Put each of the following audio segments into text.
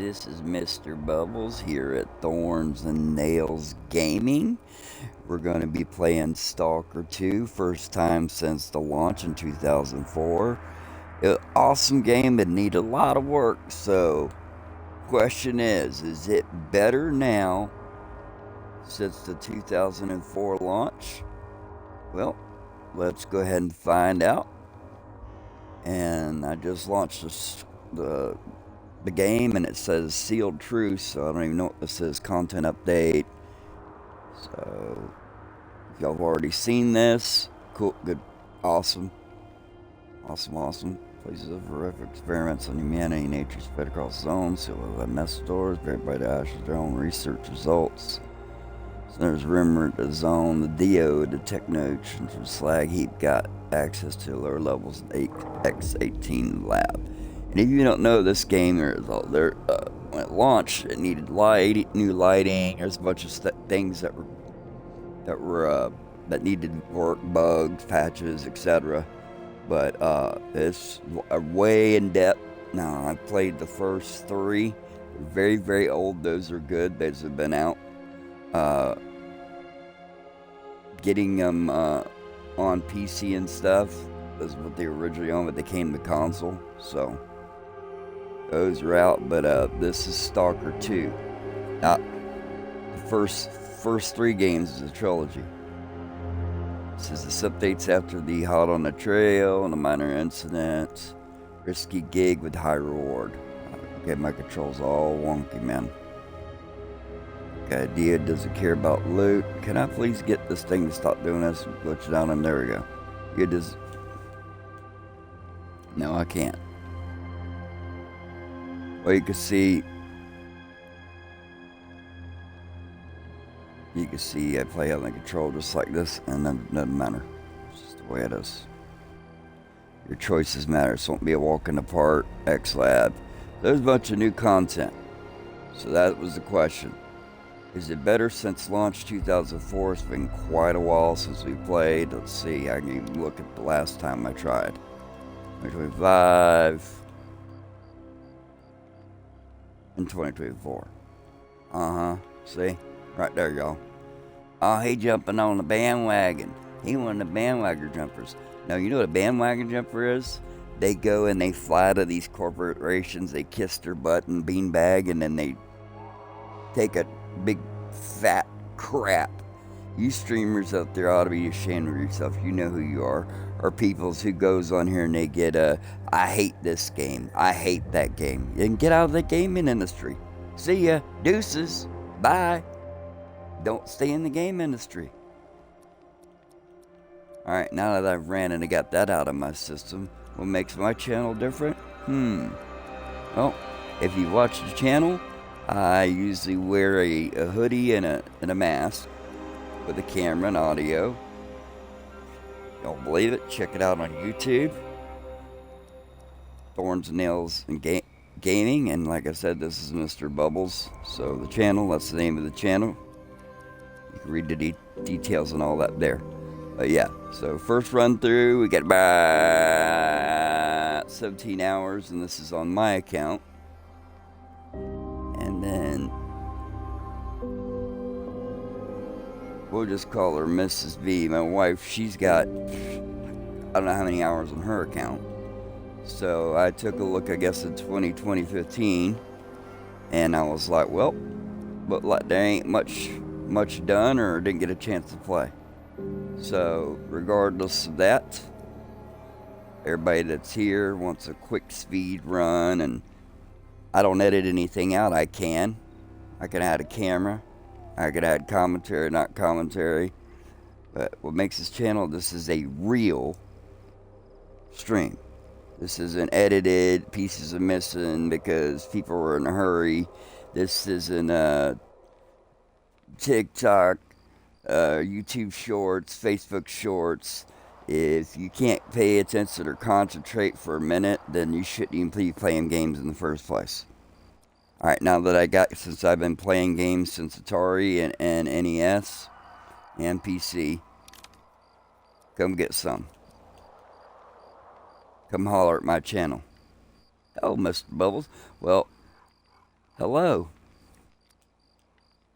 This is Mr. Bubbles here at Thorns and Nails Gaming. We're going to be playing Stalker 2, first time since the launch in 2004. Awesome game, but need a lot of work. So, question is it better now since the 2004 launch? Well, let's go ahead and find out. And I just launched the game, and it says sealed truce, so I don't even know what this says. Content update. So if y'all have already seen this, cool, good, awesome. Places of horrific experiments on humanity, nature spread across zones, so we'll have mess stores, buried by the ashes, their own research results. So there's rumor the zone, the DO, the techno from slag heap got access to lower levels of X18 lab. And if you don't know this game, when it launched, it needed new lighting. There's a bunch of things that needed work, bugs, patches, etc. But it's way in depth. Now I've played the first 3. They're very, very old. Those are good. Those have been out. Getting them on PC and stuff. That's what they were originally on, but they came to console. So those are out, but this is Stalker 2. The first 3 games is a trilogy. This is the updates after the Hot on the Trail and a minor incident. Risky gig with high reward. Okay, my controls all wonky, man. Okay, idea doesn't care about loot. Can I please get this thing to stop doing this? Glitch down, and there we go. It does. No, I can't. Well, you can see I play on the control just like this, and then it doesn't matter. It's just the way it is. Your choices matter. So it won't be a walk in the park, X-Lab. There's a bunch of new content. So that was the question. Is it better since launch 2004? It's been quite a while since we played. Let's see. I can even look at the last time I tried. 2025. In 2024. See? Right there, y'all. Oh, he jumping on the bandwagon. He one of the bandwagon jumpers. Now, you know what a bandwagon jumper is? They go and they fly to these corporations, they kiss their butt and beanbag, and then they take a big fat crap. You streamers out there ought to be ashamed of yourself. You know who you are. Or peoples who goes on here and they get I hate this game, I hate that game. You can get out of the gaming industry. See ya. Deuces. Bye. Don't stay in the game industry. Alright, now that I've ran and I got that out of my system, what makes my channel different? Well, if you watch the channel, I usually wear a hoodie and a mask with a camera and audio. Don't believe it? Check it out on YouTube. Thorns and Nails and Gaming. And like I said, this is Mr. Bubbles. So the channel, that's the name of the channel. You can read the details and all that there. But yeah, so first run through, we got about 17 hours, and this is on my account. And then we'll just call her Mrs. V. My wife, she's got, I don't know how many hours on her account. So I took a look, I guess, at 2015, and I was like, well, but like there ain't much done, or didn't get a chance to play. So regardless of that, everybody that's here wants a quick speed run, and I don't edit anything out. I can add a camera. I could add commentary, not commentary. But what makes this channel, this is a real stream. This isn't edited, pieces are missing because people were in a hurry. This isn't TikTok, YouTube shorts, Facebook shorts. If you can't pay attention or concentrate for a minute, then you shouldn't even be playing games in the first place. Alright, now that since I've been playing games since Atari and NES and PC, come get some. Come holler at my channel. Oh, Mr. Bubbles. Well, Hello.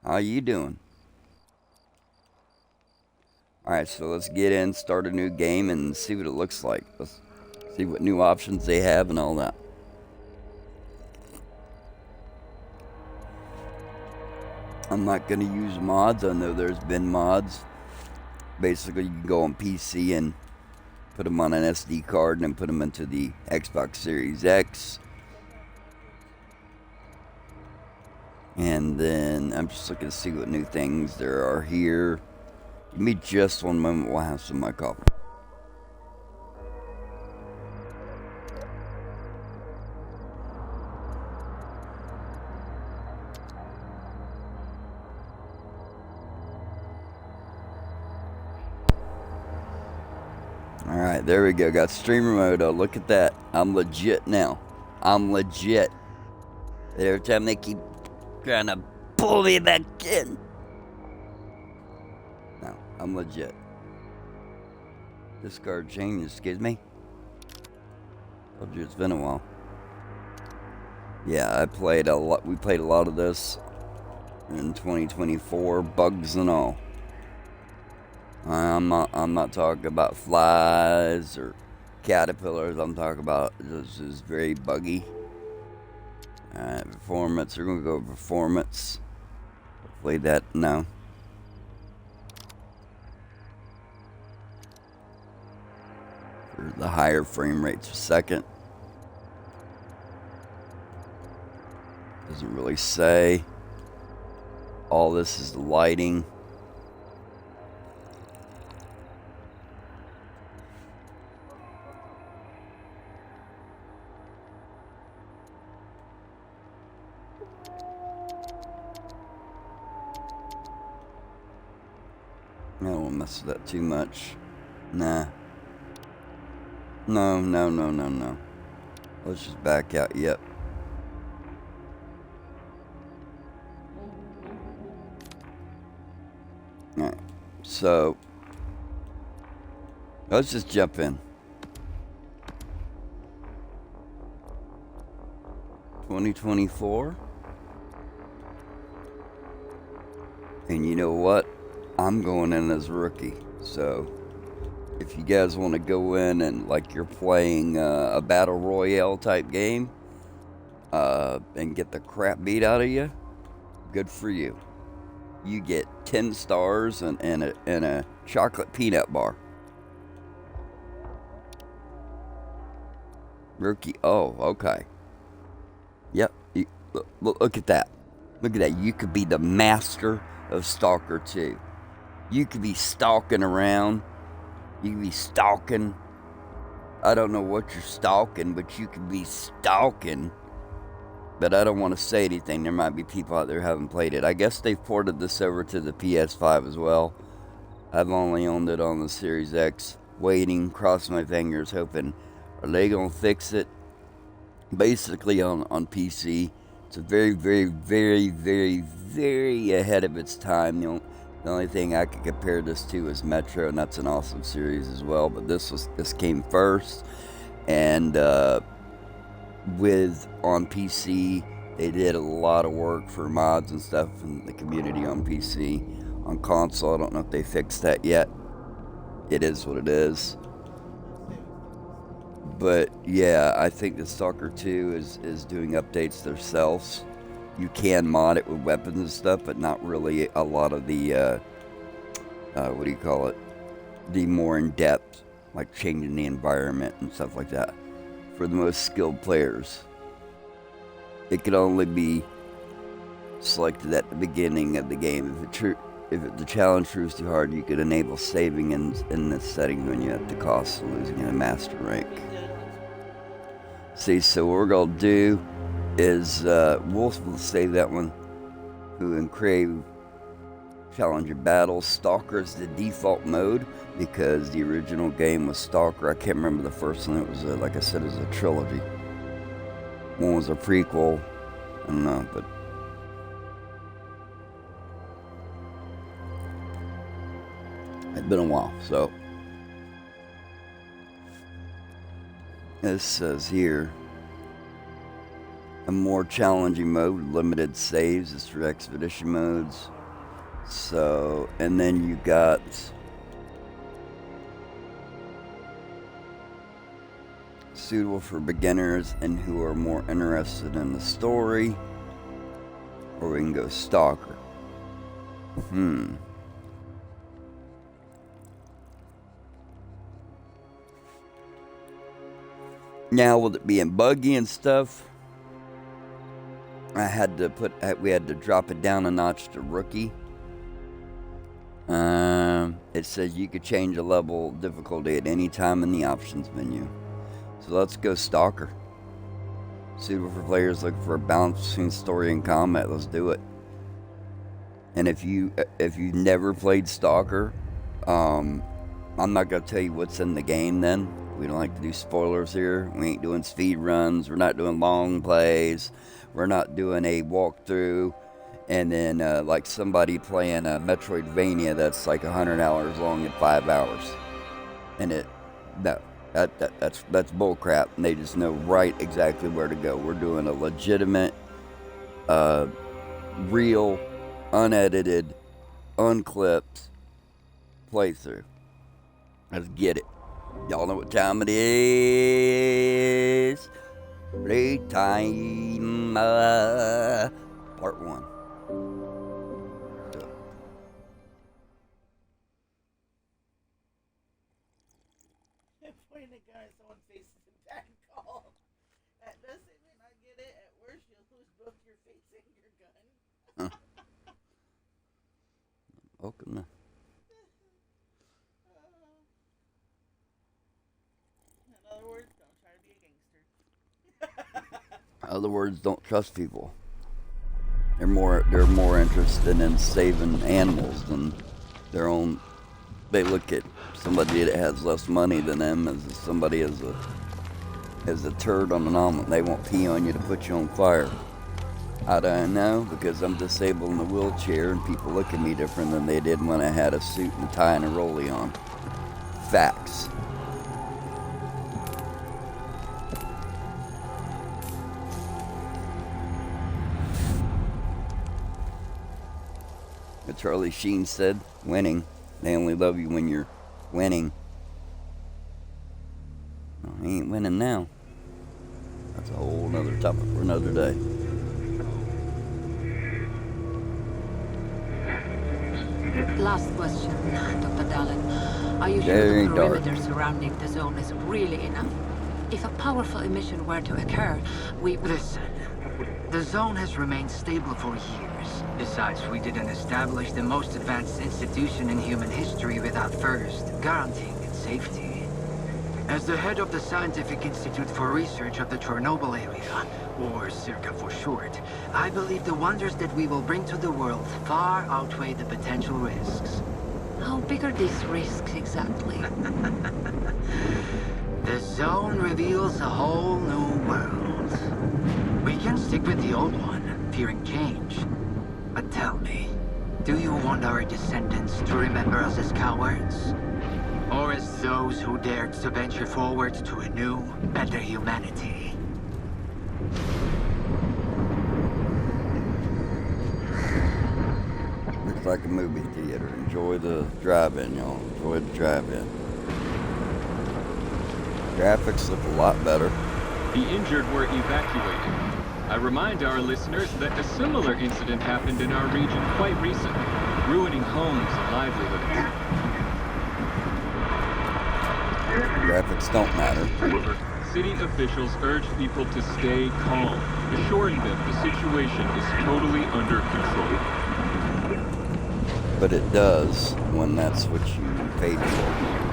How you doing? Alright, so let's get in, start a new game, and see what it looks like. Let's see what new options they have and all that. I'm not going to use mods. I know there's been mods. Basically, you can go on PC and put them on an SD card and then put them into the Xbox Series X. And then I'm just looking to see what new things there are here. Give me just one moment while I have some of my coffee. Alright, there we go. Got streamer mode. Oh, look at that. I'm legit now. I'm legit. Every time they keep trying to pull me back in. No, I'm legit. Discard changes, excuse me. Told you it's been a while. Yeah, I played a lot. We played a lot of this in 2024, bugs and all. I'm not talking about flies or caterpillars. I'm talking about this is very buggy. Alright, performance. We're gonna go performance. Hopefully that no. For the higher frame rates per second. Doesn't really say. All this is the lighting. I don't want to mess with that too much. Nah. No. Let's just back out. Yep. Alright. So, let's just jump in. 2024. And you know what? I'm going in as a rookie. So, if you guys want to go in and like you're playing a battle royale type game and get the crap beat out of you, good for you. You get 10 stars and a chocolate peanut bar. Rookie. Oh, okay. Yep. Look at that. Look at that. You could be the master of Stalker 2. You could be stalking around. You could be stalking. I don't know what you're stalking, but you could be stalking. But I don't want to say anything. There might be people out there who haven't played it. I guess they've ported this over to the PS5 as well. I've only owned it on the Series X. Waiting, crossing my fingers, hoping. Are they going to fix it? Basically on PC, it's a very ahead of its time. The only thing I could compare this to is Metro, and that's an awesome series as well. But this came first, and with on PC, they did a lot of work for mods and stuff in the community on PC. On console, I don't know if they fixed that yet. It is what it is. But yeah, I think the Stalker 2 is doing updates themselves. You can mod it with weapons and stuff, but not really a lot of the, what do you call it? The more in-depth, like changing the environment and stuff like that. For the most skilled players, it could only be selected at the beginning of the game. If the challenge proves too hard, you could enable saving in this setting when you have the cost of losing a master rank. See, so what we're going to do is we'll save that one. Who and Crave Challenger Battles. Stalker is the default mode because the original game was Stalker. I can't remember the first one. It was, like I said, it was a trilogy. One was a prequel. I don't know, but it's been a while, so this says here a more challenging mode, limited saves is for expedition modes. So, and then you got suitable for beginners and who are more interested in the story, or we can go Stalker. Now, with it being buggy and stuff, we had to drop it down a notch to rookie. It says you could change a level difficulty at any time in the options menu. So let's go Stalker. Suitable for players looking for a balance between story and combat. Let's do it. And if you've never played Stalker, I'm not gonna tell you what's in the game. Then we don't like to do spoilers here. We ain't doing speed runs. We're not doing long plays. We're not doing a walkthrough. And then like somebody playing a Metroidvania that's like 100 hours long in 5 hours, and that's bullcrap. And they just know right exactly where to go. We're doing a legitimate, real, unedited, unclipped playthrough. Let's get it. Y'all know what time it is. Playtime part 1. Pointing a gun at someone's face is a bad call. At best, they may not get it. At worst, you'll lose both your face and your gun. Welcome to... In other words, don't try to be a gangster. In other words, don't trust people. They're more interested in saving animals than their own. They look at somebody that has less money than them as somebody as a turd on an omelet. They won't pee on you to put you on fire. How do I know? Because I'm disabled in a wheelchair and people look at me different than they did when I had a suit and a tie and a rollie on. Facts. But Charlie Sheen said, winning. They only love you when you're winning. Oh, he ain't winning now. That's a whole nother topic for another day. Last question, Dr. Dallin. Are you sure the perimeter surrounding the zone is really enough? If a powerful emission were to occur, Listen, the zone has remained stable for years. Besides, we didn't establish the most advanced institution in human history without first guaranteeing its safety. As the head of the Scientific Institute for Research of the Chernobyl area, or CIRCA for short, I believe the wonders that we will bring to the world far outweigh the potential risks. how big are these risks exactly? The zone reveals a whole new world. We can stick with the old one, fearing change. But tell me, do you want our descendants to remember us as cowards? Or as those who dared to venture forward to a new, better humanity? Looks like a movie theater. Enjoy the drive-in, y'all. Enjoy the drive-in. Graphics look a lot better. The injured were evacuated. I remind our listeners that a similar incident happened in our region quite recently, ruining homes and livelihoods. Graphics don't matter. City officials urge people to stay calm, assuring them the situation is totally under control. But it does when that's what you paid for.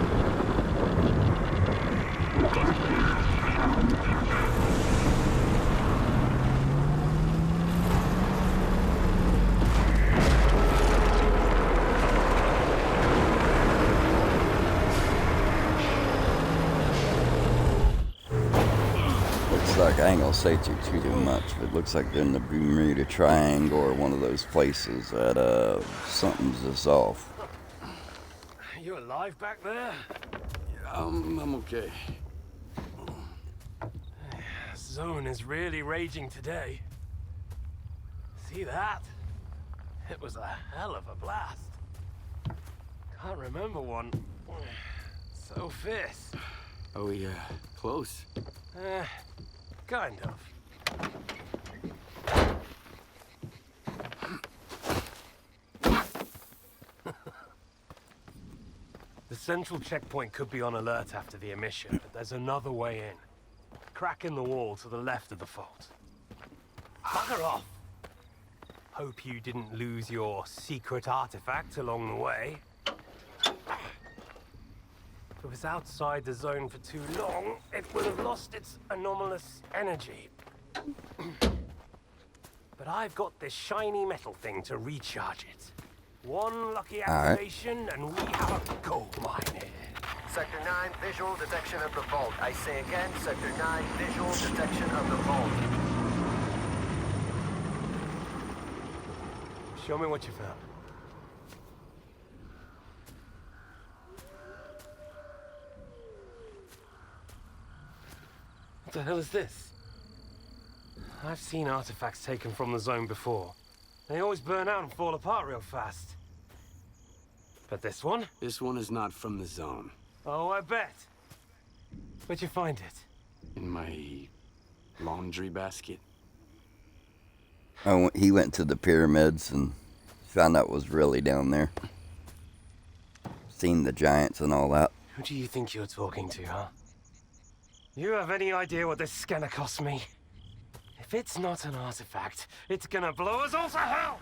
Looks like, I ain't gonna say too much, but it looks like they're in the Bermuda Triangle or one of those places that something's just off. You alive back there? I'm okay. This zone is really raging today. See that? It was a hell of a blast. Can't remember one so fierce. Are we, close? Kind of. The central checkpoint could be on alert after the emission, but there's another way in. Crack in the wall to the left of the fault. Bugger off! Hope you didn't lose your secret artifact along the way. If it was outside the zone for too long, it would have lost its anomalous energy. But I've got this shiny metal thing to recharge it. One lucky activation, and we have a gold mine here. Sector 9, visual detection of the vault. I say again, Sector 9, visual detection of the vault. Show me what you found. What the hell is this? I've seen artifacts taken from the zone before. They always burn out and fall apart real fast. But this one? This one is not from the zone. Oh, I bet. Where'd you find it? In my laundry basket. He went to the pyramids and found out what was really down there. Seen the giants and all that. Who do you think you're talking to, huh? You have any idea what this scanner cost me? If it's not an artifact, it's gonna blow us all to hell!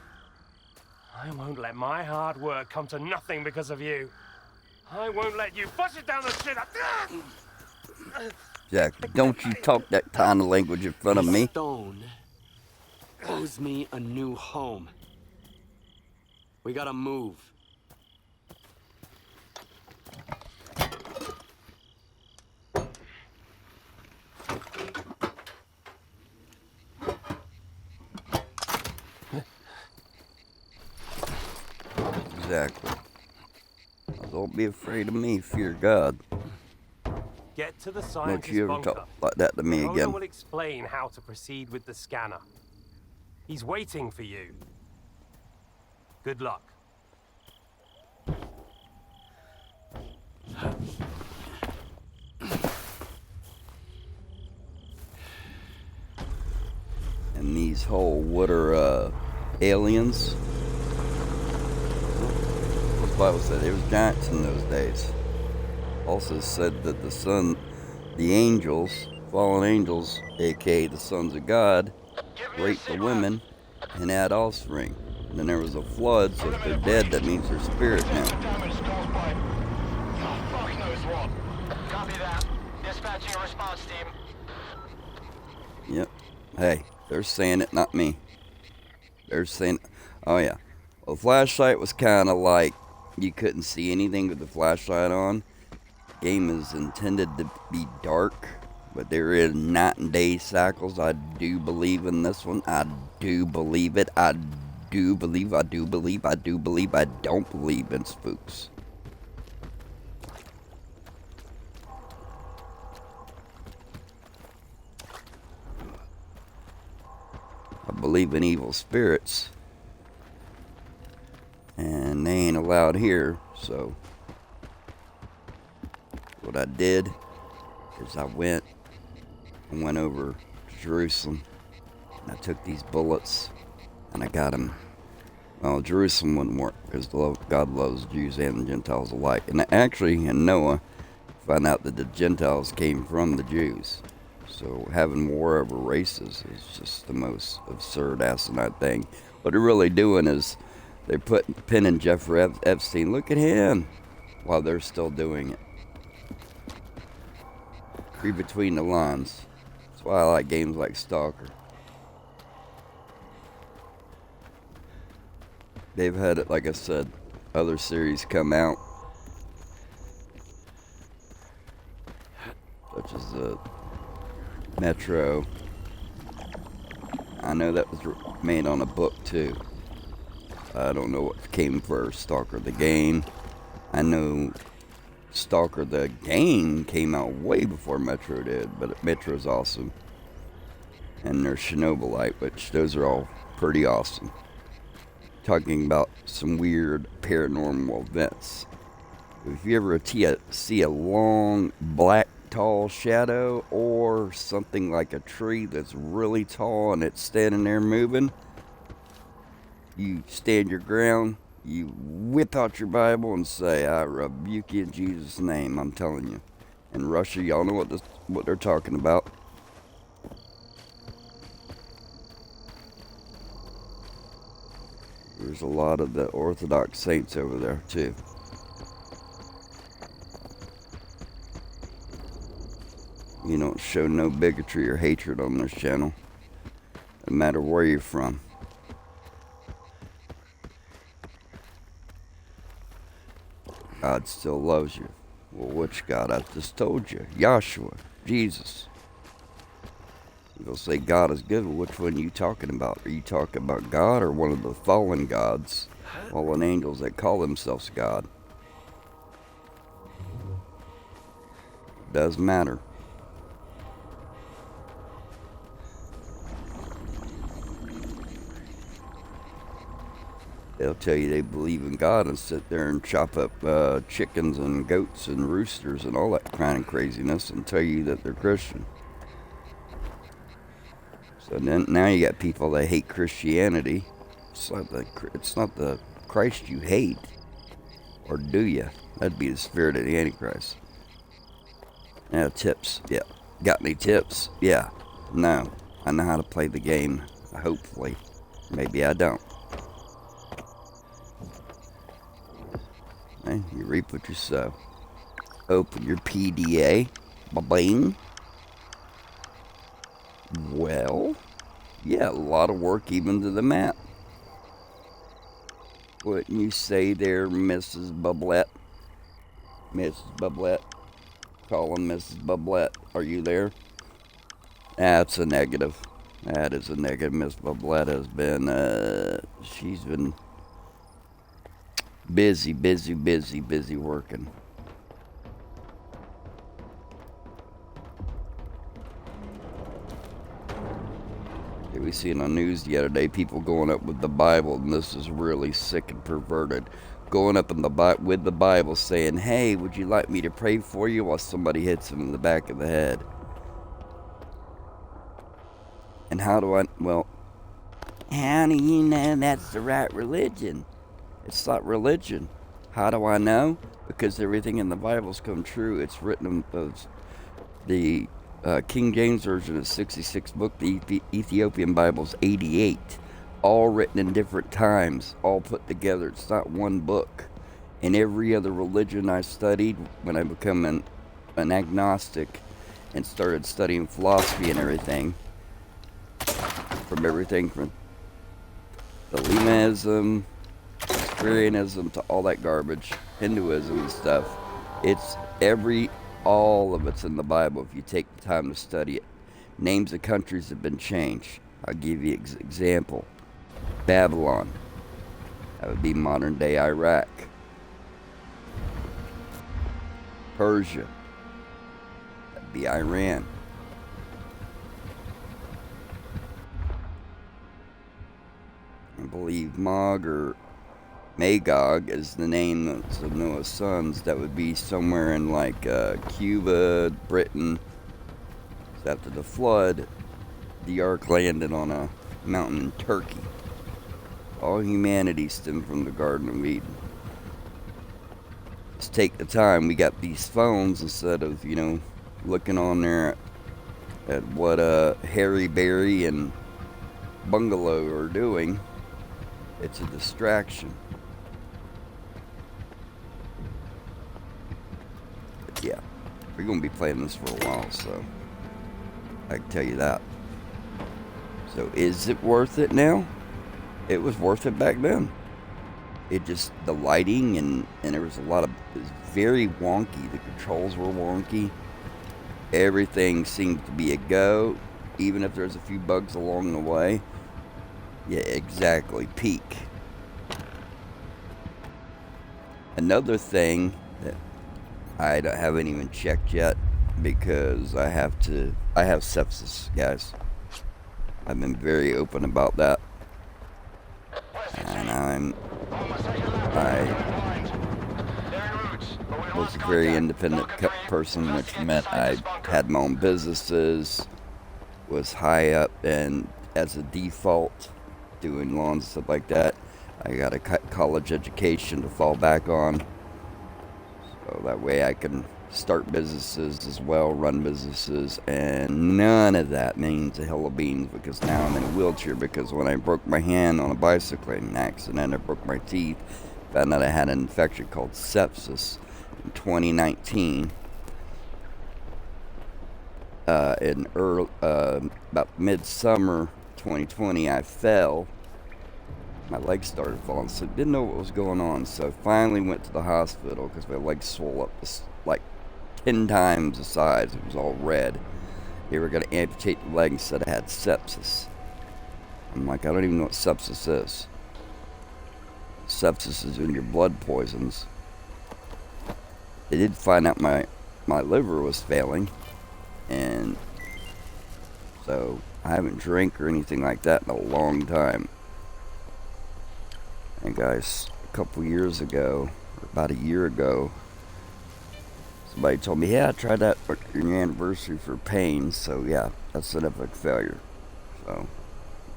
I won't let my hard work come to nothing because of you. I won't let you push it down the shit. Jack, don't you talk that kind of language in front of me. Stone owes me a new home. We gotta move. Exactly. Don't be afraid of me, fear God. Get to the Don't scientist you ever bunker. talk like that to me Roland again. will explain how to proceed with the scanner. He's waiting for you. Good luck. And these whole, what are, aliens? The Bible said there was giants in those days. Also said that the sun, the angels, fallen angels, aka the sons of God, raped the women and had offspring. And then there was a flood, so if they're dead, that means they're spirit now. Copy that. Dispatching a response team. Yep. Hey, they're saying it, not me. They're saying, oh yeah. Well, the flashlight was kind of like you couldn't see anything with the flashlight on. Game is intended to be dark, but there is night and day cycles. I do believe in this one. I do believe it. I do believe. I do believe. I do believe. I don't believe in spooks. I believe in evil spirits, and they ain't allowed here, so what I did is I went over to Jerusalem, and I took these bullets, and I got them. Well, Jerusalem wouldn't work, because God loves Jews and the Gentiles alike. And actually, in Noah, found out that the Gentiles came from the Jews. So having war over races is just the most absurd, asinine thing. What they're really doing is they're pinning Jeffrey Epstein. Look at him, while they're still doing it. Read between the lines. That's why I like games like Stalker. They've had, like I said, other series come out, such as Metro. I know that was made on a book too. I don't know what came first, Stalker the game. I know Stalker the game came out way before Metro did, but Metro's awesome. and there's Chernobyl, which those are all pretty awesome. Talking about some weird paranormal events. If you ever see a long, black, tall shadow or something like a tree that's really tall and it's standing there moving, you stand your ground, you whip out your Bible and say, I rebuke you in Jesus' name, I'm telling you. In Russia, y'all know what they're talking about. There's a lot of the Orthodox saints over there, too. You don't show no bigotry or hatred on this channel, no matter where you're from. God still loves you. Well, which God? I just told you. Yahshua. Jesus. You'll say God is good. Well, which one are you talking about? Are you talking about God or one of the fallen gods? Fallen angels that call themselves God? Does matter. They'll tell you they believe in God and sit there and chop up chickens and goats and roosters and all that kind of craziness and tell you that they're Christian. So then, now you got people that hate Christianity. It's not the Christ you hate. Or do you? That'd be the spirit of the Antichrist. Now, tips. Yeah. Got any tips? Yeah. No. I know how to play the game. Hopefully. Maybe I don't. You reap what you sow. Open your PDA. Ba-bing. Well, yeah, a lot of work even to the map. Wouldn't you say there, Mrs. Bublette? Mrs. Bublette? Calling Mrs. Bublette. Are you there? That's a negative. That is a negative. Miss Bublette has been, she's been busy working. We seen on the news the other day people going up with the Bible, and this is really sick and perverted. Going up with the Bible saying, hey, would you like me to pray for you, while somebody hits him in the back of the head? And how do you know that's the right religion? It's not religion. How do I know? Because everything in the Bible's come true. It's written of the King James Version is 66 book. The Ethiopian Bible's 88. All written in different times. All put together. It's not one book. In every other religion I studied, when I became an agnostic and started studying philosophy and everything, from everything from Hellenism, Syrianism to all that garbage, Hinduism and stuff, all of it's in the Bible if you take the time to study it. Names of countries have been changed. I'll give you an example. Babylon. That would be modern day Iraq. Persia. That'd be Iran. I believe Magog is the name of Noah's sons. That would be somewhere in like Cuba, Britain. After the flood, the ark landed on a mountain in Turkey. All humanity stemmed from the Garden of Eden. Let's take the time. We got these phones instead of, looking on there at what Harry, Barry, and Bungalow are doing. It's a distraction. But yeah, we're going to be playing this for a while, so I can tell you that. So is it worth it now? It was worth it back then. It just, the lighting and there was it was very wonky. The controls were wonky. Everything seemed to be a go, even if there's a few bugs along the way. Yeah, exactly. Peak. Another thing that I haven't even checked yet because I have sepsis, guys. I've been very open about that. And I was a very independent person, which meant I had my own businesses, was high up, and as a default, doing lawn and stuff like that, I got a college education to fall back on. So that way I can start businesses as well, run businesses, and none of that means a hill of beans, because now I'm in a wheelchair, because when I broke my hand on a bicycling accident, I broke my teeth, found out I had an infection called sepsis in 2019. In early, about midsummer 2020, I fell. My legs started falling, so didn't know what was going on. So finally went to the hospital because my legs swelled up like 10 times the size. It was all red. They were going to amputate the leg and said I had sepsis. I'm like, I don't even know what sepsis is. Sepsis is when your blood poisons. They did find out my liver was failing, and so I haven't drank or anything like that in a long time. And guys, a couple years ago, or about a year ago, somebody told me, yeah, I tried that on your anniversary for pain. So yeah, that's an epic failure. So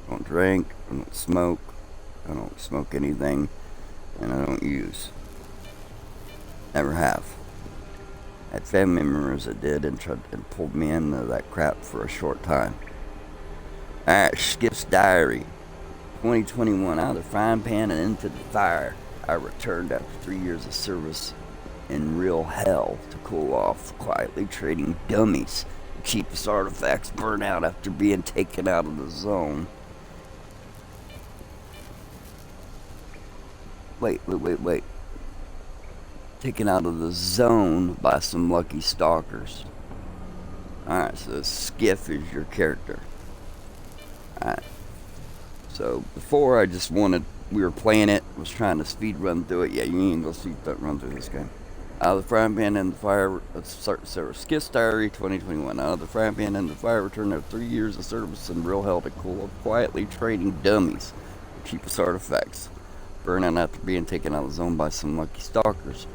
I don't drink, I don't smoke, anything, and I don't use. Never have. I had family members that did and pulled me into that crap for a short time. Alright, Skip's diary. 2021, out of the frying pan and into the fire. I returned after 3 years of service in real hell to cool off, quietly trading dummies. The cheapest artifacts burn out after being taken out of the zone. Wait. Taken out of the zone by some lucky stalkers. Alright, so Skiff is your character. Alright. So before we were playing it, was trying to speed run through it. Yeah, you ain't gonna speed run through this game. Out of the frying pan and the fire, let's start Skiff's diary 2021. Out of the frying pan and the fire, returned after 3 years of service in real hell to cool off, quietly trading dummies for cheapest artifacts. Burning after being taken out of the zone by some lucky stalkers.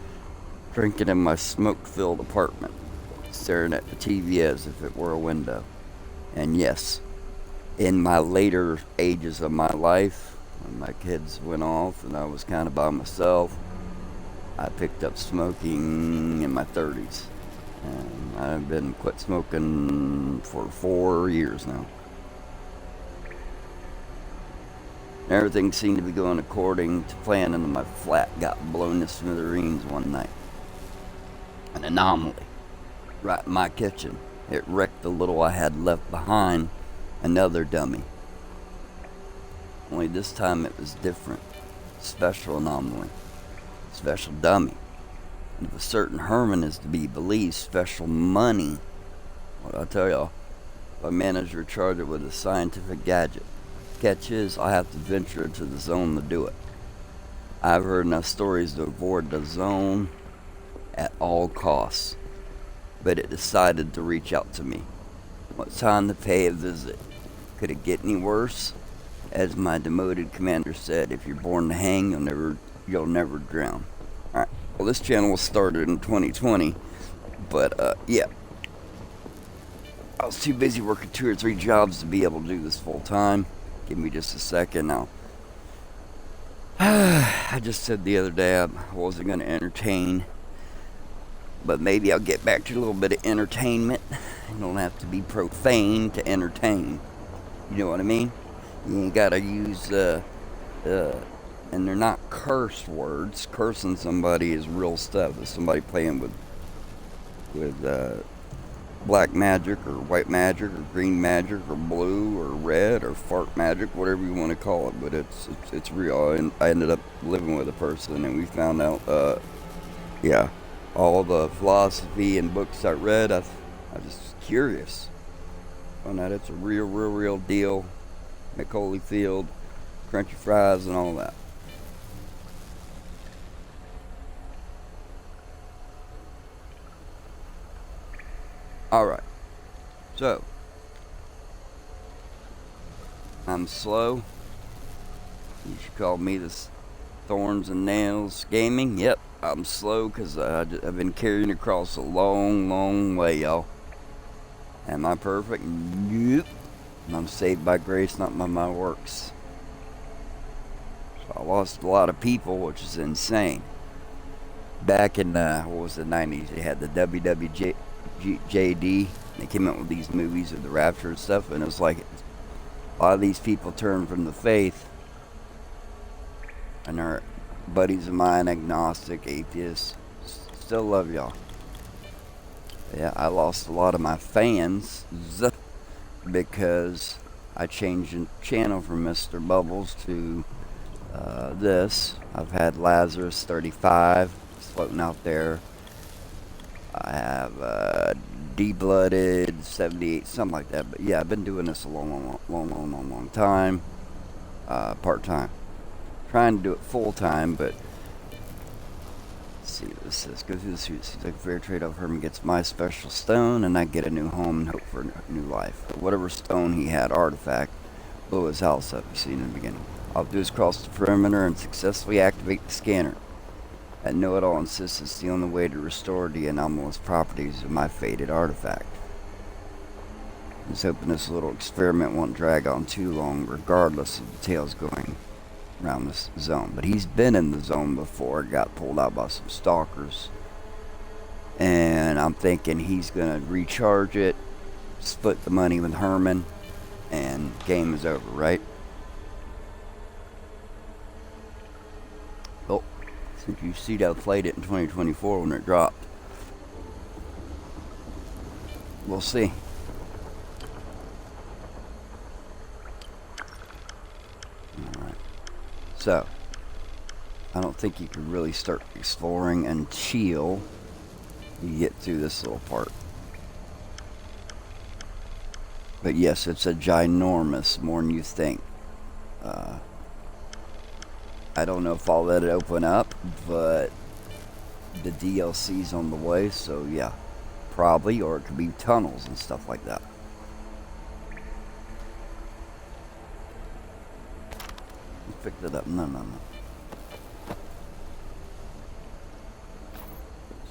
Drinking in my smoke-filled apartment, staring at the TV as if it were a window. And yes, in my later ages of my life, when my kids went off and I was kind of by myself, I picked up smoking in my 30s. And I've been quit smoking for 4 years now. Everything seemed to be going according to plan, and my flat got blown to smithereens one night. An anomaly. Right in my kitchen. It wrecked the little I had left behind. Another dummy. Only this time it was different. Special anomaly. Special dummy. And if a certain Herman is to be believed, special money. What I tell y'all, if I manage to charge it with a scientific gadget. Catch is, I have to venture into the zone to do it. I've heard enough stories to avoid the zone at all costs, but it decided to reach out to me. What time to pay a visit? Could it get any worse? As my demoted commander said, if you're born to hang, you'll never drown. Alright, well, this channel was started in 2020, but yeah. I was too busy working 2 or 3 jobs to be able to do this full time. Give me just a second now. I just said the other day I wasn't going to entertain, but maybe I'll get back to a little bit of entertainment. You don't have to be profane to entertain. You know what I mean? You ain't gotta use, and they're not curse words. Cursing somebody is real stuff. If somebody playing with black magic or white magic or green magic or blue or red or fart magic, whatever you want to call it, but it's real. And I ended up living with a person, and we found out, yeah, all the philosophy and books I read, I was just curious. Found out it's a real deal. McHolyfield, crunchy fries, and all that. Alright. So, I'm slow. You should call me the Thorns and Nails Gaming. Yep, I'm slow because I've been carrying across a long, long way, y'all. Am I perfect? Nope. I'm saved by grace, not by my works. So I lost a lot of people, which is insane. Back in, what was the 90s, they had the WWJD. They came out with these movies of the rapture and stuff, and it was like a lot of these people turned from the faith, and they're buddies of mine, agnostic, atheists. Still love y'all. Yeah, I lost a lot of my fans because I changed the channel from Mr. Bubbles to this. I've had Lazarus 35 floating out there. I have D-Blooded 78, something like that. But yeah, I've been doing this a long time. Part-time. Trying to do it full-time, but let's see what this says. Go through the suit. Seems like a fair trade-off. Herman gets my special stone, and I get a new home and hope for a new life. But whatever stone he had, artifact, blew his house up, you see in the beginning. All I'll do is cross the perimeter and successfully activate the scanner. That know-it-all insists it's the only way to restore the anomalous properties of my faded artifact. I'm just hoping this little experiment won't drag on too long, regardless of the tales going around this zone. But he's been in the zone before, got pulled out by some stalkers. And I'm thinking he's going to recharge it, split the money with Herman, and game is over, right? Oh, since you see that I played it in 2024 when it dropped. We'll see. Alright. So, I don't think you could really start exploring until you get through this little part. But yes, it's a ginormous, more than you think. I don't know if I'll let it open up, but the DLC's on the way, so yeah, probably, or it could be tunnels and stuff like that. Let's pick that up. No.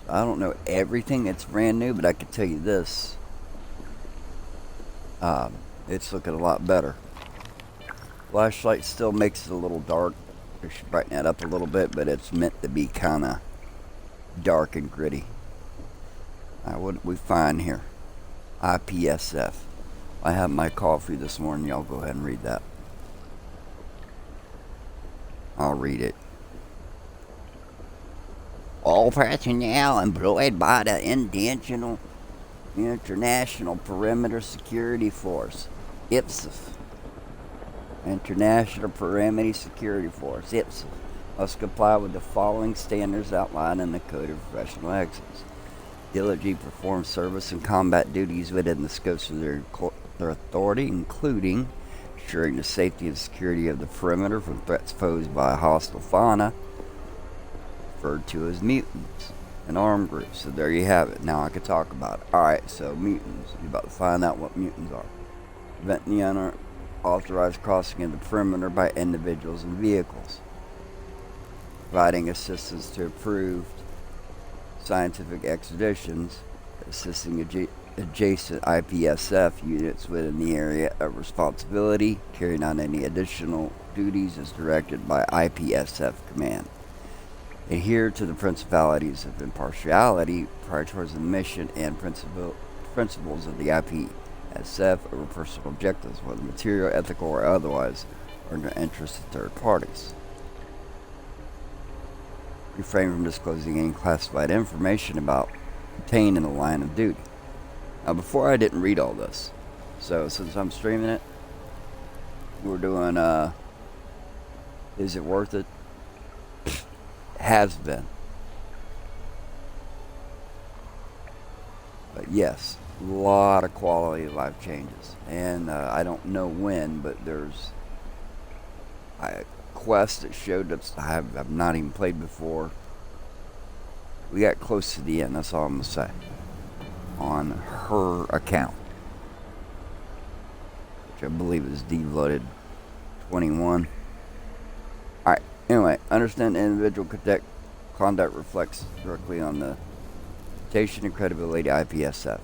So I don't know everything that's brand new, but I can tell you this. It's looking a lot better. Flashlight still makes it a little dark. I should brighten that up a little bit, but it's meant to be kind of dark and gritty. What did we find here? IPSF. I had my coffee this morning. Y'all go ahead and read that. I'll read it. All personnel employed by the International Perimeter Security Force, IPSF. International Perimeter Security Force, IPSF, must comply with the following standards outlined in the Code of Professional Excellence. Diligently perform service and combat duties within the scopes of their authority, including ensuring the safety and security of the perimeter from threats posed by hostile fauna, referred to as mutants, and armed groups. So there you have it. Now I can talk about it. Alright, so mutants. You're about to find out what mutants are. Prevent the unauthorized crossing of the perimeter by individuals and vehicles. Providing assistance to approved scientific expeditions. Assisting adjacent IPSF units within the area of responsibility. Carrying out any additional duties as directed by IPSF command. Adhere to the principalities of impartiality, prioritize the mission and principles of the IPSF over personal objectives, whether material, ethical, or otherwise, or in the interest of third parties. Refrain from disclosing any classified information about obtained in the line of duty. Now, before I didn't read all this, so since I'm streaming it, we're doing, is it worth it? Has been. But yes, a lot of quality of life changes. And I don't know when, but there's a quest that showed up I've not even played before. We got close to the end, that's all I'm going to say. On her account. Which I believe is D-Blooded 21. Alright, anyway, understand the individual conduct reflects directly on the reputation and credibility of IPSF.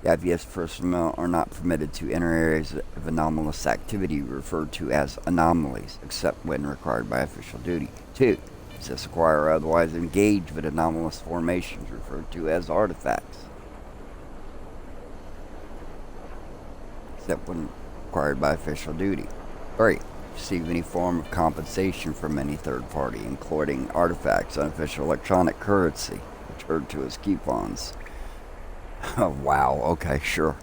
The IPS personnel are not permitted to enter areas of anomalous activity referred to as anomalies, except when required by official duty. 2. Possess, acquire, or otherwise engage with anomalous formations referred to as artifacts, except when required by official duty. 3. Receive any form of compensation from any third party, including artifacts, unofficial electronic currency, referred to as coupons. Oh, wow, okay, sure.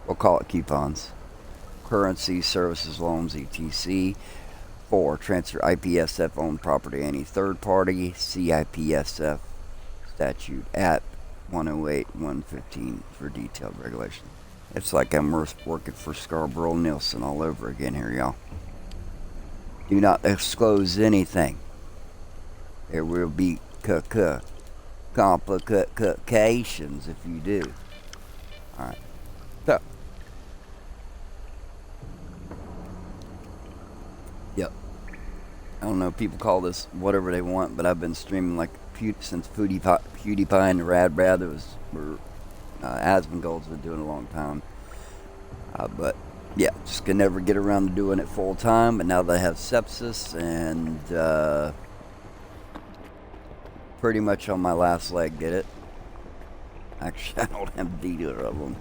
We'll call it coupons. Currency, services, loans, etc. 4. Transfer IPSF owned property to any third party. See IPSF statute at 108-115 for detailed regulation. It's like I'm working for Scarborough Nielsen all over again here, y'all. Do not disclose anything. There will be complications if you do. Alright. So. Yep. I don't know, people call this whatever they want, but I've been streaming like since PewDiePie and the Rad Brad Asmongold's been doing it a long time. But yeah, just could never get around to doing it full time. But now that I have sepsis and pretty much on my last leg, did it. Actually, I don't have either of them.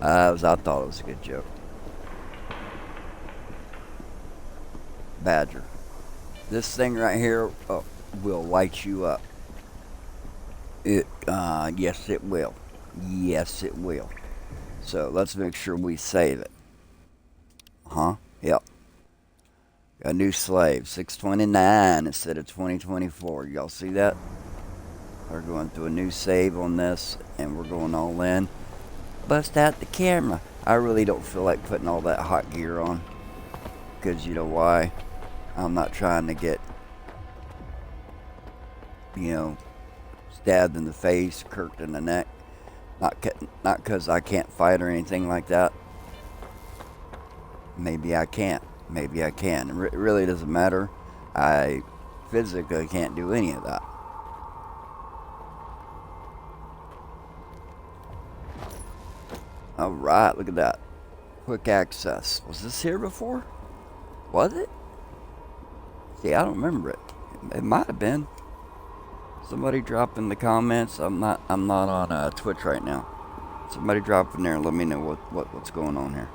I thought it was a good joke. Badger. This thing right here will light you up. Yes, it will. Yes, it will. So let's make sure we save it. Yep. Got a new slave, 629 instead of 2024. Y'all see that? We're going through a new save on this, and we're going all in. Bust out the camera. I really don't feel like putting all that hot gear on. Because you know why? I'm not trying to get, stabbed in the face, kirked in the neck. Not because I can't fight or anything like that. Maybe I can't. Maybe I can. It really doesn't matter. I physically can't do any of that. Alright, look at that. Quick access. Was this here before? Was it? See, I don't remember it. It might have been. Somebody drop in the comments. I'm not on Twitch right now. Somebody drop in there and let me know what's going on here.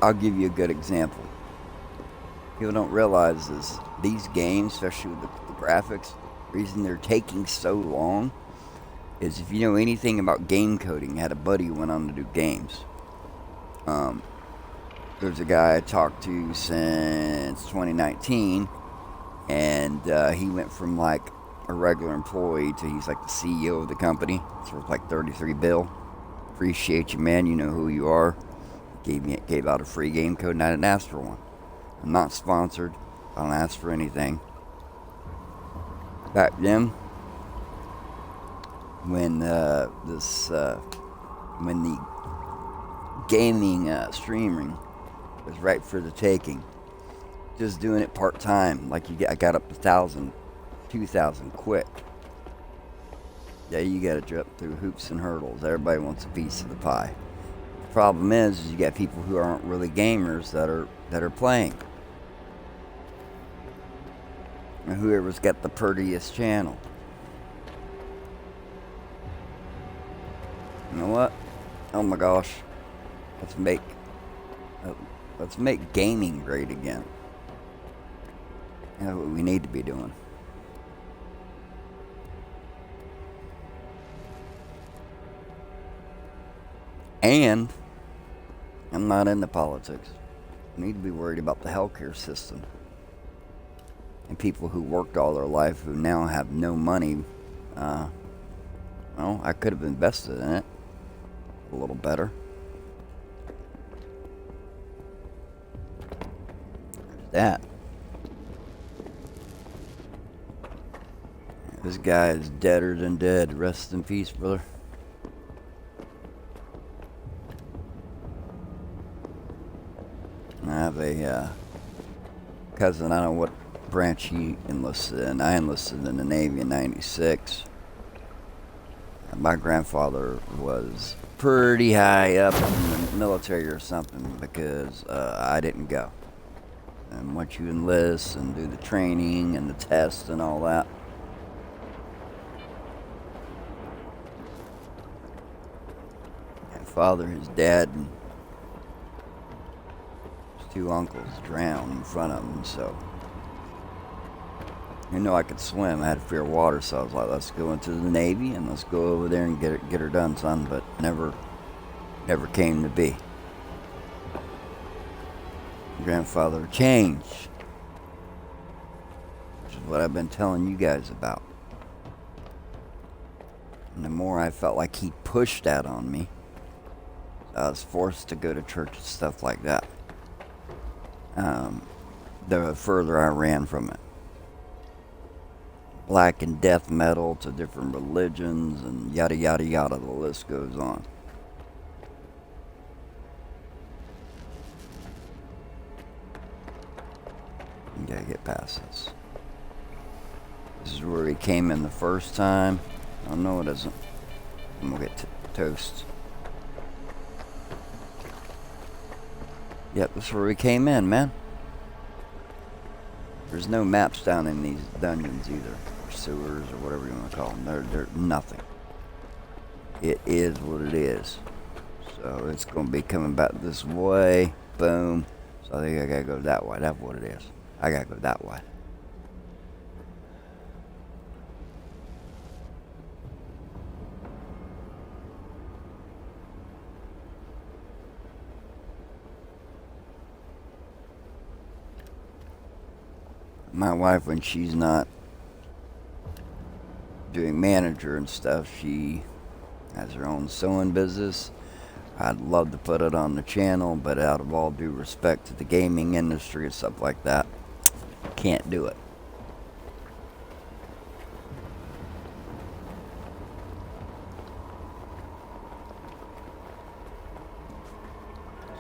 I'll give you a good example. People don't realize is these games, especially with the graphics, the reason they're taking so long is if you know anything about game coding. I had a buddy who went on to do games. There's a guy I talked to since 2019, and he went from like a regular employee to he's like the CEO of the company. It's worth like 33 bill. Appreciate you, man. You know who you are. Gave out a free game code, and I didn't ask for one. I'm not sponsored. I don't ask for anything. Back then, when the gaming streaming was right for the taking, just doing it part time, like I got up to 1,000, 2,000 quick. Yeah, you got to jump through hoops and hurdles. Everybody wants a piece of the pie. The problem is you got people who aren't really gamers that are playing. And whoever's got the prettiest channel. You know what? Oh my gosh. Let's make gaming great again. That's what we need to be doing. And I'm not into politics. We need to be worried about the healthcare system. And people who worked all their life who now have no money. Well, I could have invested in it a little better. There's that. This guy is deader than dead. Rest in peace, brother. I have a cousin. I don't know what branch he enlisted in. I enlisted in the Navy in '96. My grandfather was pretty high up in the military or something because I didn't go. And once you enlist and do the training and the test and all that, my father, his dad, and his two uncles drowned in front of him, so you know I could swim. I had fear of water, so I was like, let's go into the Navy and let's go over there and get her done, son. But never came to be. Grandfather changed, which is what I've been telling you guys about. And the more I felt like he pushed that on me, I was forced to go to church and stuff like that. The further I ran from it. Black and death metal to different religions and yada yada yada, the list goes on. You gotta get past this. This is where he came in the first time. Oh no, it isn't. I'm gonna get toast. Yep, this is where we came in, man. There's no maps down in these dungeons either, or sewers, or whatever you want to call them. They're nothing. It is what it is. So it's going to be coming back this way. Boom. So I think I got to go that way. That's what it is. I got to go that way. My wife, when she's not doing manager and stuff, she has her own sewing business. I'd love to put it on the channel, but out of all due respect to the gaming industry and stuff like that, can't do it.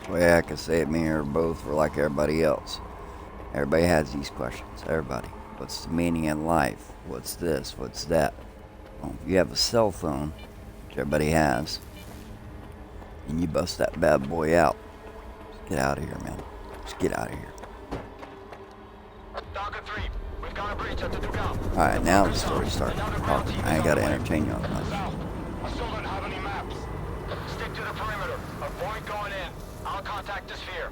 The way I could say it, me and her both were like everybody else. Everybody has these questions. Everybody. What's the meaning in life? What's this? What's that? Well, if you have a cell phone, which everybody has, and you bust that bad boy out, just get out of here, man. Just get out of here. Stalker 3, we've got a breach at the Dugal. Alright, now the story's starting. I ain't got to entertain you on much. I still don't have any maps. Stick to the perimeter. Avoid going in. I'll contact the sphere.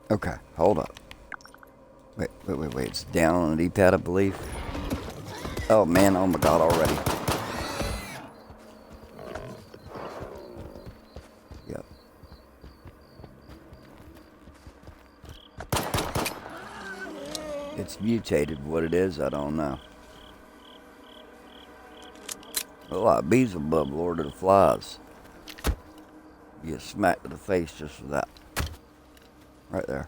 Okay, hold up. Wait. It's down on the D-pad, I believe. Oh, man. Oh, my God, already. Yep. It's mutated. What it is, I don't know. A lot of Beelzebub, Lord of the Flies. You get smacked in the face just for that. Right there.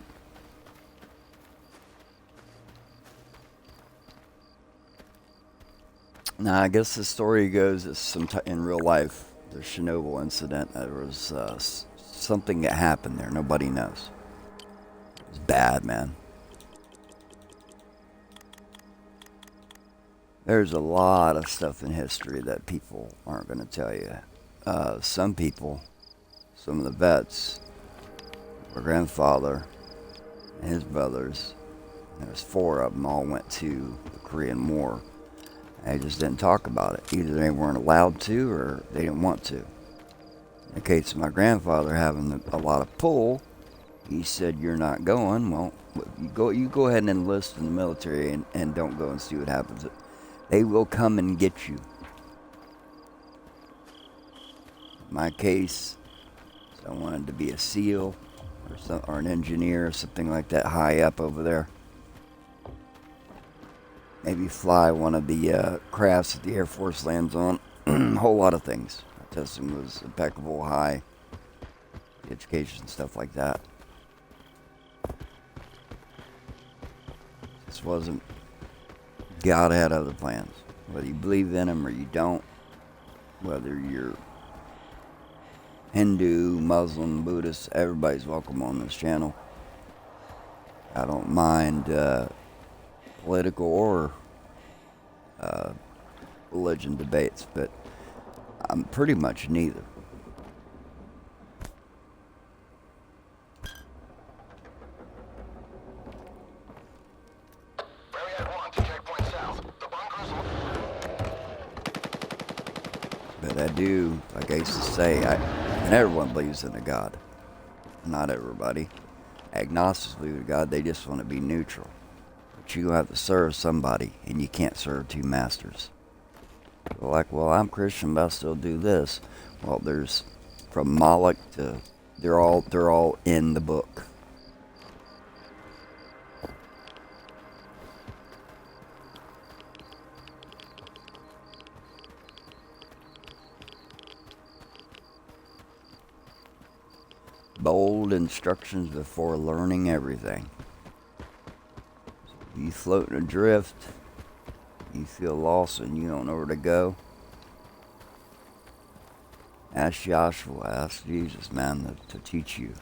Now, I guess the story goes is in real life, the Chernobyl incident, there was something that happened there. Nobody knows. It was bad, man. There's a lot of stuff in history that people aren't going to tell you. Some people, some of the vets, my grandfather and his brothers, there's 4 of them, all went to the Korean War. They just didn't talk about it. Either they weren't allowed to or they didn't want to. In the case of my grandfather having a lot of pull, he said, you're not going. Well, you go ahead and enlist in the military and don't go and see what happens. They will come and get you. In my case, I wanted to be a SEAL or an engineer or something like that high up over there. maybe fly one of the crafts that the Air Force lands on. A whole lot of things. Testing was impeccable, high education, stuff like that. This wasn't. God had other plans. Whether you believe in them or you don't, whether you're Hindu, Muslim, Buddhist, everybody's welcome on this channel. I don't mind political or religion debates, but I'm pretty much neither. But I do, like I used to say, and everyone believes in a God. Not everybody. Agnostics believe in God, they just want to be neutral. But you have to serve somebody, and you can't serve two masters. They're like, well, I'm Christian, but I still do this. Well, there's from Moloch to they're all in the book. Bold instructions before learning everything. You floating adrift, you feel lost and you don't know where to go. Ask Joshua, ask Jesus, man, to teach you.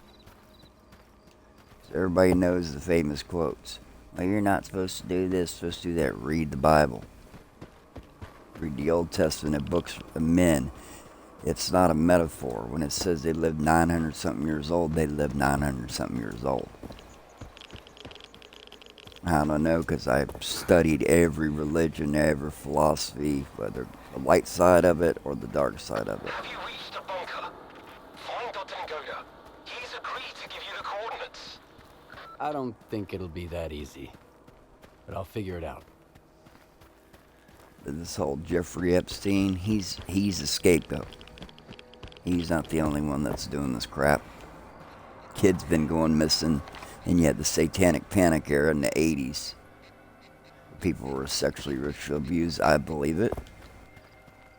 So everybody knows the famous quotes. Well, you're not supposed to do this, supposed to do that. Read the Bible. Read the Old Testament books of men. It's not a metaphor. When it says they lived 900-something years old, they lived 900-something years old. I don't know, because I've studied every religion, every philosophy, whether the light side of it or the dark side of it. Have you reached the bunker? Find Dr. Ngoda. He's agreed to give you the coordinates. I don't think it'll be that easy, but I'll figure it out. This whole Jeffrey Epstein, he's a scapegoat. He's not the only one that's doing this crap. Kids been going missing, and you had the satanic panic era in the 80s. People were sexually ritually abused. I believe it.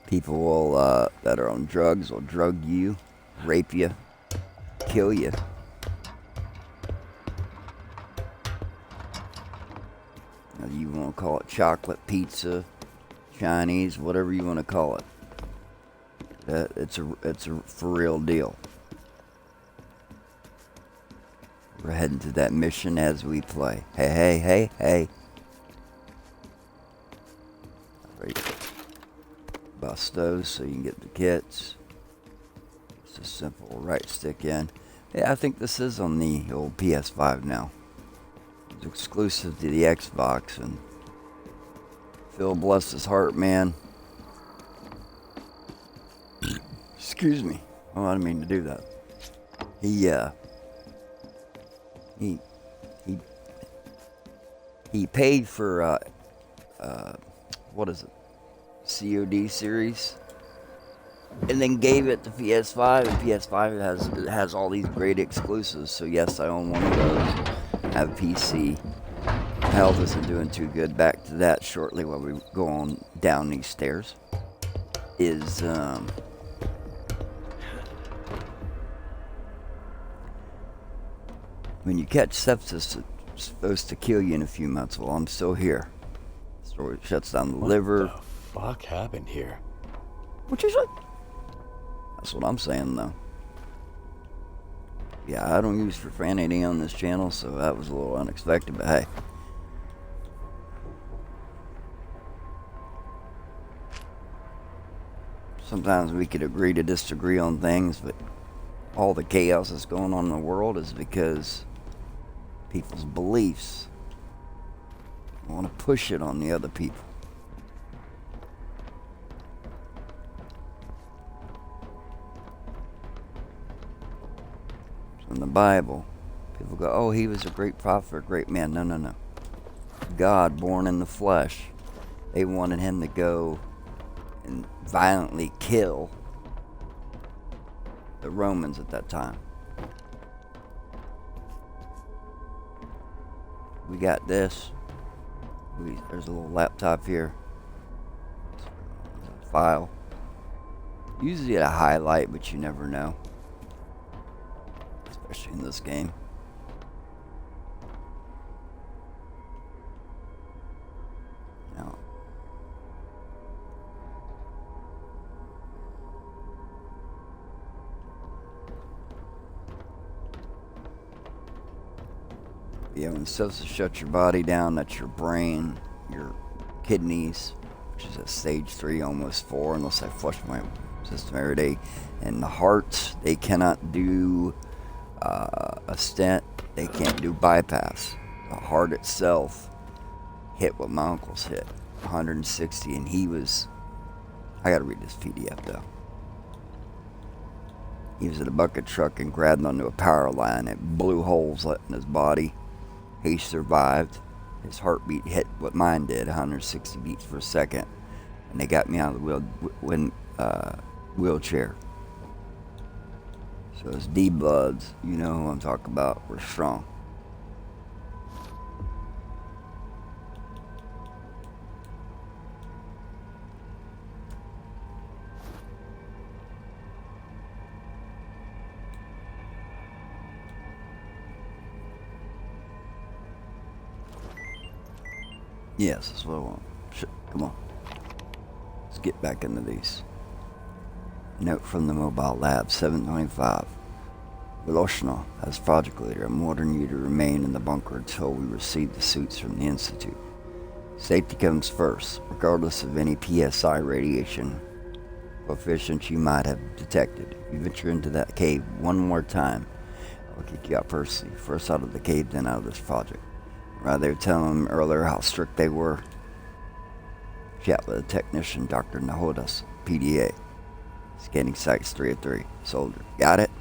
People will that are on drugs will drug you, rape you, kill you. You want to call it chocolate, pizza, Chinese, whatever you want to call it. It's a for real deal. We're heading to that mission as we play. Hey, hey, hey, hey. Right. Bust those so you can get the kits. It's a simple right stick in. Yeah, I think this is on the old PS5 now. It's exclusive to the Xbox, and Phil bless his heart, man. Excuse me. Oh, I didn't mean to do that. He paid for what is it? COD series, and then gave it to PS5, and PS5 has all these great exclusives. So yes, I own one of those. I have a PC. Health isn't doing too good. Back to that shortly while we go on down these stairs. Is when you catch sepsis, it's supposed to kill you in a few months. Well, I'm still here. So it shuts down the liver. What the fuck happened here? What you said? That's what I'm saying, though. Yeah, I don't use profanity on this channel, so that was a little unexpected, but hey. Sometimes we could agree to disagree on things, but all the chaos that's going on in the world is because people's beliefs want to push it on the other people. So in the Bible, people go, oh, he was a great prophet, a great man. No, no, no. God born in the flesh. They wanted him to go and violently kill the Romans at that time. We got this. There's a little laptop here. File. Usually at a highlight, but you never know. Especially in this game. Now, yeah, when it says to shut your body down, that's your brain, your kidneys, which is at stage 3, almost 4, unless I flush my system every day. And the heart, they cannot do a stent, they can't do bypass. The heart itself hit what my uncle's hit, 160, and he was, I gotta read this PDF though. He was in a bucket truck and grabbed onto a power line. It blew holes in his body. He survived. His heartbeat hit what mine did, 160 beats per second. And they got me out of the wheelchair. So his D bloods, you know who I'm talking about, were strong. Yes, that's what I want. Come on. Let's get back into these. Note from the Mobile Lab, 725. Voloshnov, as project leader, I'm ordering you to remain in the bunker until we receive the suits from the Institute. Safety comes first, regardless of any PSI radiation coefficient you might have detected. If you venture into that cave one more time, I'll kick you out personally. First out of the cave, then out of this project. Right, they were telling them earlier how strict they were. Chat with a technician, Dr. Nahodas, PDA. Scanning sites 3 of 3. Soldier, got it?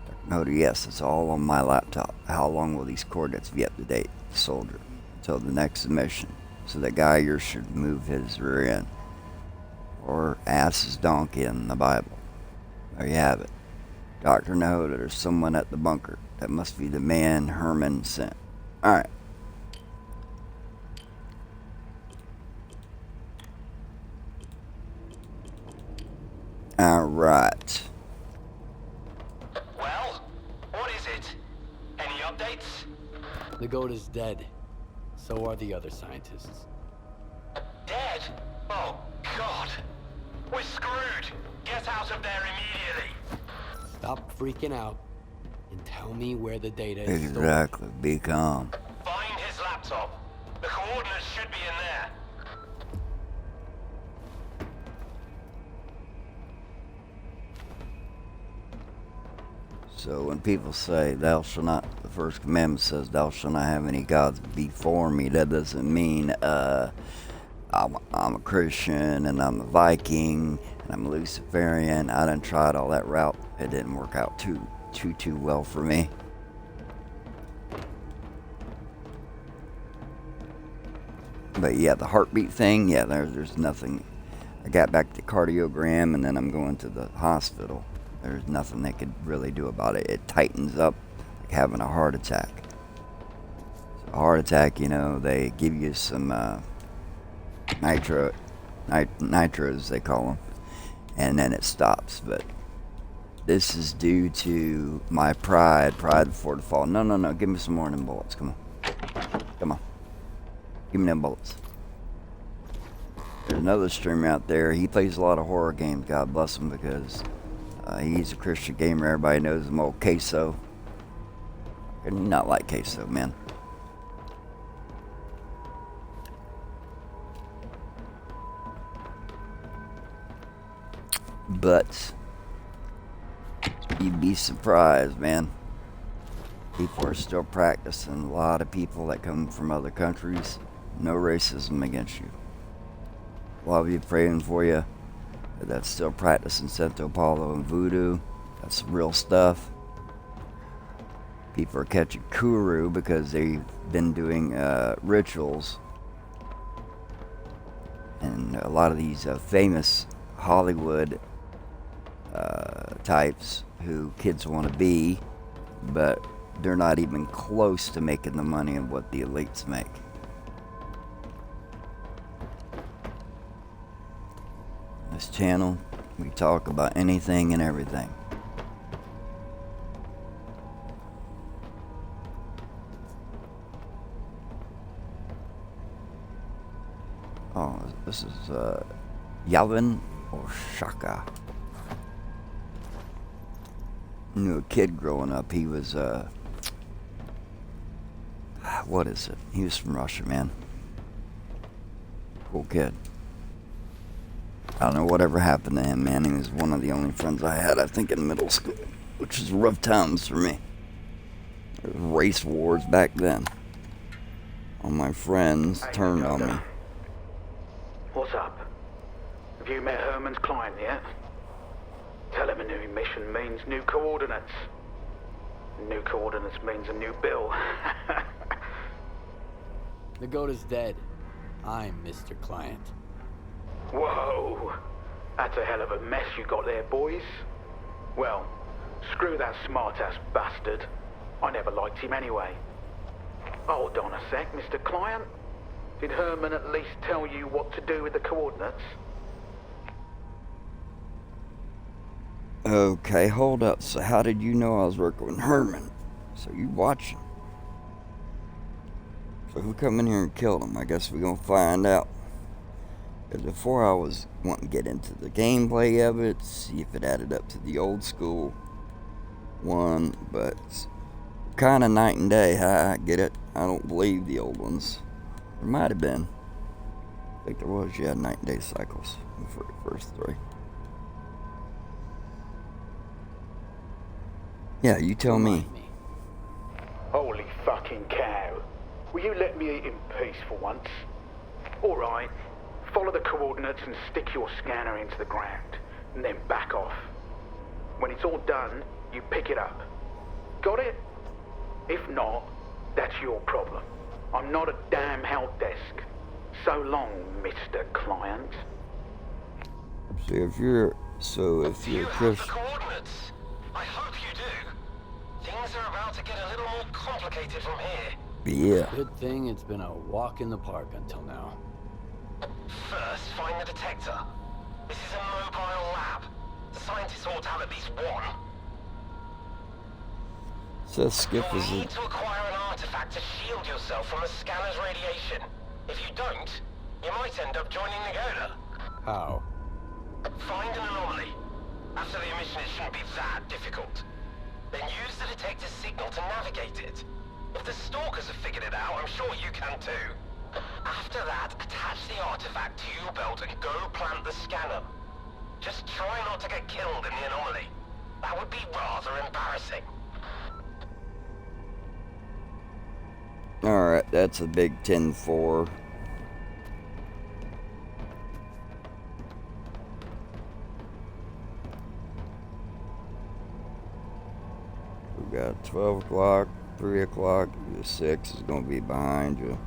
Dr. Nahoda, yes, it's all on my laptop. How long will these coordinates be up to date? Soldier, until the next mission. So that guy yours should move his rear end. Or ass his donkey in the Bible. There you have it. Dr. Nahoda, there's someone at the bunker. That must be the man Herman sent. Alright. Alright. Well, what is it? Any updates? The goat is dead. So are the other scientists. Dead? Oh, God. We're screwed. Get out of there immediately. Stop freaking out and tell me where the data is stored. Exactly. Be calm. Find his laptop. The coordinates should be in there. So when people say, thou shalt not, the first commandment says, thou shalt not have any gods before me, that doesn't mean I'm a Christian and I'm a Viking and I'm a Luciferian. I done tried all that route. It didn't work out too well for me. But yeah, the heartbeat thing, yeah, there's nothing. I got back to cardiogram and then I'm going to the hospital. There's nothing they could really do about it. It tightens up like having a heart attack. So a heart attack, you know, they give you some nitros, they call them, and then it stops. But this is due to my pride before the fall. No, give me some more of them bullets. Come on. Give me them bullets. There's another streamer out there. He plays a lot of horror games. God bless him, because he's a Christian gamer. Everybody knows him, old Queso. And not like Queso, man. But you'd be surprised, man. People are still practicing. A lot of people that come from other countries. No racism against you. A lot of you praying for you. That's still practicing Santo Paulo and voodoo. That's real stuff. People are catching kuru because they've been doing rituals. And a lot of these famous Hollywood types who kids want to be, but they're not even close to making the money of what the elites make. this channel, we talk about anything and everything. Oh, this is Yavin or Shaka. Knew a kid growing up. He was what is it? He was from Russia, man. Cool kid. I don't know whatever happened to him, man. He was one of the only friends I had, I think, in middle school, which was rough times for me. There was race wars back then. All my friends turned on me. What's up? Have you met Herman's client yet? Tell him a new mission means new coordinates. New coordinates means a new bill. The goat is dead. I'm Mr. Client. Whoa! That's a hell of a mess you got there, boys. Well, screw that smart-ass bastard. I never liked him anyway. Hold on a sec, Mr. Client. Did Herman at least tell you what to do with the coordinates? Okay, hold up. So how did you know I was working with Herman? So you watching? So who come in here and killed him? I guess we're gonna find out. Because before I was wanting to get into the gameplay of it, see if it added up to the old school one, but it's kind of night and day. I get it. I don't believe the old ones. There might have been. I think there was. You had night and day cycles for the first three. Yeah, you tell me. Holy fucking cow. Will you let me eat in peace for once? Alright, follow the coordinates and stick your scanner into the ground, and then back off. When it's all done, you pick it up. Got it? If not, that's your problem. I'm not a damn help desk. So long, Mr. Client. So if you're Do you have the coordinates? I hope you do. Things are about to get a little more complicated from here. Yeah. Good thing it's been a walk in the park until now. First, find the detector. This is a mobile lab. The scientists ought to have at least one. So Skip is You'll need to acquire an artifact to shield yourself from the scanner's radiation. If you don't, you might end up joining the Goda. How? Find an anomaly. After the emission, it shouldn't be that difficult. Then use the detector's signal to navigate it. If the Stalkers have figured it out, I'm sure you can too. After that, attach the artifact to your belt and go plant the scanner. Just try not to get killed in the anomaly. That would be rather embarrassing. alright, that's a big 10-4. We got 12 o'clock, 3 o'clock, 6 is going to be behind you.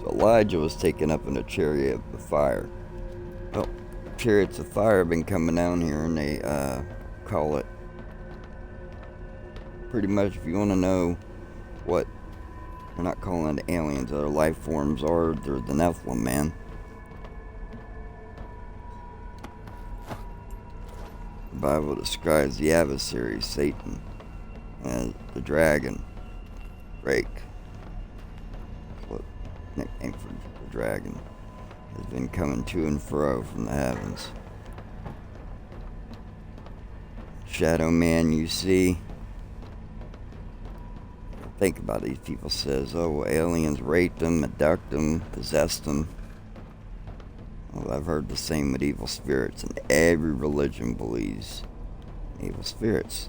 So Elijah was taken up in a chariot of fire. Well, chariots of fire have been coming down here, and they call it, pretty much, if you want to know what, they're not calling it aliens, other life forms are, they're the Nephilim, man. The Bible describes the adversary, Satan, as the dragon, Drake. That's what nickname for the dragon, has been coming to and fro from the heavens. Shadow man you see. Think about these people says, oh, aliens raped them, abducted them, possessed them. Well, I've heard the same with evil spirits, and every religion believes in evil spirits.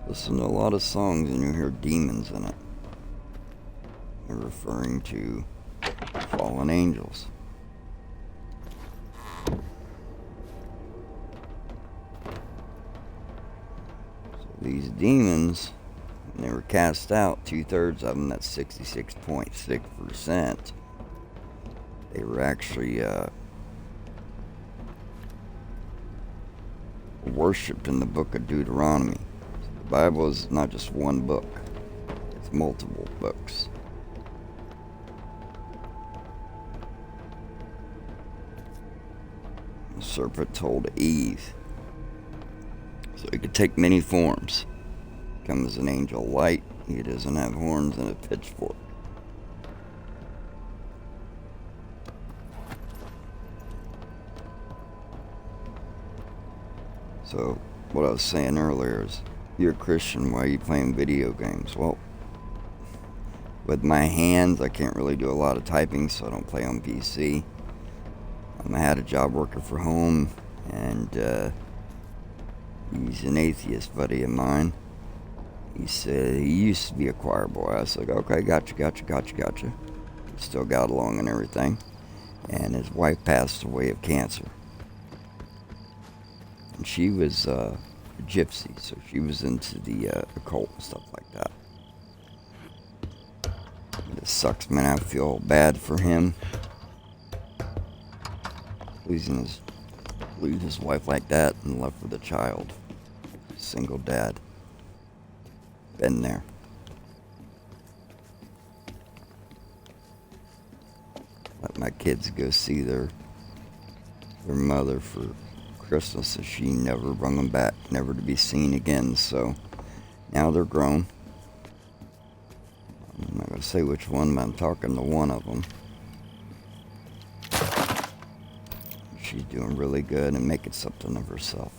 Listen to a lot of songs and you hear demons in it. They're referring to fallen angels. So these demons, when they were cast out, 2/3 of them, that's 66.6%, they were actually worshipped in the book of Deuteronomy. The Bible is not just one book, it's multiple books. The serpent told Eve, so he could take many forms. Come as an angel of light, he doesn't have horns and a pitchfork. So, what I was saying earlier is, you're a Christian, why are you playing video games? Well, with my hands, I can't really do a lot of typing, so I don't play on PC. I had a job working for home, and he's an atheist buddy of mine. He said he used to be a choir boy. I was like, okay, gotcha. Still got along and everything. And his wife passed away of cancer. And she was a gypsy, so she was into the occult and stuff like that. It sucks, man. I feel bad for him. Losing his wife like that and left with a child. Single dad. Been there. Let my kids go see their mother for Christmas, and she never brought them back, never to be seen again. So now they're grown. I'm not gonna say which one, but I'm talking to one of them. She's doing really good and making something of herself.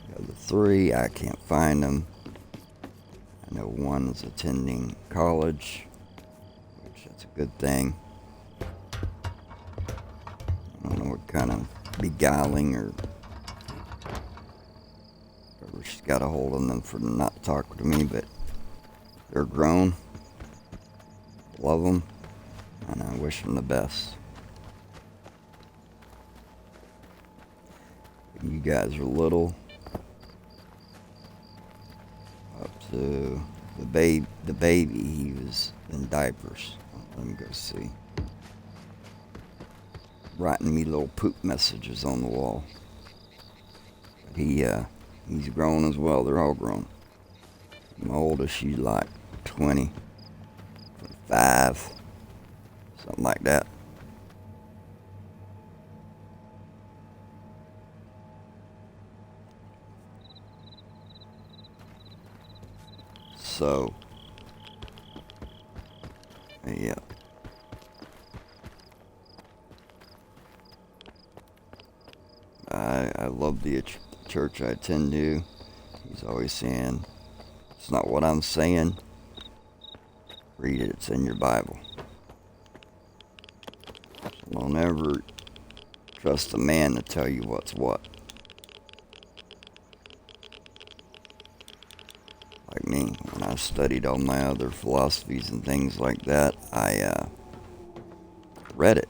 The other three, I can't find them. I know one is attending college, which that's a good thing. I don't know what kind of beguiling or whatever she's got a hold on them for not talking to me, but they're grown. Love them, and I wish them the best. You guys are little. Up to the baby, he was in diapers. Let me go see. Writing me little poop messages on the wall. But he's grown as well. They're all grown. My oldest, she's like 20, 25, something like that. So, yeah. I love the church I attend to. He's always saying, it's not what I'm saying. Read it, it's in your Bible. So don't ever trust a man to tell you what's what. Like me, when I studied all my other philosophies and things like that, I read it.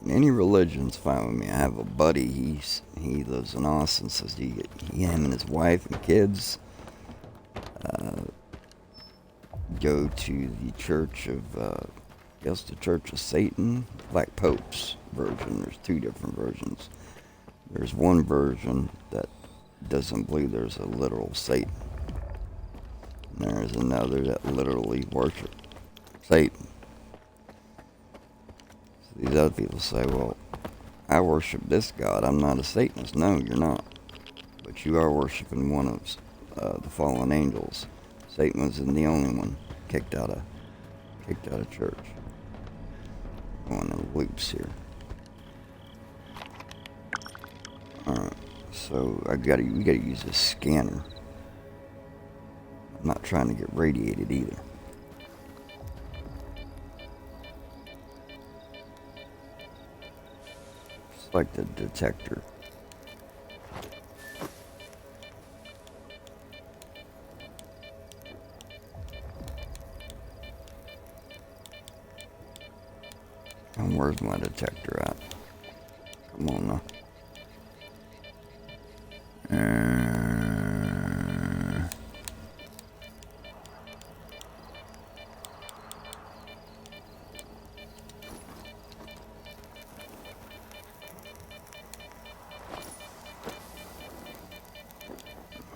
Any religion's fine with me. I have a buddy, he lives in Austin, says him and his wife and kids go to the church of, I guess the Church of Satan, Black Pope's version. There's two different versions. There's one version that doesn't believe there's a literal Satan. And there's another that literally worships Satan. These other people say, well, I worship this God. I'm not a Satanist. No, you're not. But you are worshiping one of the fallen angels. Satan wasn't the only one kicked out of church. Going in loops here. Alright, so we gotta use this scanner. I'm not trying to get radiated either. Like the detector. And where's my detector at? Come on now.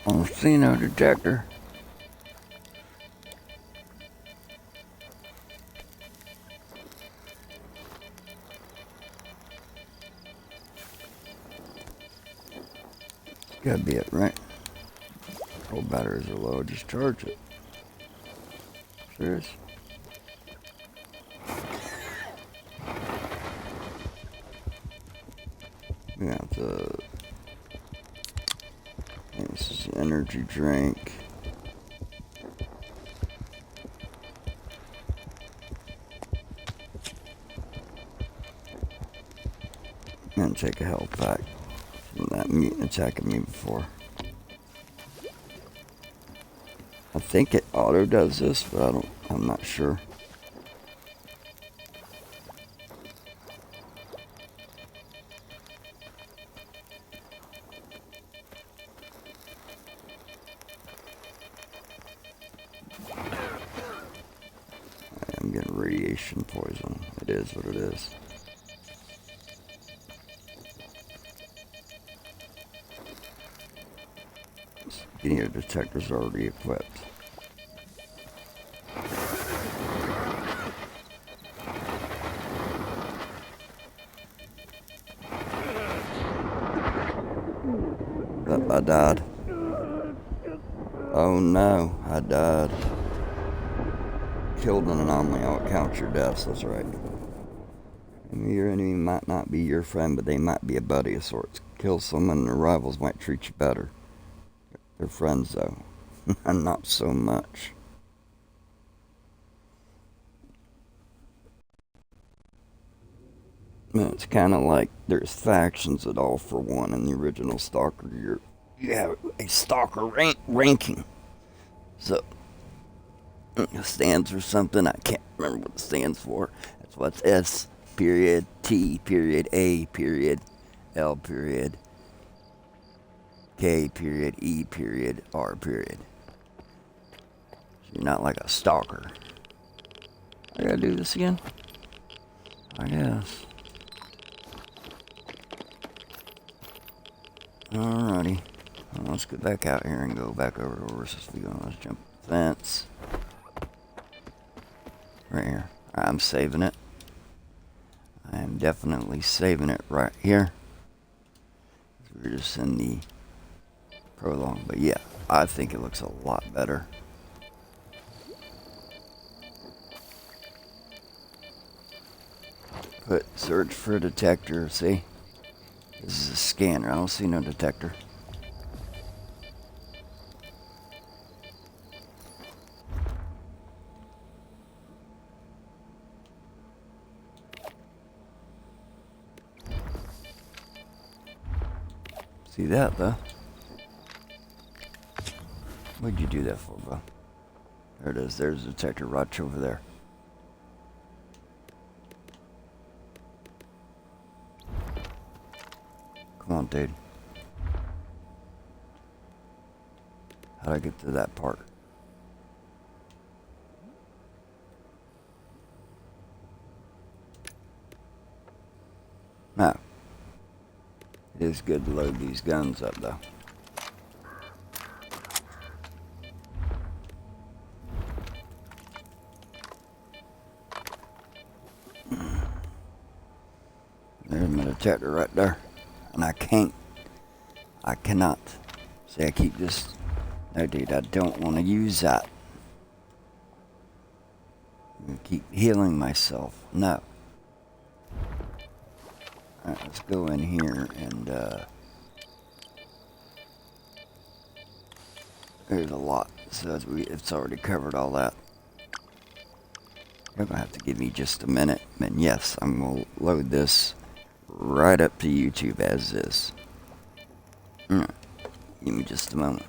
don't see no detector. Gotta be it, right? Whole batteries are low, just charge it. Serious? We got the... This is an energy drink. I'm gonna take a health pack from that mutant attacking me before. I think it auto does this, but I'm not sure. I'm getting radiation poison. It is what it is. Your detector's already equipped. I died. Oh no, I died. Killed an anomaly. I'll count your deaths, that's right. Your enemy might not be your friend, but they might be a buddy of sorts. Kill someone and their rivals might treat you better. They're friends though. Not so much. It's kind of like there's factions at All for One in the original Stalker. You have a Stalker ranking. So it stands for something. I can't remember what it stands for. That's what's S period T period A period L period K period E period R period. So you're not like a stalker. I gotta do this again? I guess. Alrighty. Well, let's get back out here and go back over to where we're supposed to be going. Let's jump the fence. Right here. I'm saving it. I am definitely saving it right here. We're just in the prologue. But yeah, I think it looks a lot better. Put search for a detector. See? This is a scanner. I don't see no detector. See that though? What'd you do that for, bro? There it is. There's a detector right over there. Come on, dude. How'd I get to that part? No. It is good to load these guns up, though. There's my detector right there. And I cannot. See, I keep just... No, dude, I don't want to use that. I'm going to keep healing myself. No. Alright, let's go in here and, there's a lot. So it's already covered all that. You're going to have to give me just a minute. And yes, I'm going to load this right up to YouTube as is. Alright, give me just a moment.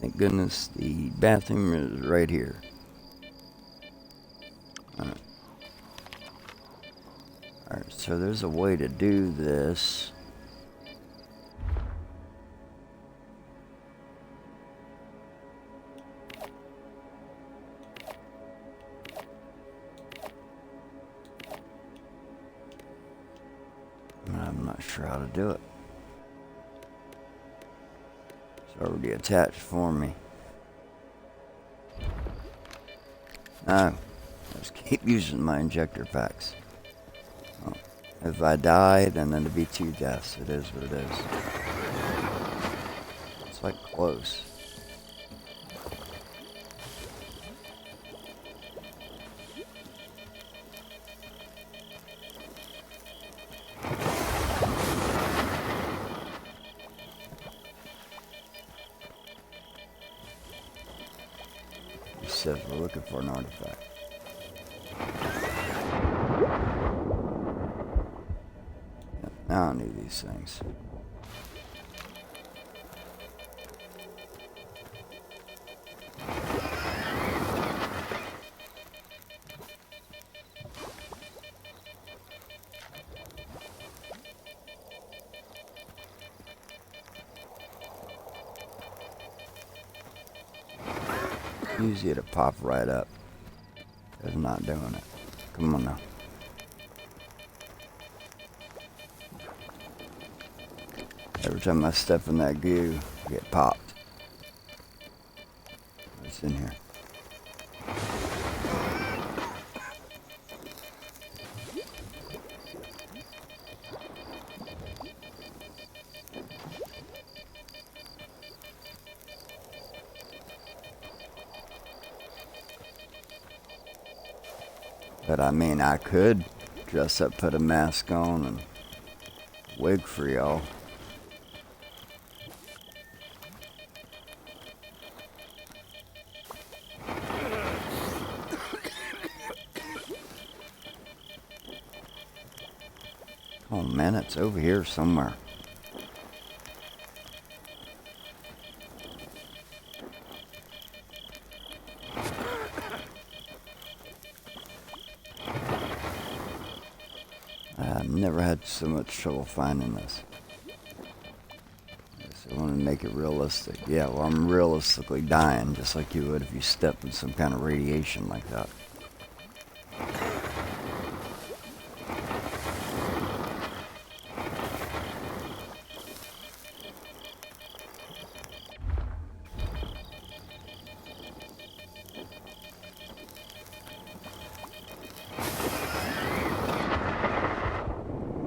Thank goodness the bathroom is right here. Alright. Alright, so there's a way to do this. I'm not sure how to do it. It's already attached for me. No, just keep using my injector packs. Well, if I die, then it'll be 2 deaths. It is what it is. It's like close. It says we're looking for an artifact. Yep, now I need these things. Usually it'll pop right up. It's not doing it. Come on now. Every time I step in that goo, I get popped. What's in here? But I mean, I could dress up, put a mask on, and wig for y'all. Oh man, it's over here somewhere. I've never had so much trouble finding this. So I want to make it realistic. Yeah, well, I'm realistically dying, just like you would if you stepped in some kind of radiation like that.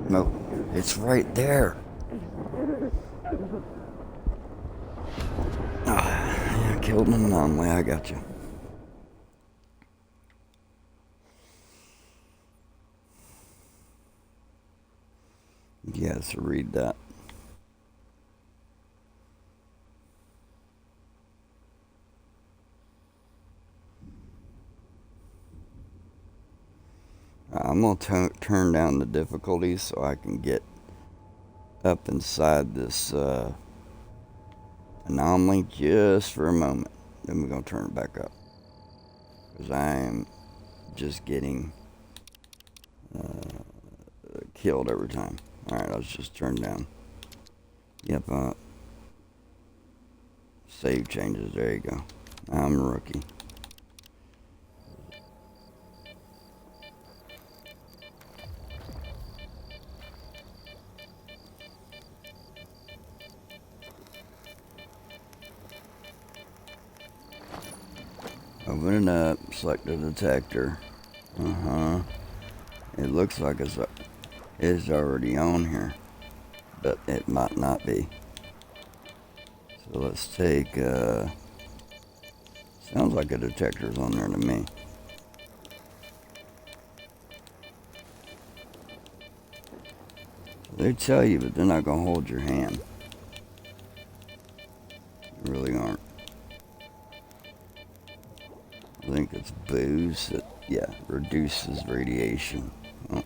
No, it's right there. I killed an anomaly, I got you. Yeah, so read that. I'm going to turn down the difficulty so I can get up inside this anomaly just for a moment. Then we're going to turn it back up. Because I am just getting killed every time. Alright, let's just turn down. Yep, save changes. There you go. I'm a rookie. Open it up, select the detector. It looks like it's already on here, but it might not be. So let's take, sounds like a detector's on there to me. They tell you, but they're not gonna hold your hand. They really aren't. I think it's booze that, yeah, reduces radiation. Well,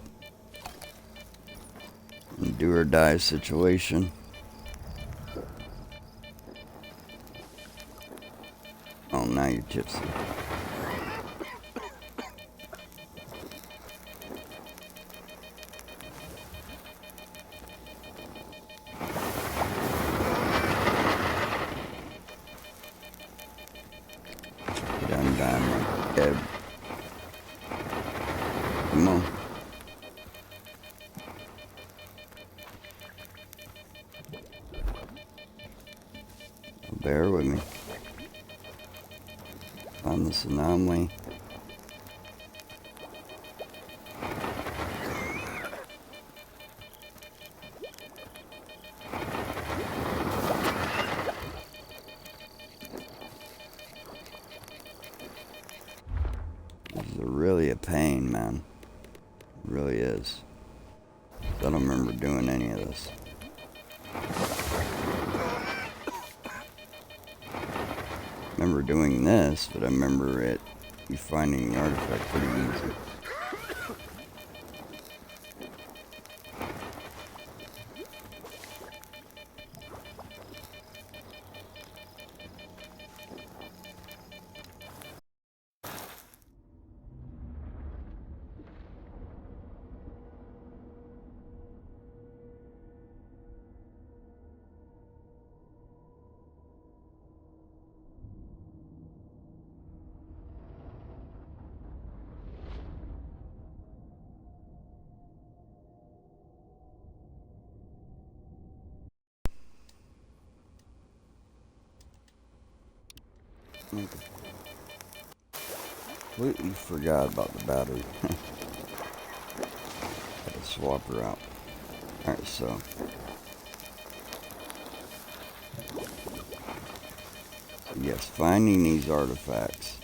do or die situation. Oh, now you're tipsy. Get undone like Ed. Come on. Bear with me. Find this anomaly. This is really a pain, man. It really is. I don't remember doing any of this. I remember doing this, but I remember you finding the artifact pretty easy. Completely forgot about the battery. Gotta swap her out. Alright, so. Yes, finding these artifacts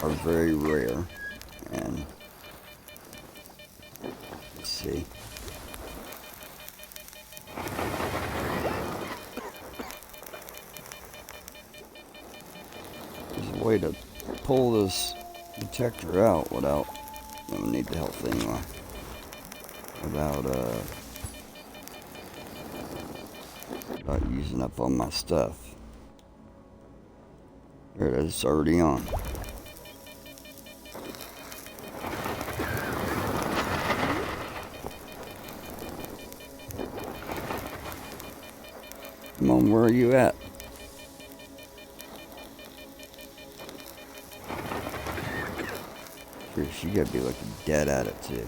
are very rare. And let's see. There's a way to pull this detector out without, I don't need the health anyway, without using up all my stuff. There it is, it's already on. Come on, where are you at? She gotta be looking dead at it too.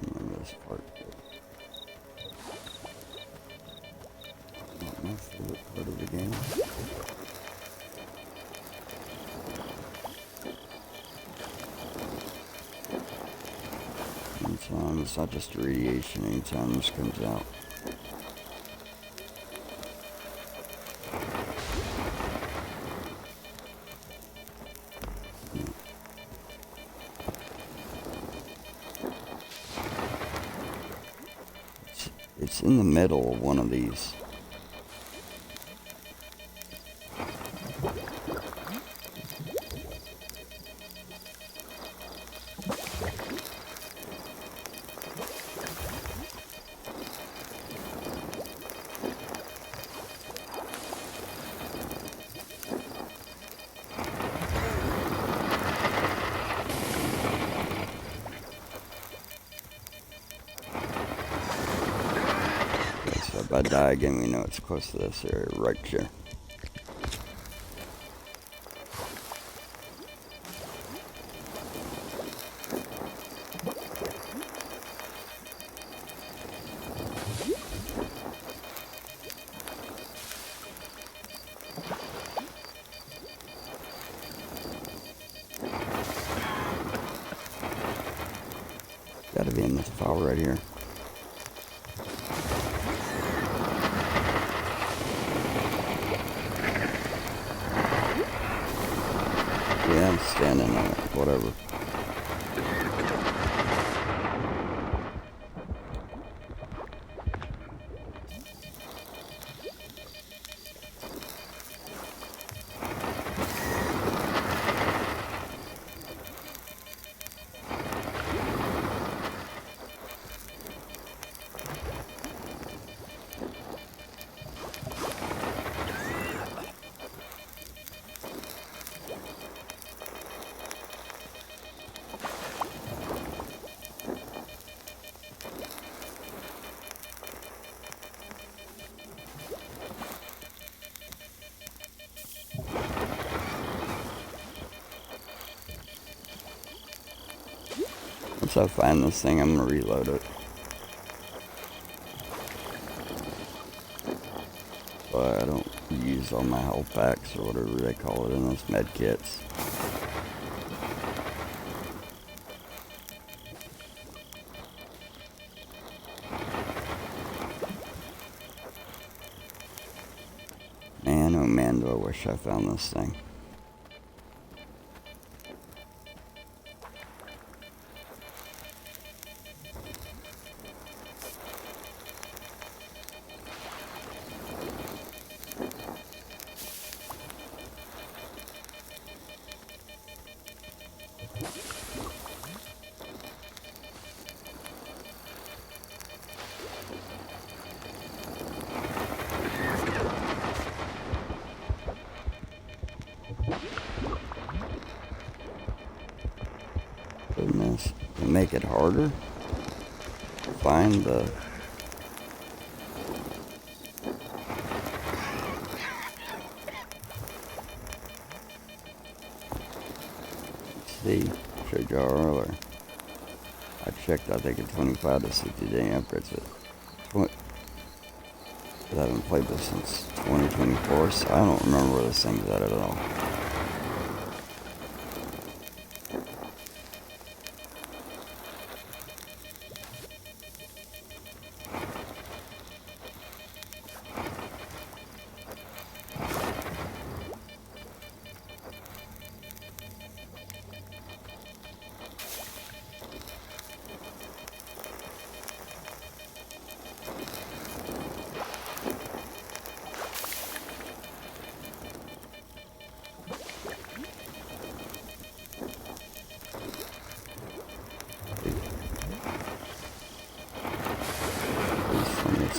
Remember this part. Not my favorite part of the game. Anytime, it's not just radiation, anytime this comes out. It's in the middle of one of these. If I die again, we know it's close to this area right here. Gotta be in this file right here. Yeah, I'm standing on it, whatever. I find this thing, I'm gonna reload it. But I don't use all my health packs or whatever they call it in those med kits. Man, oh man, do I wish I found this thing. Goodness, make it harder. Find the... See, showed y'all earlier. I checked, I think at 25 to 60 day upgrades it. I haven't played this since 2024, so I don't remember where this thing's at all.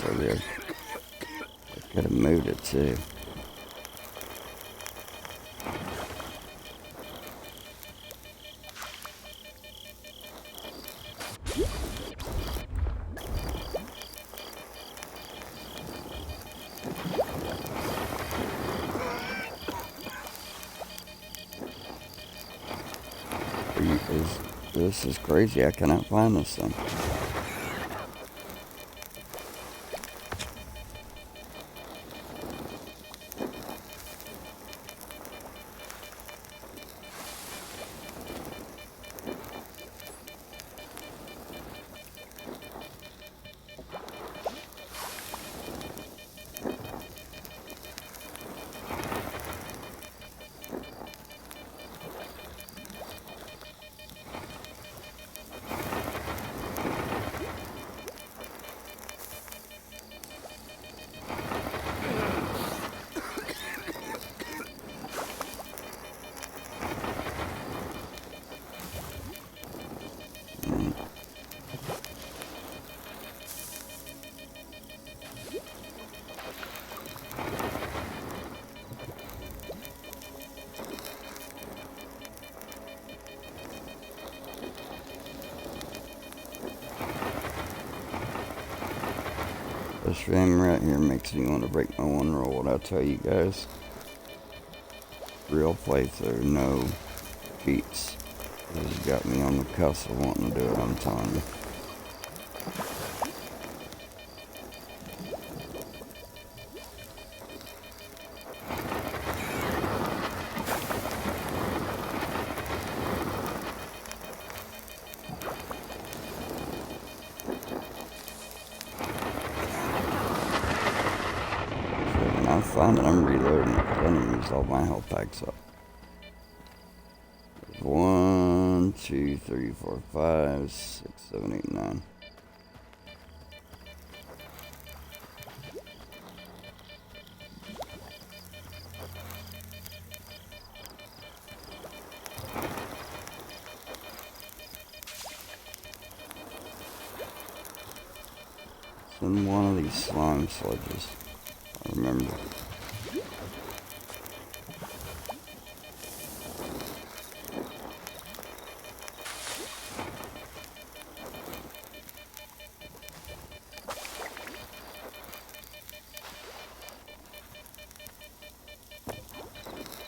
Over there. Could have moved it too. This is crazy. I cannot find this thing. This ram right here makes me want to break my one rule. What I tell you guys, real playthrough, no cheats. This has got me on the cusp of wanting to do it, I'm telling you. I find that I'm reloading it because I didn't use all my health packs up. 1, 2, 3, 4, 5, 6, 7, 8, 9. It's in one of these slime sledges. I remember.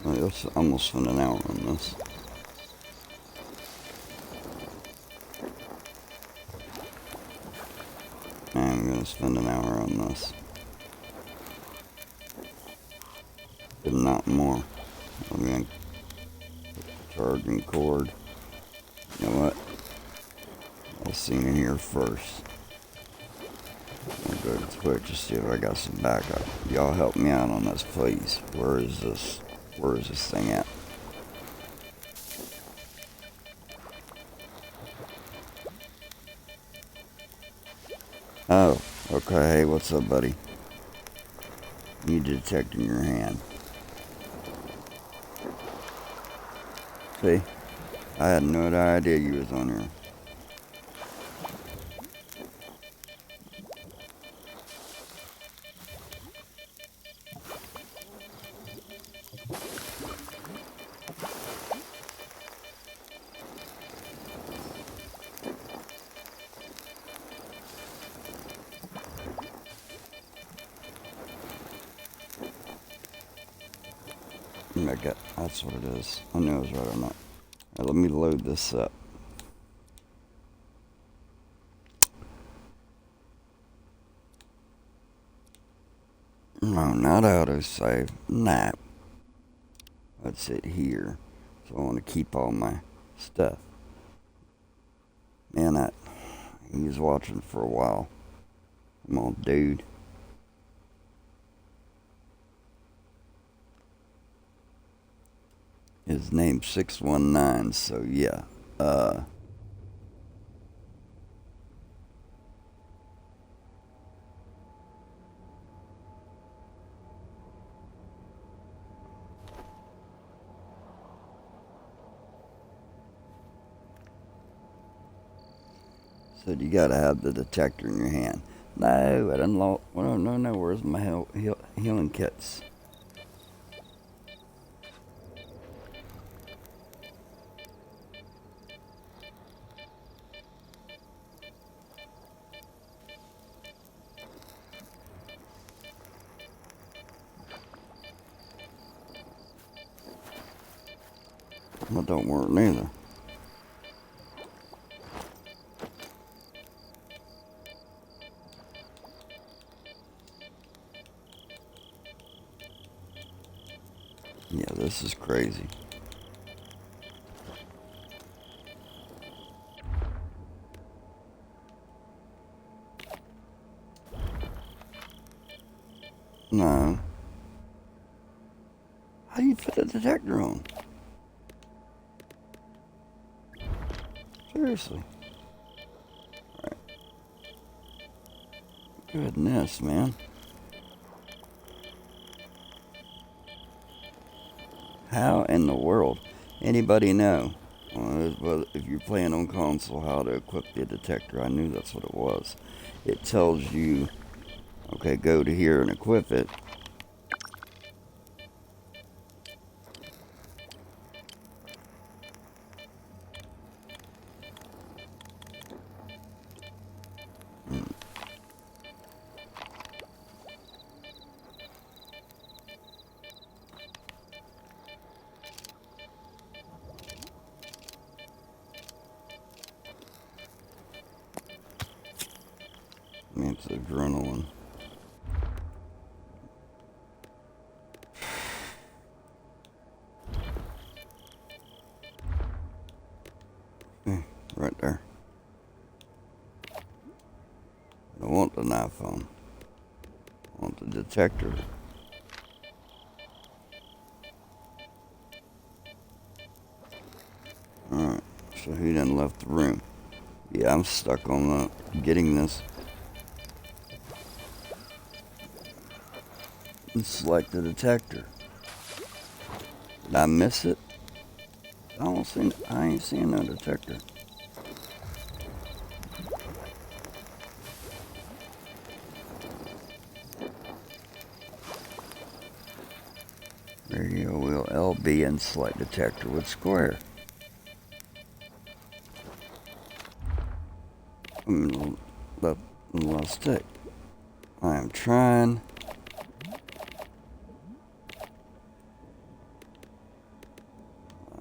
It's almost been an hour on this. gonna spend an hour on this. If not more. I'm gonna put the charging cord. You know what? I'll see in here first. I'll go to Twitch to see if I got some backup. Y'all help me out on this, please. Where is this thing at? Oh, okay. Hey, what's up, buddy? You detect in your hand. See? I had no idea you was on here. That's what it is. I knew I was right on that. Now, let me load this up. No, not autosave. Nap. Let's hit here. So I want to keep all my stuff. Man, he was watching for a while. Come on, dude. His name's 619, so yeah. So you gotta have the detector in your hand. No, I didn't no, where's my healing kits? That don't work neither. Yeah, this is crazy. No. How do you put a detector on? Seriously. Alright. Goodness, man. How in the world? Anybody know? Well, if you're playing on console, how to equip the detector? I knew that's what it was. It tells you, okay, go to here and equip it. I mean, it's adrenaline. Right there. I don't want the knife on. I want the detector. Alright, so he done left the room. Yeah, I'm stuck on getting this. And select the detector. Did I miss it? I ain't seeing no detector. Radio wheel LB and select detector with square. Left stick. I am trying.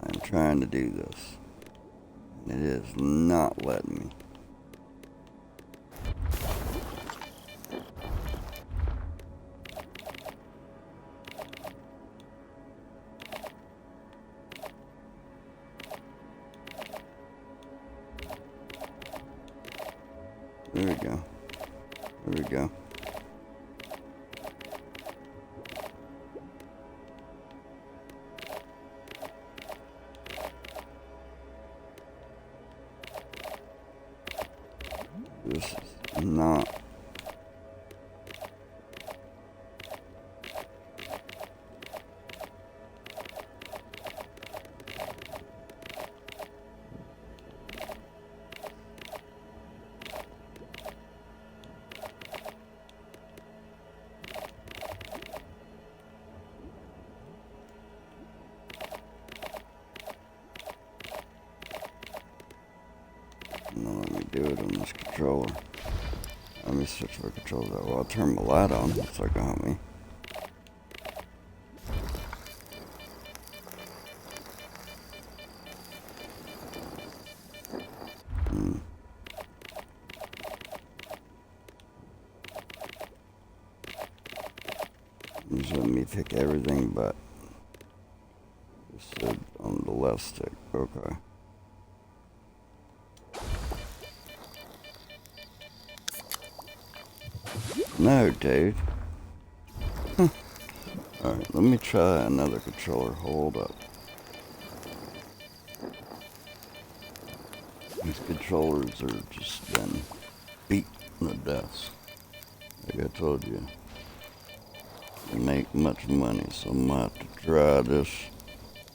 I'm trying to do this. And it is not letting me. There we go. This is not. No, let me do it on this controller. Let me switch my controller out. Well, I'll turn my light on. That's not gonna help me. Just let me pick everything but just on the left stick. Okay. No, dude. Alright, let me try another controller. Hold up. These controllers are just been beaten to death. Like I told you. They make much money, so I'm gonna have to try this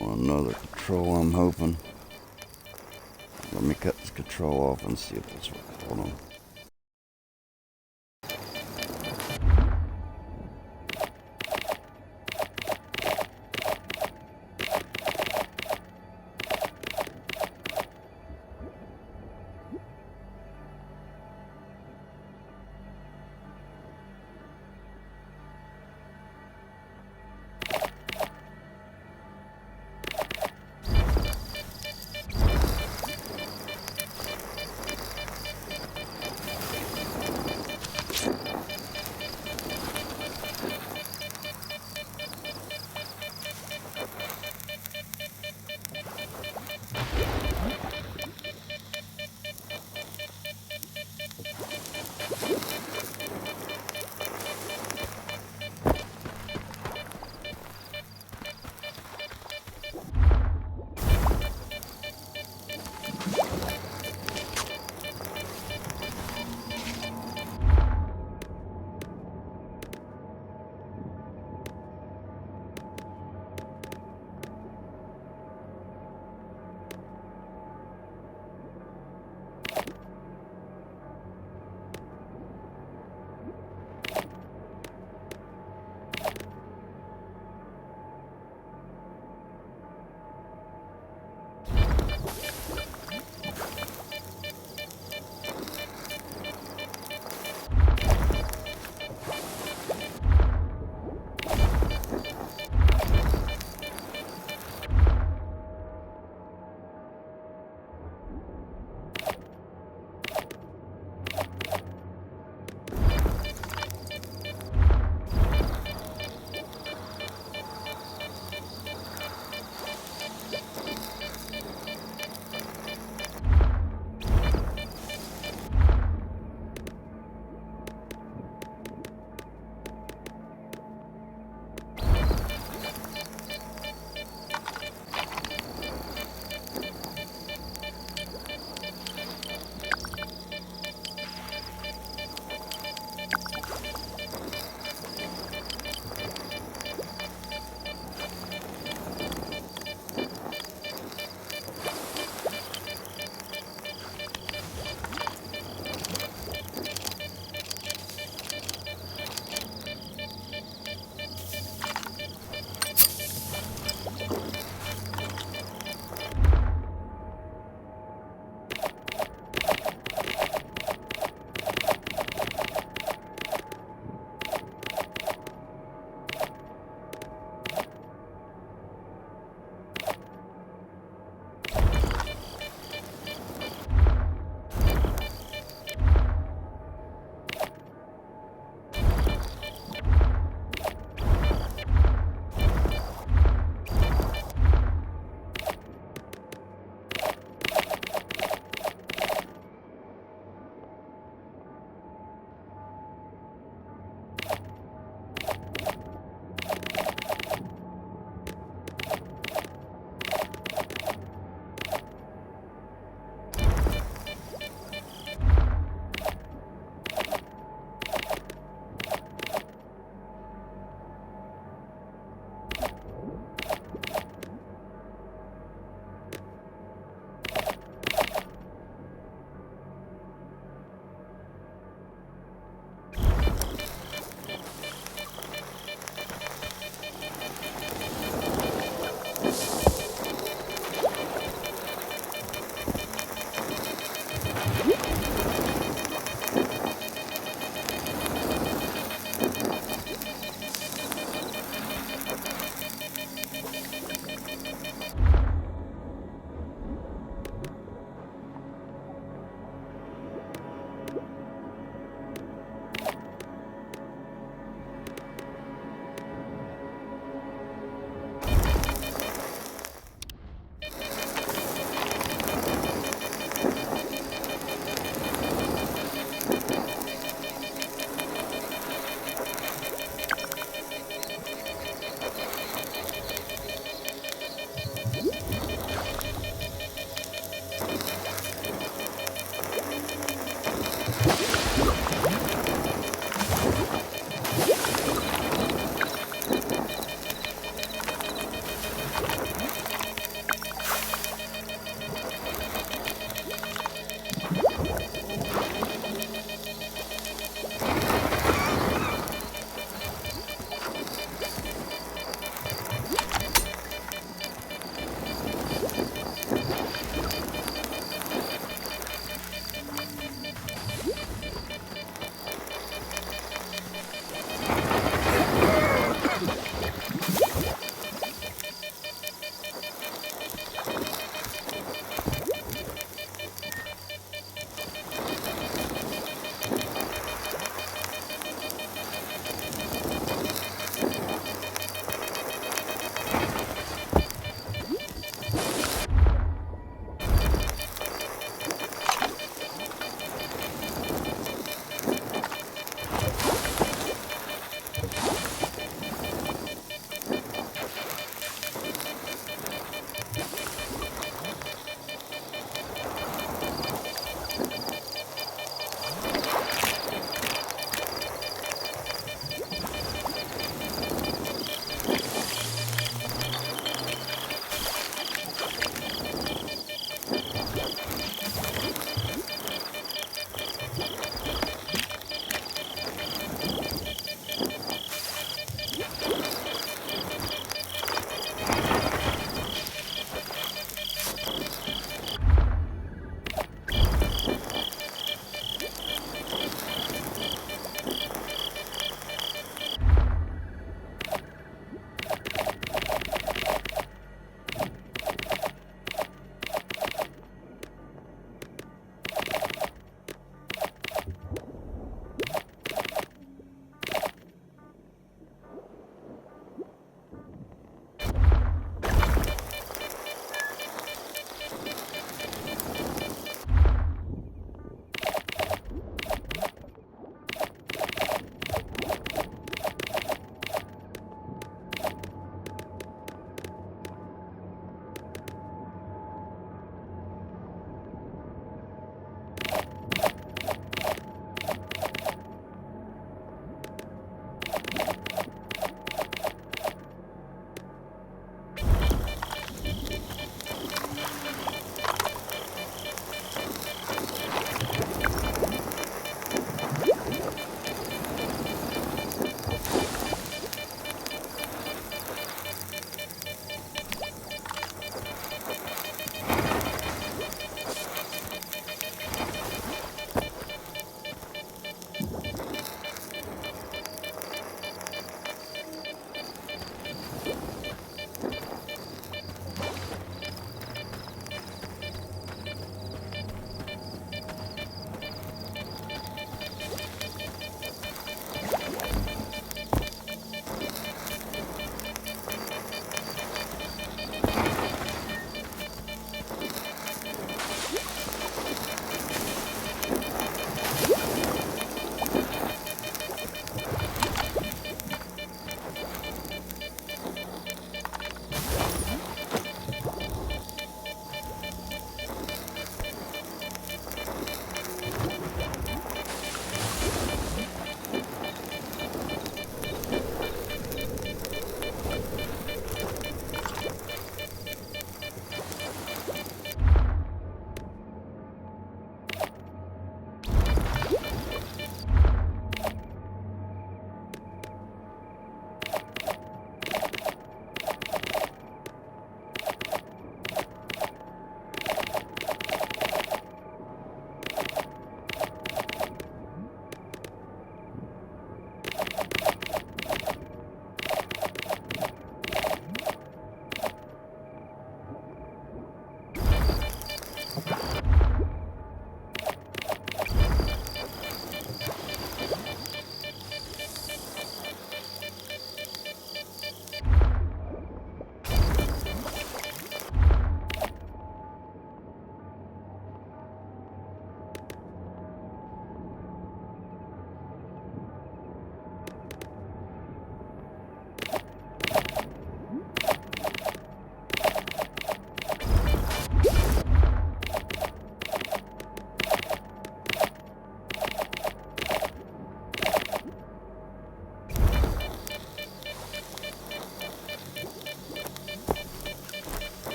on another control, I'm hoping. Let me cut this control off and see if this works. Hold on.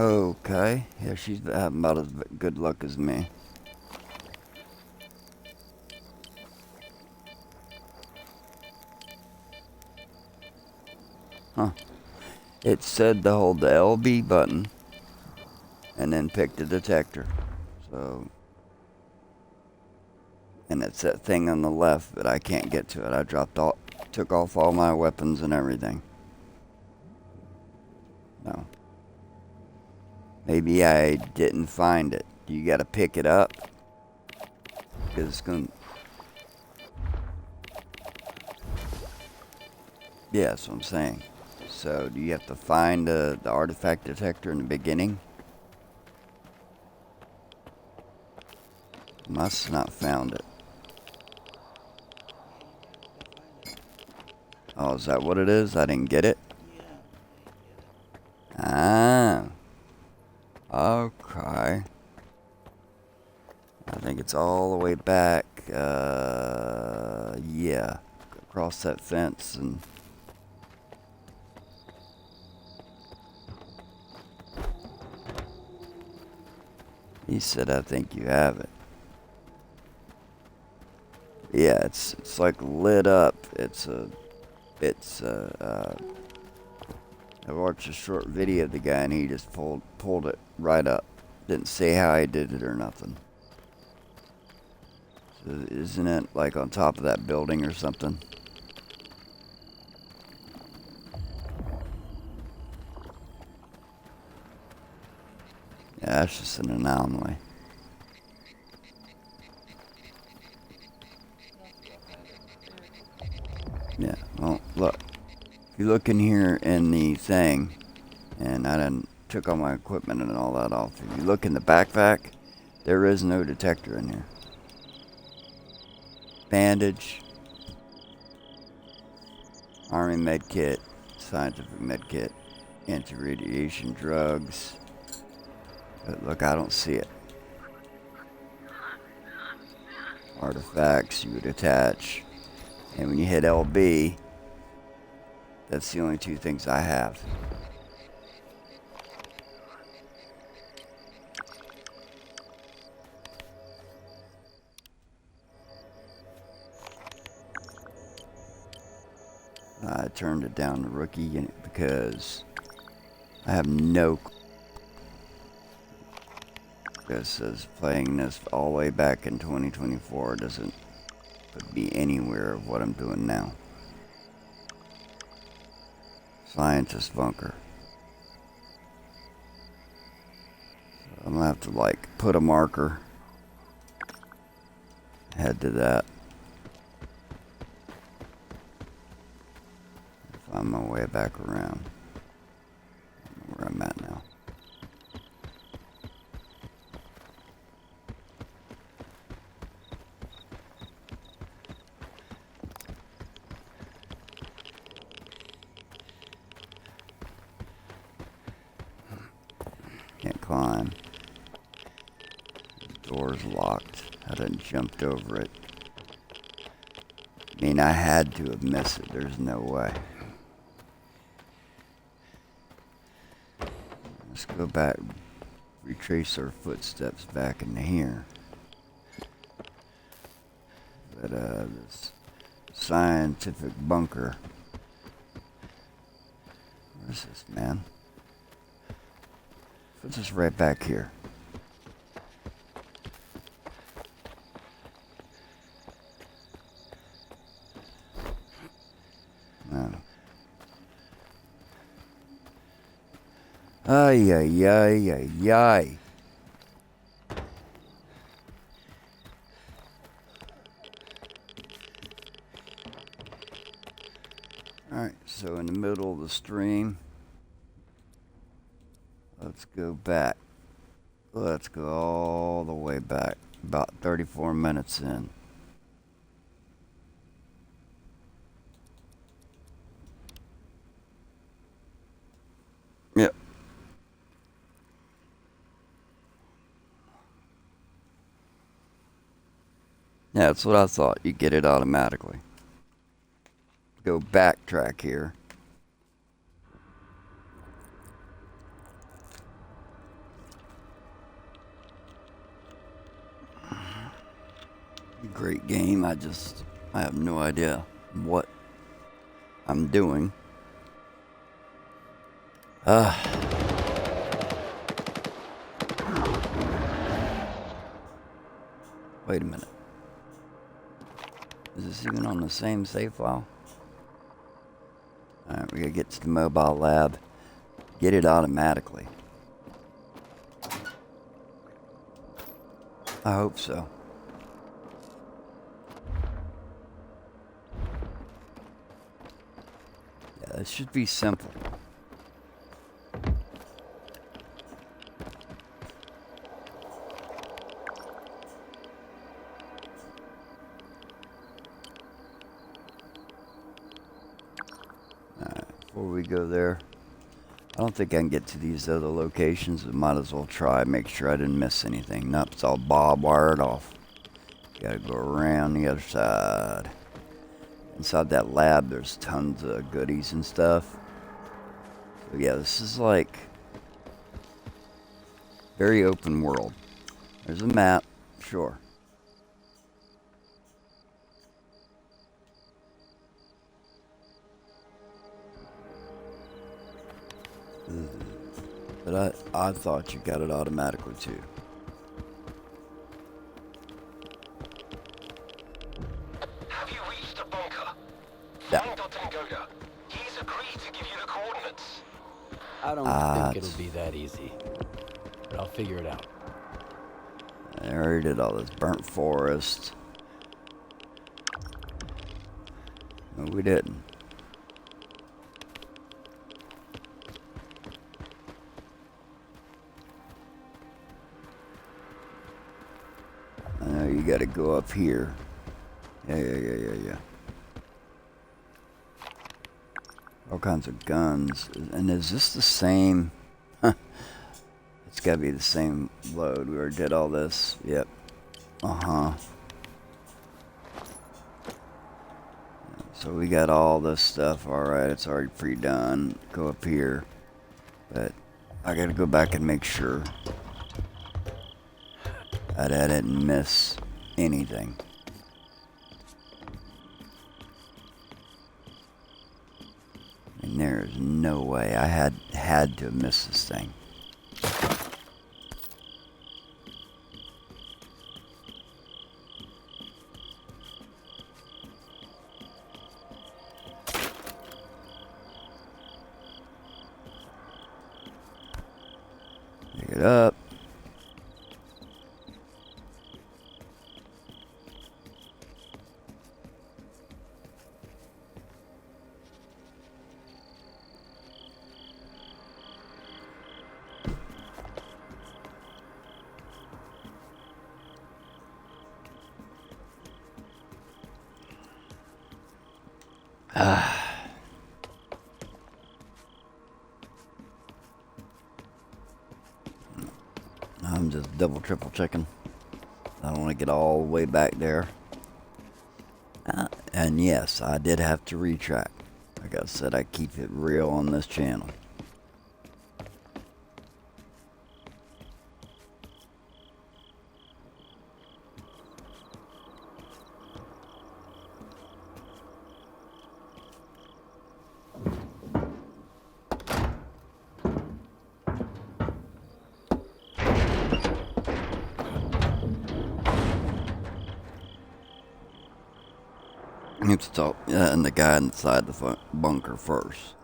Okay. Yeah, she's having about as good luck as me. Huh. It said to hold the LB button and then pick the detector. So, and it's that thing on the left, but I can't get to it. I took off all my weapons and everything. No. Maybe I didn't find it. You gotta pick it up. Because it's gonna... Yeah, that's what I'm saying. So, do you have to find the artifact detector in the beginning? Must not found it. Oh, is that what it is? I didn't get it? Ah. Okay. I think it's all the way back. Yeah. Across that fence and... He said, I think you have it. Yeah, it's like lit up. I watched a short video of the guy and he just pulled it right up. Didn't say how he did it or nothing. So isn't it like on top of that building or something? Yeah, that's just an anomaly. Yeah, well, look. If you look in here in the thing, and I done took all my equipment and all that off. If you look in the backpack, there is no detector in here. Bandage, Army med kit, scientific med kit, anti-radiation drugs. But look, I don't see it. Artifacts you would attach. And when you hit LB, that's the only two things I have. I turned it down to rookie because I have no... This is playing this all the way back in 2024 doesn't put me anywhere of what I'm doing now. Scientist bunker. So I'm gonna have to like put a marker. Head to that. Find my way back around. I don't know where I'm at now. Can't climb. The door's locked. I done jumped over it. I mean, I had to have missed it. There's no way. Let's go back, retrace our footsteps back into here. But, this scientific bunker. Where's this, man? It's just right back here. No. Ay, ay, ay, ay, ay. Alright, so in the middle of the stream, let's go back. Let's go all the way back. About 34 minutes in. Yep. Yeah, that's what I thought. You get it automatically. Go backtrack here. great game. I have no idea what I'm doing. Wait a minute. Is this even on the same save file? Alright, we gotta get to the mobile lab. Get it automatically. I hope so. Yeah, it should be simple. Before we go there, I don't think I can get to these other locations, but might as well try, make sure I didn't miss anything. Nope, it's all barbed wired off. Gotta go around the other side. Inside that lab, there's tons of goodies and stuff. So yeah, this is like very open world. There's a map, sure. But I thought you got it automatically too. Have you reached the bunker? Yeah. Find Dr. Ngoda. He's agreed to give you the coordinates. I don't think it'll be that easy. But I'll figure it out. I already did all this burnt forest. No, we didn't. I know you gotta go up here. Yeah. All kinds of guns. And is this the same? It's gotta be the same load. We already did all this. Yep. So we got all this stuff. Alright, it's already pre-done. Go up here. But I gotta go back and make sure that I didn't miss anything. And there's no way. I had to have missed this thing. Pick it up. I'm just double, triple checking. I don't want to get all the way back there. And yes, I did have to retrack. Like I said, I keep it real on this channel. Let's talk, and the guy inside the bunker first.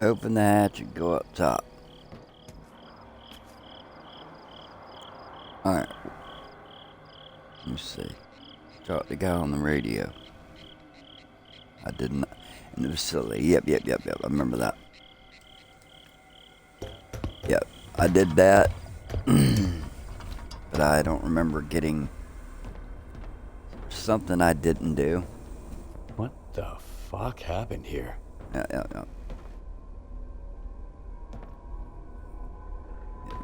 Open the hatch and go up top. Alright. Let me see. Talk to the guy on the radio. I didn't. In the facility. Yep. I remember that. Yep, I did that, but I don't remember getting something I didn't do. What the fuck happened here? Yeah.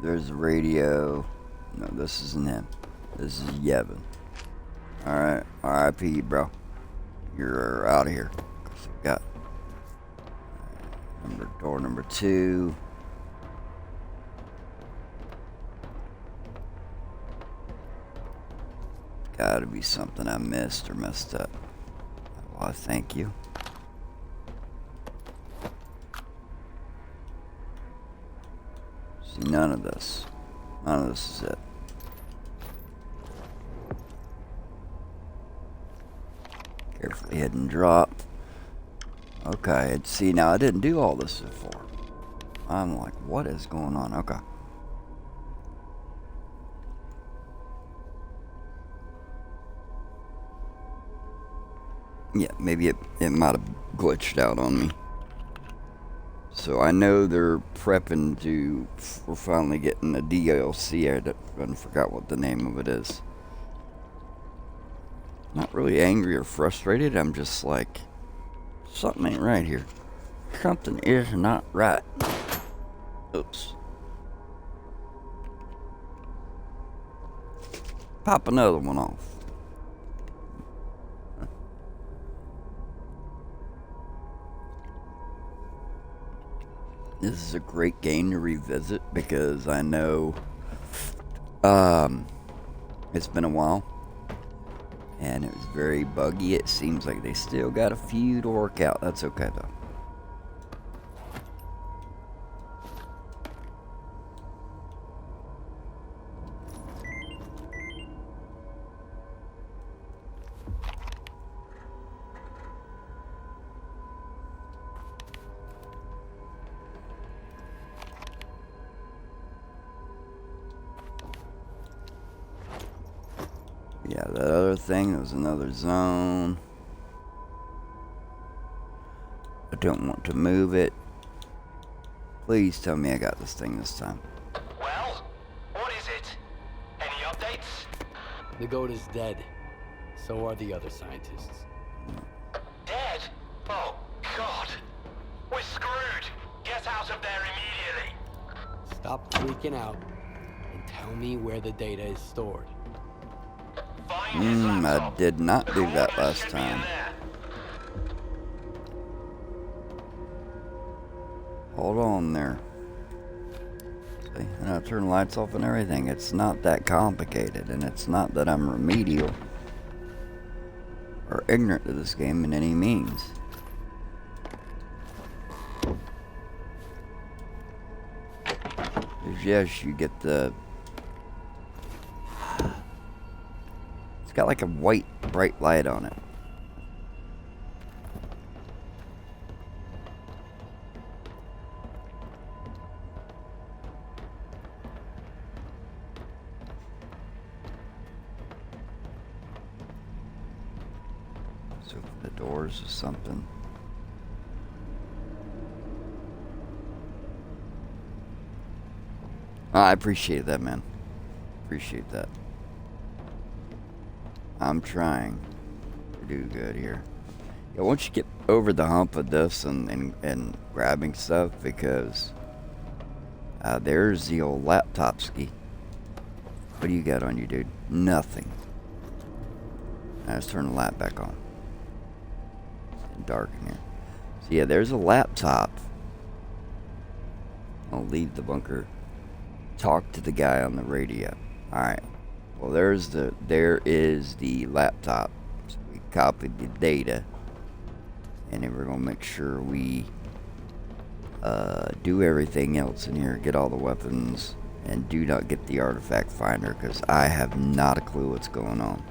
There's the radio. No, this isn't him. This is Yevon. Alright, RIP, bro. You're out of here. Got Door number 2. Gotta be something I missed or messed up. Well, thank you. See, none of this. None of this is it. Carefully hidden drop. Okay, see, now I didn't do all this before. I'm like, what is going on? Okay. Yeah, maybe it might have glitched out on me. So I know they're prepping to... We're finally getting a DLC. I forgot what the name of it is. Not really angry or frustrated. I'm just like... Something ain't right here. Something is not right. Oops. Pop another one off. This is a great game to revisit because I know it's been a while and it was very buggy. It seems like they still got a few to work out. That's okay though. Yeah, that other thing was another zone. I don't want to move it. Please tell me I got this thing this time. Well, what is it? Any updates? The goat is dead. So are the other scientists. Dead? Oh, God. We're screwed. Get out of there immediately. Stop freaking out and tell me where the data is stored. Find his I laptop. did not The do that coordinates last should be in time. there. Hold on there. See, and I turn lights off and everything. It's not that complicated, and it's not that I'm remedial or ignorant to this game in any means. Because yes, you get the... It's got like a white, bright light on it. So the doors or something. I appreciate that, man. Appreciate that. I'm trying to do good here. Yeah, once you get over the hump of this and grabbing stuff, because there's the old laptop ski. What do you got on you, dude? Nothing. Let's turn the lap back on. It's dark in here. So yeah, there's a laptop. I'll leave the bunker. Talk to the guy on the radio. Alright. Well, there is the laptop. So we copied the data. And then we're going to make sure we do everything else in here. Get all the weapons. And do not get the artifact finder, because I have not a clue what's going on.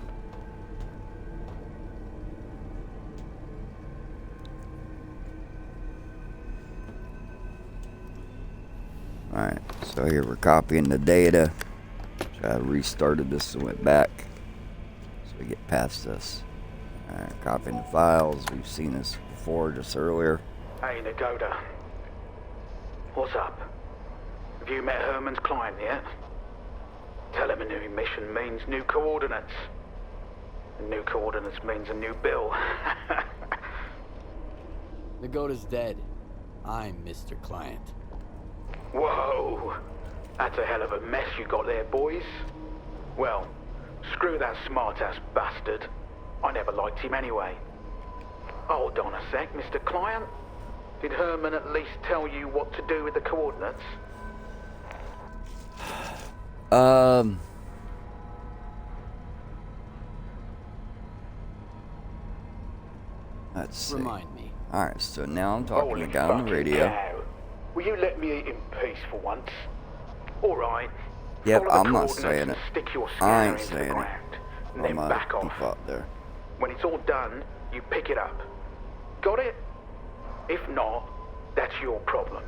Alright, so here we're copying the data. So I restarted this and went back. So we get past this. Alright, copying the files. We've seen this before, just earlier. Hey, Nagoda. What's up? Have you met Herman's client yet? Tell him a new mission means new coordinates. And new coordinates means a new bill. The goat is dead. I'm Mr. Client. Whoa! That's a hell of a mess you got there, boys. Well, screw that smart-ass bastard. I never liked him anyway. Hold on a sec, Mr. Client. Did Herman at least tell you what to do with the coordinates? Let's see. Remind me. Alright, so now I'm talking to Holy the guy on the fucking radio. cow. Will you let me eat in peace for once? Alright. Yep, Follow the I'm not coordinates saying and it. Stick your I scanner ain't into the saying it. ground, and I then might back keep off. up there. When it's all done, you pick it up. Got it? If not, that's your problem.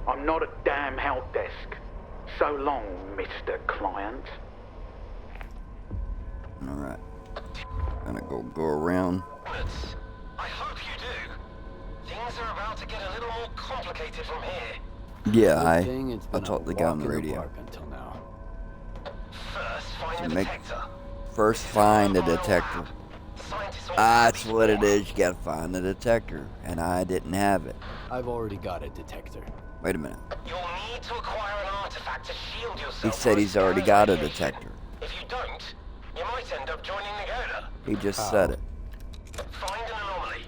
I'm not a damn help desk. So long, Mr. Client. Alright. Gonna go around. Coordinates. I hope you do. Things are about to get a little more complicated from here. Yeah, Good thing it's been talked a to the guy on walk the in the radio. park until now. First, find So the make- detector. First, find a detector. That's what it is. You gotta find the detector. And I didn't have it. I've already got a detector. Wait a minute. You'll need to acquire an artifact to shield yourself. He said he's already got a detector. If you don't, you might end up joining Nagoda. He just said it. Find an anomaly.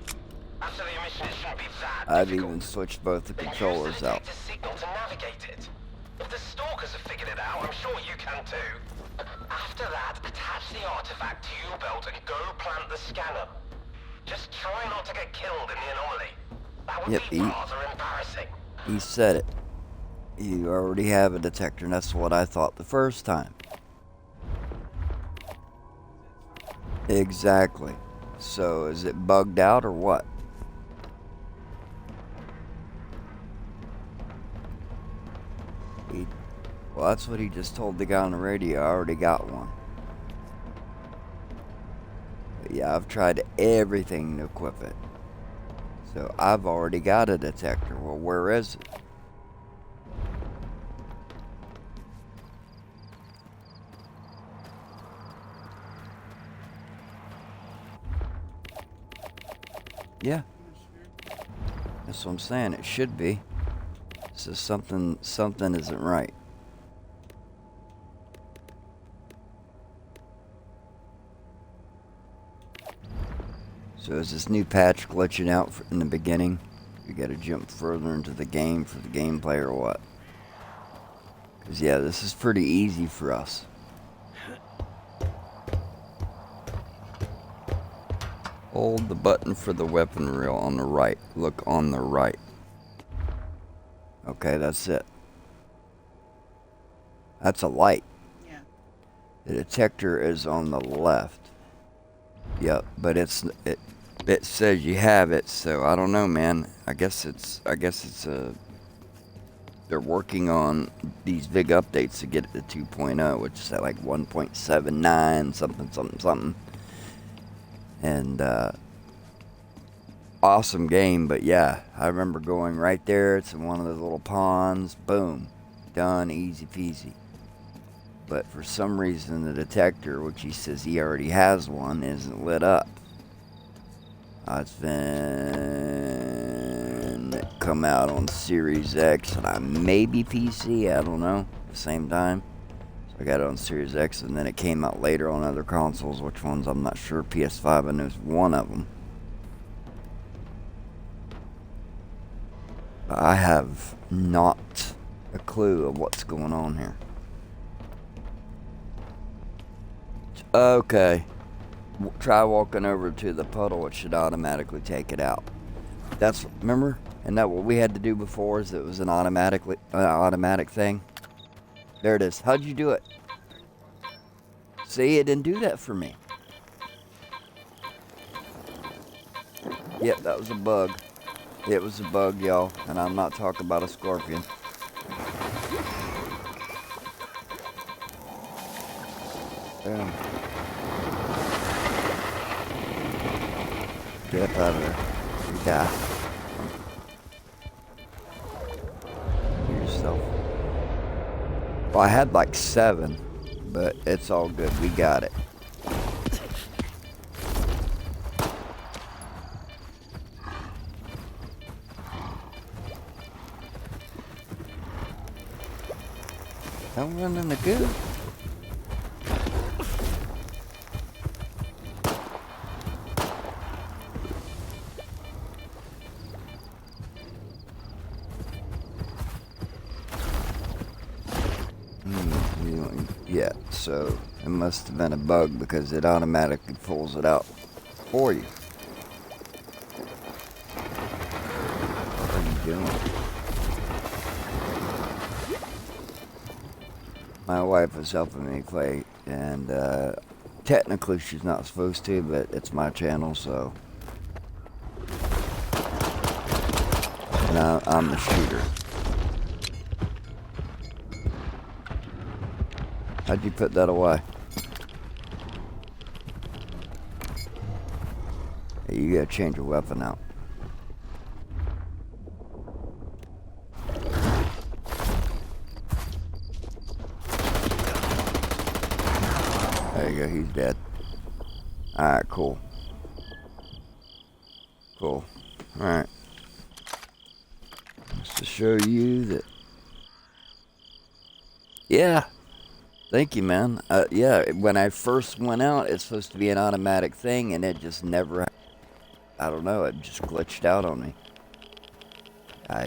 After the emission, it shouldn't be that I've difficult. even switched both the Then controllers use the out. detector signal to navigate it. If the Stalkers have figured it out, I'm sure you can too. After that, attach the artifact to your belt and go plant the scanner. Just try not to get killed in the anomaly. That would Yep, be rather embarrassing. He said it. You already have a detector, and that's what I thought the first time. Exactly. So, is it bugged out or what? Well, that's what he just told the guy on the radio. I already got one. But yeah, I've tried everything to equip it. So, I've already got a detector. Well, where is it? Yeah. That's what I'm saying. It should be. So something isn't right. So is this new patch glitching out in the beginning? You gotta jump further into the game for the gameplay or what? Because yeah, this is pretty easy for us. Hold the button for the weapon reel on the right. Look on the right. Okay, that's it. That's a light. Yeah. The detector is on the left. Yep, but it says you have it, so I don't know, man. I guess it's they're working on these big updates to get it to 2.0, which is at like 1.79 something. And awesome game, but yeah, I remember going right there. It's in one of those little ponds. Boom, done, easy peasy. But for some reason, the detector, which he says he already has one, isn't lit up. It's been come out on Series X and maybe PC. I don't know. At the same time. I got it on Series X, and then it came out later on other consoles. Which ones, I'm not sure. PS5, I know is one of them. But I have not a clue of what's going on here. Okay. Try walking over to the puddle. It should automatically take it out. That's, remember? And that what we had to do before is it was an automatic thing. There it is. How'd you do it? See, it didn't do that for me. Yep, that was a bug. It was a bug, y'all. And I'm not talking about a scorpion. Boom. Get up out of there. You die. Heal yourself. Well, I had like 7, but it's all good. We got it. Don't run in the goo. yet, so it must have been a bug because it automatically pulls it out for you. What are you doing? My wife was helping me play, and technically she's not supposed to, but it's my channel, so. And I'm the shooter. How'd you put that away? Hey, you gotta change your weapon out. There you go, he's dead. Alright, cool. Cool. Alright. Just to show you that... Yeah. Thank you, man. Yeah, when I first went out, it's supposed to be an automatic thing, and it just never... I don't know, it just glitched out on me.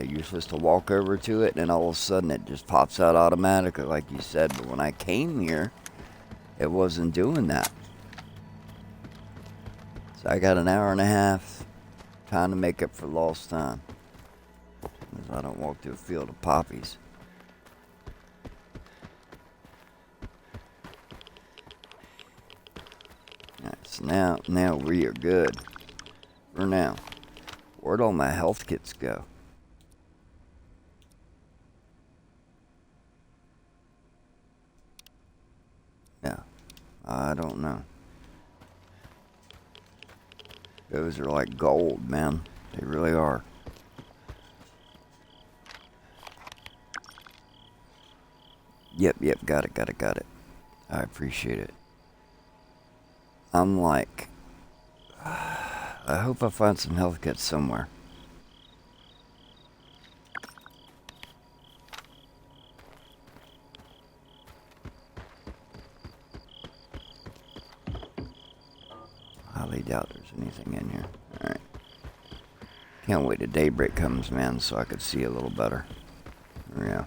You're supposed to walk over to it, and then all of a sudden it just pops out automatically, like you said. But when I came here, it wasn't doing that. So I got an hour and a half time to make up for lost time. Because I don't walk through a field of poppies. Alright, so now we are good. For now. Where'd all my health kits go? Yeah, I don't know. Those are like gold, man. They really are. Yep, got it. I appreciate it. I'm like... I hope I find some health kits somewhere. Highly doubt there's anything in here. Alright. Can't wait till daybreak comes, man, so I could see a little better. Yeah.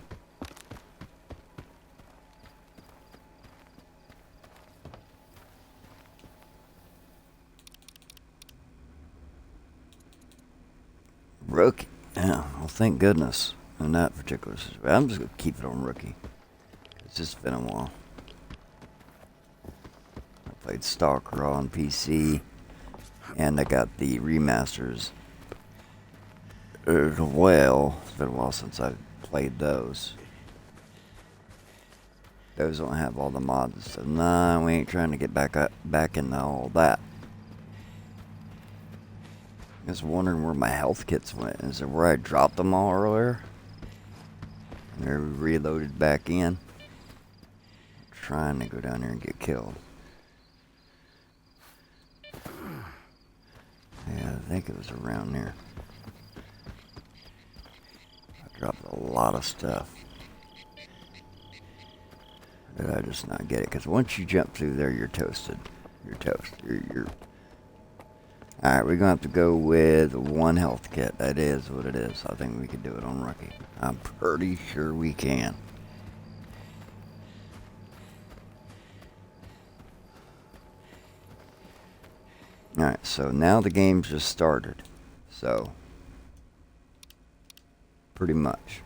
Rookie. Yeah, well, thank goodness. In that particular situation. I'm just going to keep it on rookie. It's just been a while. I played Stalker on PC. And I got the remasters as well. It's been a while since I've played those. Those don't have all the mods and stuff. Nah, we ain't trying to get back into all that. I was wondering where my health kits went. Is it where I dropped them all earlier? And they're reloaded back in. I'm trying to go down there and get killed. Yeah, I think it was around there. I dropped a lot of stuff. Did I just not get it? Because once you jump through there, you're toasted. You're toast. You're... Alright, we're going to have to go with one health kit. That is what it is. I think we can do it on rookie. I'm pretty sure we can. Alright, so now the game's just started. So, pretty much.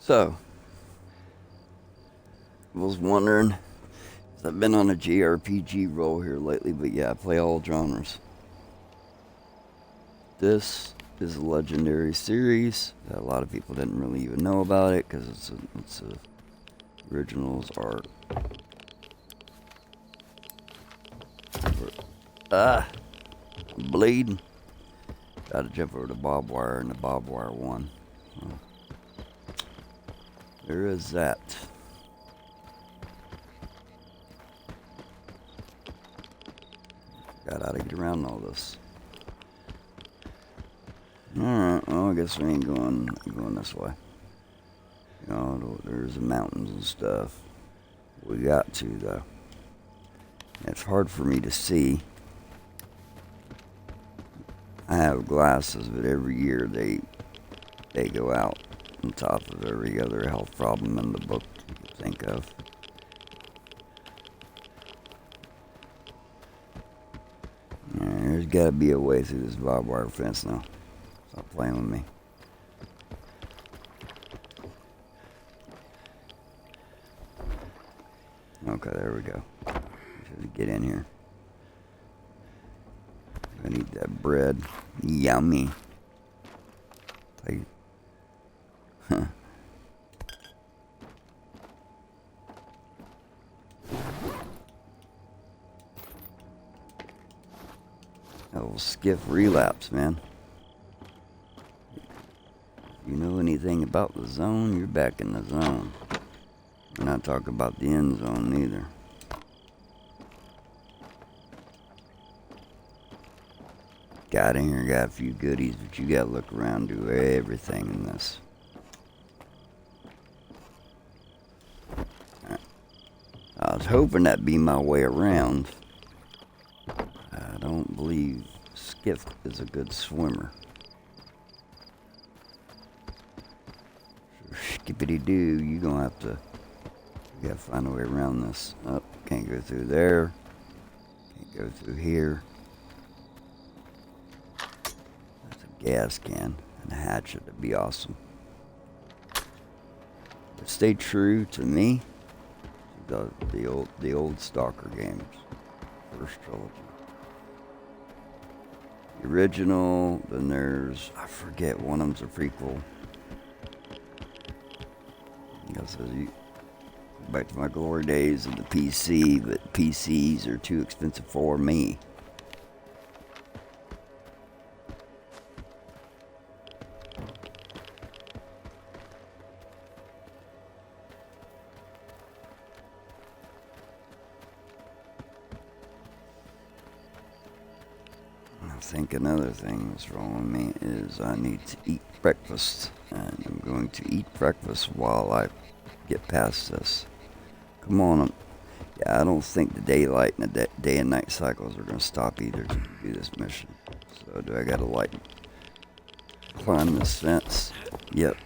So, I was wondering, I've been on a JRPG roll here lately, but yeah, I play all genres. This is a legendary series. A lot of people didn't really even know about it because it's originals are... I'm bleeding. Gotta jump over the barbed wire, and the barbed wire won. So, there is that. Got how to get around all this. Alright, well, I guess we ain't going this way. You know, there's the mountains and stuff. We got to, though. It's hard for me to see. I have glasses, but every year they go out on top of every other health problem in the book you can think of. Yeah, there's got to be a way through this barbed wire fence now. Stop playing with me. Okay, there we go. Should get in here. I need that bread. Yummy. Like, huh. That little skiff relapse, man. If you know anything about the zone, you're back in the zone. We're not talking about the end zone either. Got in here, got a few goodies, but you gotta look around, do everything in this. I was hoping that'd be my way around. I don't believe Skiff is a good swimmer. So skippity doo, you gonna have to. You gotta find a way around this. Oh, can't go through there. Can't go through here. That's a gas can and a hatchet. That'd be awesome. But stay true to me. The old Stalker games, first trilogy. The original, then there's, I forget, one of them's a prequel. I guess back to my glory days of the PC, but PCs are too expensive for me. I think another thing that's wrong with me is I need to eat breakfast, and I'm going to eat breakfast while I get past this. Come on. Yeah, I don't think the daylight and the day and night cycles are going to stop either to do this mission. So do I got to climb this fence? Yep.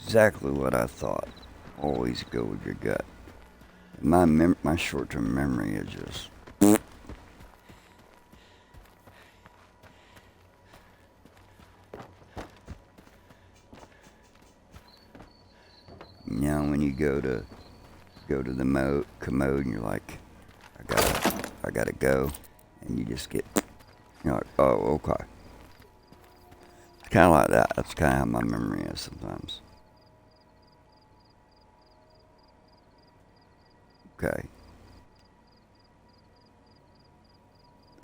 Exactly what I thought. Always go with your gut. My short-term memory is just... You know, when you go to the commode and you're like, I gotta go, and you just get, you're like, oh, okay. It's kind of like that. That's kind of how my memory is sometimes. Okay.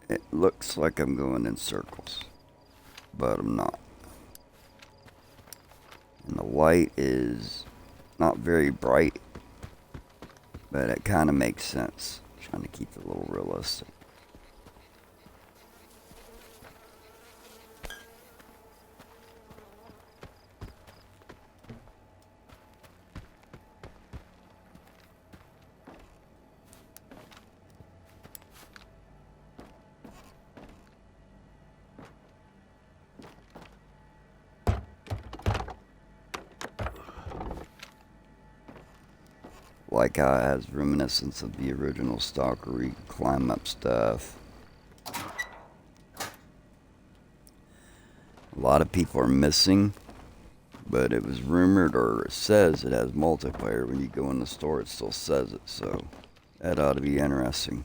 It looks like I'm going in circles, but I'm not. And the light is not very bright, but it kind of makes sense. I'm trying to keep it a little realistic. Like how it has reminiscence of the original Stalker, where you can climb up stuff. A lot of people are missing, but it was rumored, or it says it has multiplayer. When you go in the store, it still says it, so that ought to be interesting.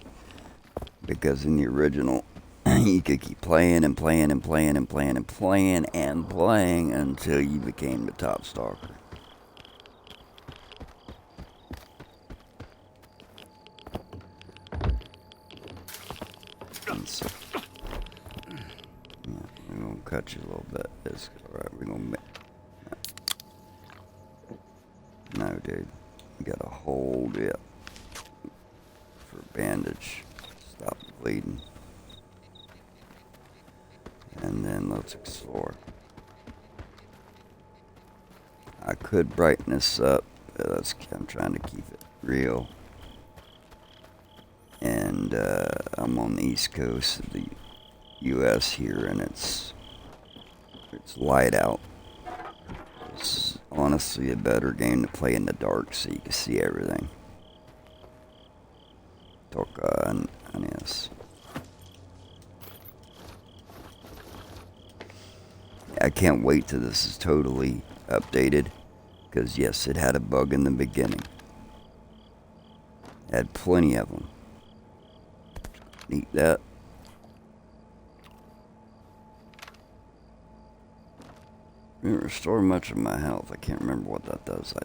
Because in the original, you could keep playing and playing and playing and playing and playing and playing until you became the top Stalker. We're gonna cut you a little bit. It's alright, we're gonna make. No, dude. You gotta hold it for bandage. Stop bleeding. And then let's explore. I could brighten this up, but I'm trying to keep it real. And I'm on the East Coast of the U.S. here, and it's light out. It's honestly a better game to play in the dark so you can see everything. Yes. I can't wait till this is totally updated, because yes, it had a bug in the beginning. It had plenty of them. Eat that. Didn't restore much of my health. I can't remember what that does. I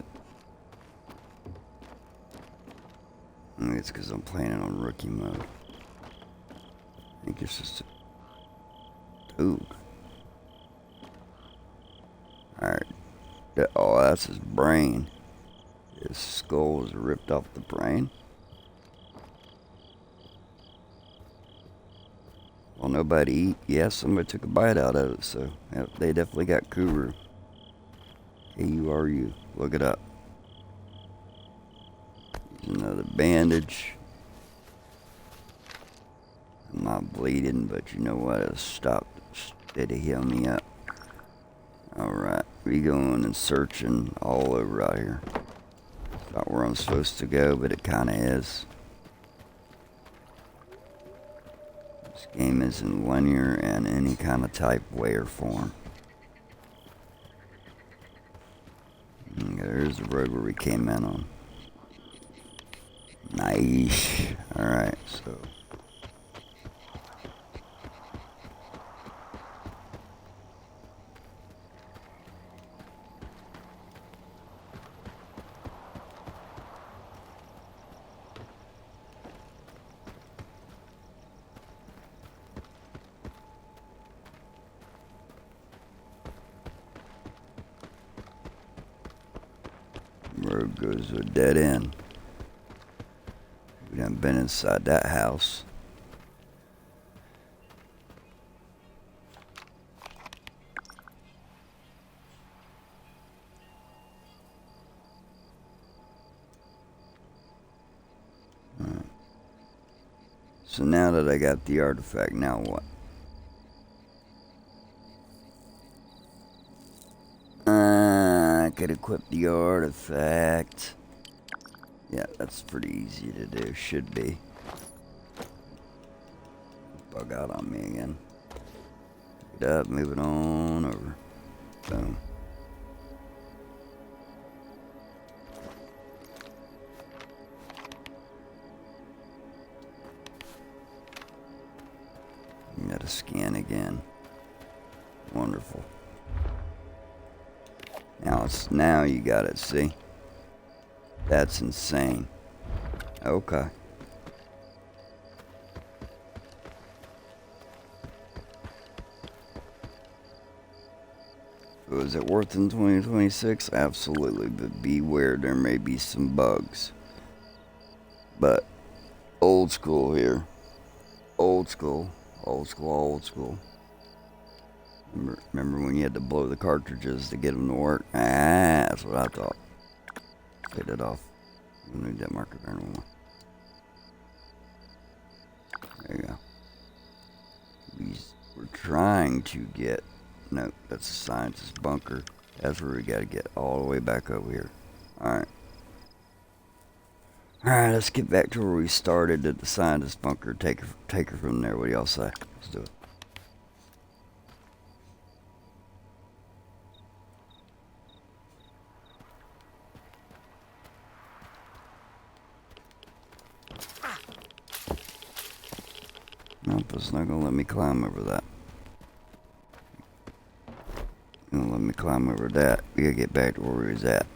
think it's because I'm playing it on rookie mode. I think it's just ooh. Alright. Oh, that's his brain. His skull was ripped off the brain. Well, nobody eat. Yeah, somebody took a bite out of it, so yeah, they definitely got Kuru. K-U-R-U. Look it up. Another bandage. I'm not bleeding, but you know what? It'll stop. It'll heal me up. Alright, we going and searching all over out here. Not where I'm supposed to go, but it kinda is. This game isn't linear in any kind of type, way, or form. Okay, there's the road where we came in on. Nice. Alright, so. Road goes to a dead end. We done been inside that house. Right. So now that I got the artifact, now what? I could equip the artifact. Yeah, that's pretty easy to do. Should be. Bug out on me again. Pick it up, move it on over. Boom. You gotta scan again. Wonderful. Now you got it, see? That's insane. Okay. Was it worth in 2026? Absolutely, but beware, there may be some bugs. But old school here. Old school. Old school, old school. Remember when you had to blow the cartridges to get them to work? Ah, that's what I thought. Get it off. I don't need that marker there anymore. There you go. We're trying to get... Nope, that's the scientist bunker. That's where we gotta get all the way back over here. Alright. Alright, let's get back to where we started at the scientist bunker. Take her from there. What do y'all say? Let's do it. Nope, it's not gonna let me climb over that. Gonna let me climb over that. We gotta get back to where we was at.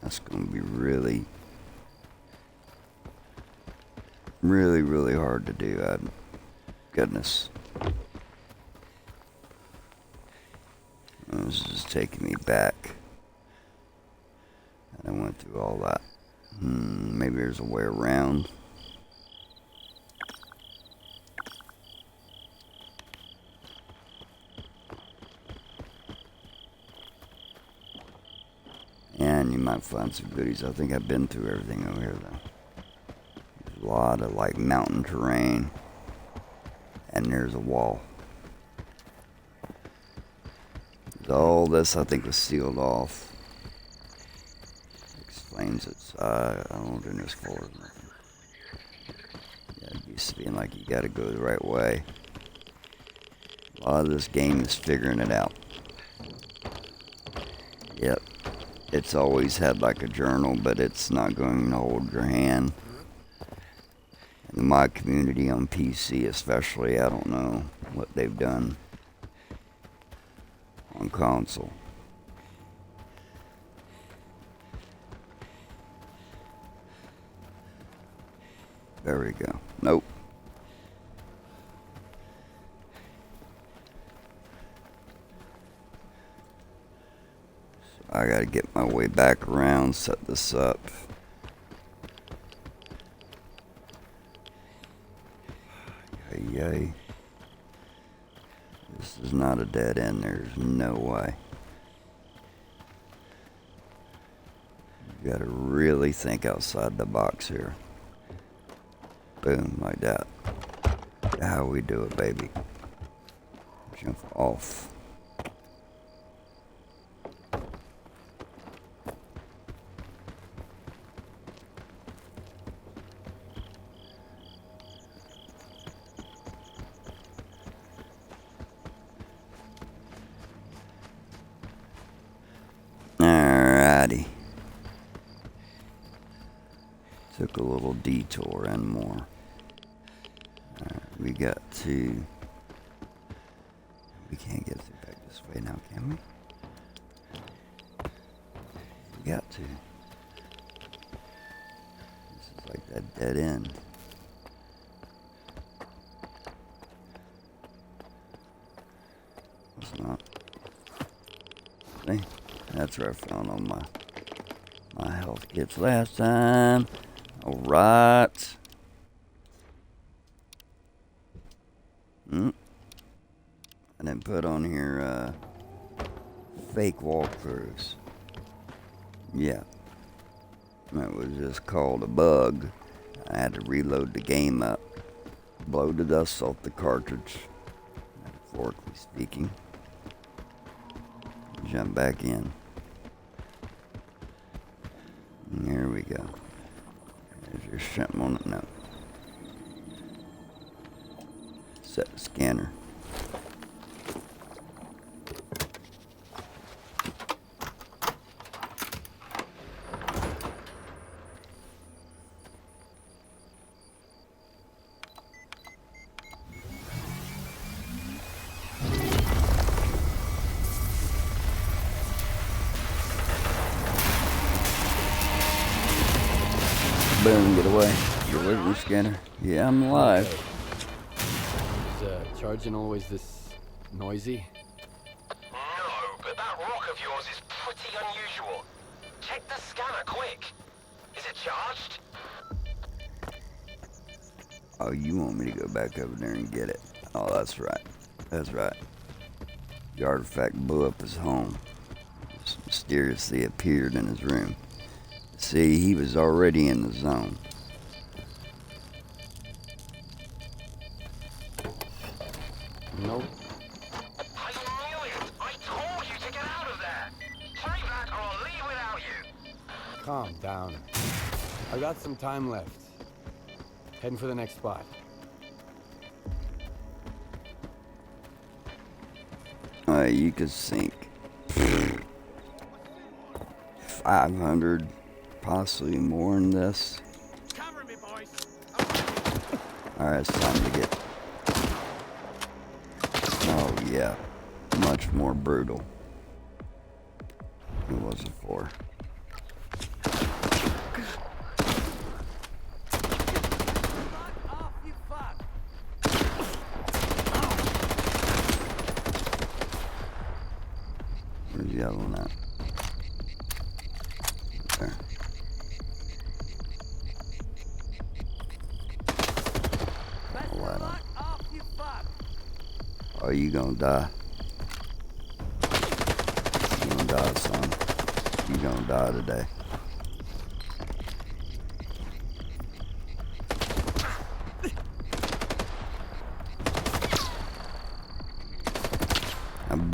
That's gonna be really hard to do. Goodness. This is just taking me back. And I went through all that. Maybe there's a way around. might find some goodies. I think I've been through everything over here, though. There's a lot of, like, mountain terrain. And there's a wall. All this, I think, was sealed off. Explains its, I don't know, this floor or nothing. Yeah, it used to being like you gotta go the right way. A lot of this game is figuring it out. Yep. It's always had like a journal, but it's not going to hold your hand. In my community on PC especially, I don't know what they've done on console. There we go. Nope. So I gotta get my way back around, set this up. Yay. This is not a dead end. There's no way. You gotta really think outside the box here. Boom, like that. How we do it, baby. Jump off. Alrighty. Took a little detour and more. We got to... We can't get through back this way now, can we? We got to. This is like that dead end. It's not. See? That's where I found all my health kits last time. Alright. I didn't put on here fake walkthroughs. Yeah. That was just called a bug. I had to reload the game up. Blow the dust off the cartridge. Metaphorically speaking. Jump back in. And there we go. There's your something on it now. Set the scanner. Boom, get away. Get away from the scanner. Yeah, I'm alive. Okay. Is charging always this noisy? No, but that rock of yours is pretty unusual. Check the scanner quick. Is it charged? Oh, you want me to go back over there and get it? Oh, that's right. That's right. The artifact blew up his home. Just mysteriously appeared in his room. See, he was already in the zone. Nope. I knew it! I told you to get out of there! Hurry back or I'll leave without you! Calm down. I got some time left. Heading for the next spot. You could sink 500, possibly more in this. Cover me, boys. Alright, it's time to get... Oh, yeah. Much more brutal. Who was it for? Off, you fuck. Where's the other one at? There. I'll light on. Off, you fuck. Oh, you gonna die. You gonna die, son. You gonna die today.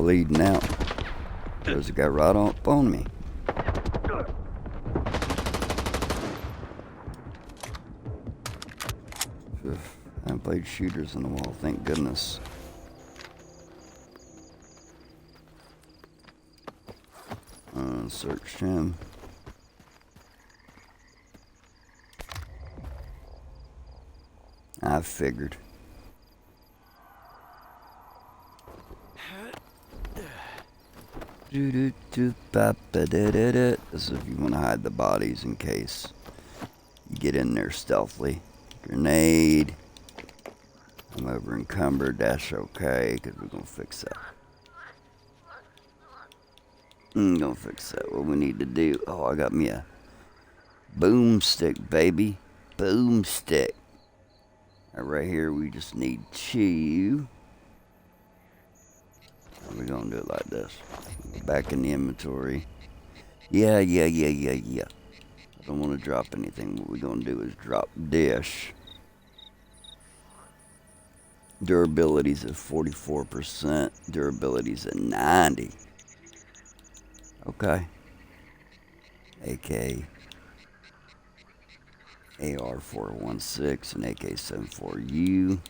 bleeding out. There's a guy right up on me. I haven't played shooters in a while, thank goodness. Searched him. I figured. This is if you want to hide the bodies in case you get in there stealthily. Grenade. I'm over encumbered. That's okay, because we're going to fix that. Gonna fix that. What we need to do. Oh, I got me a boomstick, baby. Boomstick. Right here, we just need 2. We're gonna do it like this. Back in the inventory. Yeah. I don't want to drop anything. What we're gonna do is drop dish. Durability's at 44%. Durability's at 90. Okay. AK. AR-416 and AK-74U.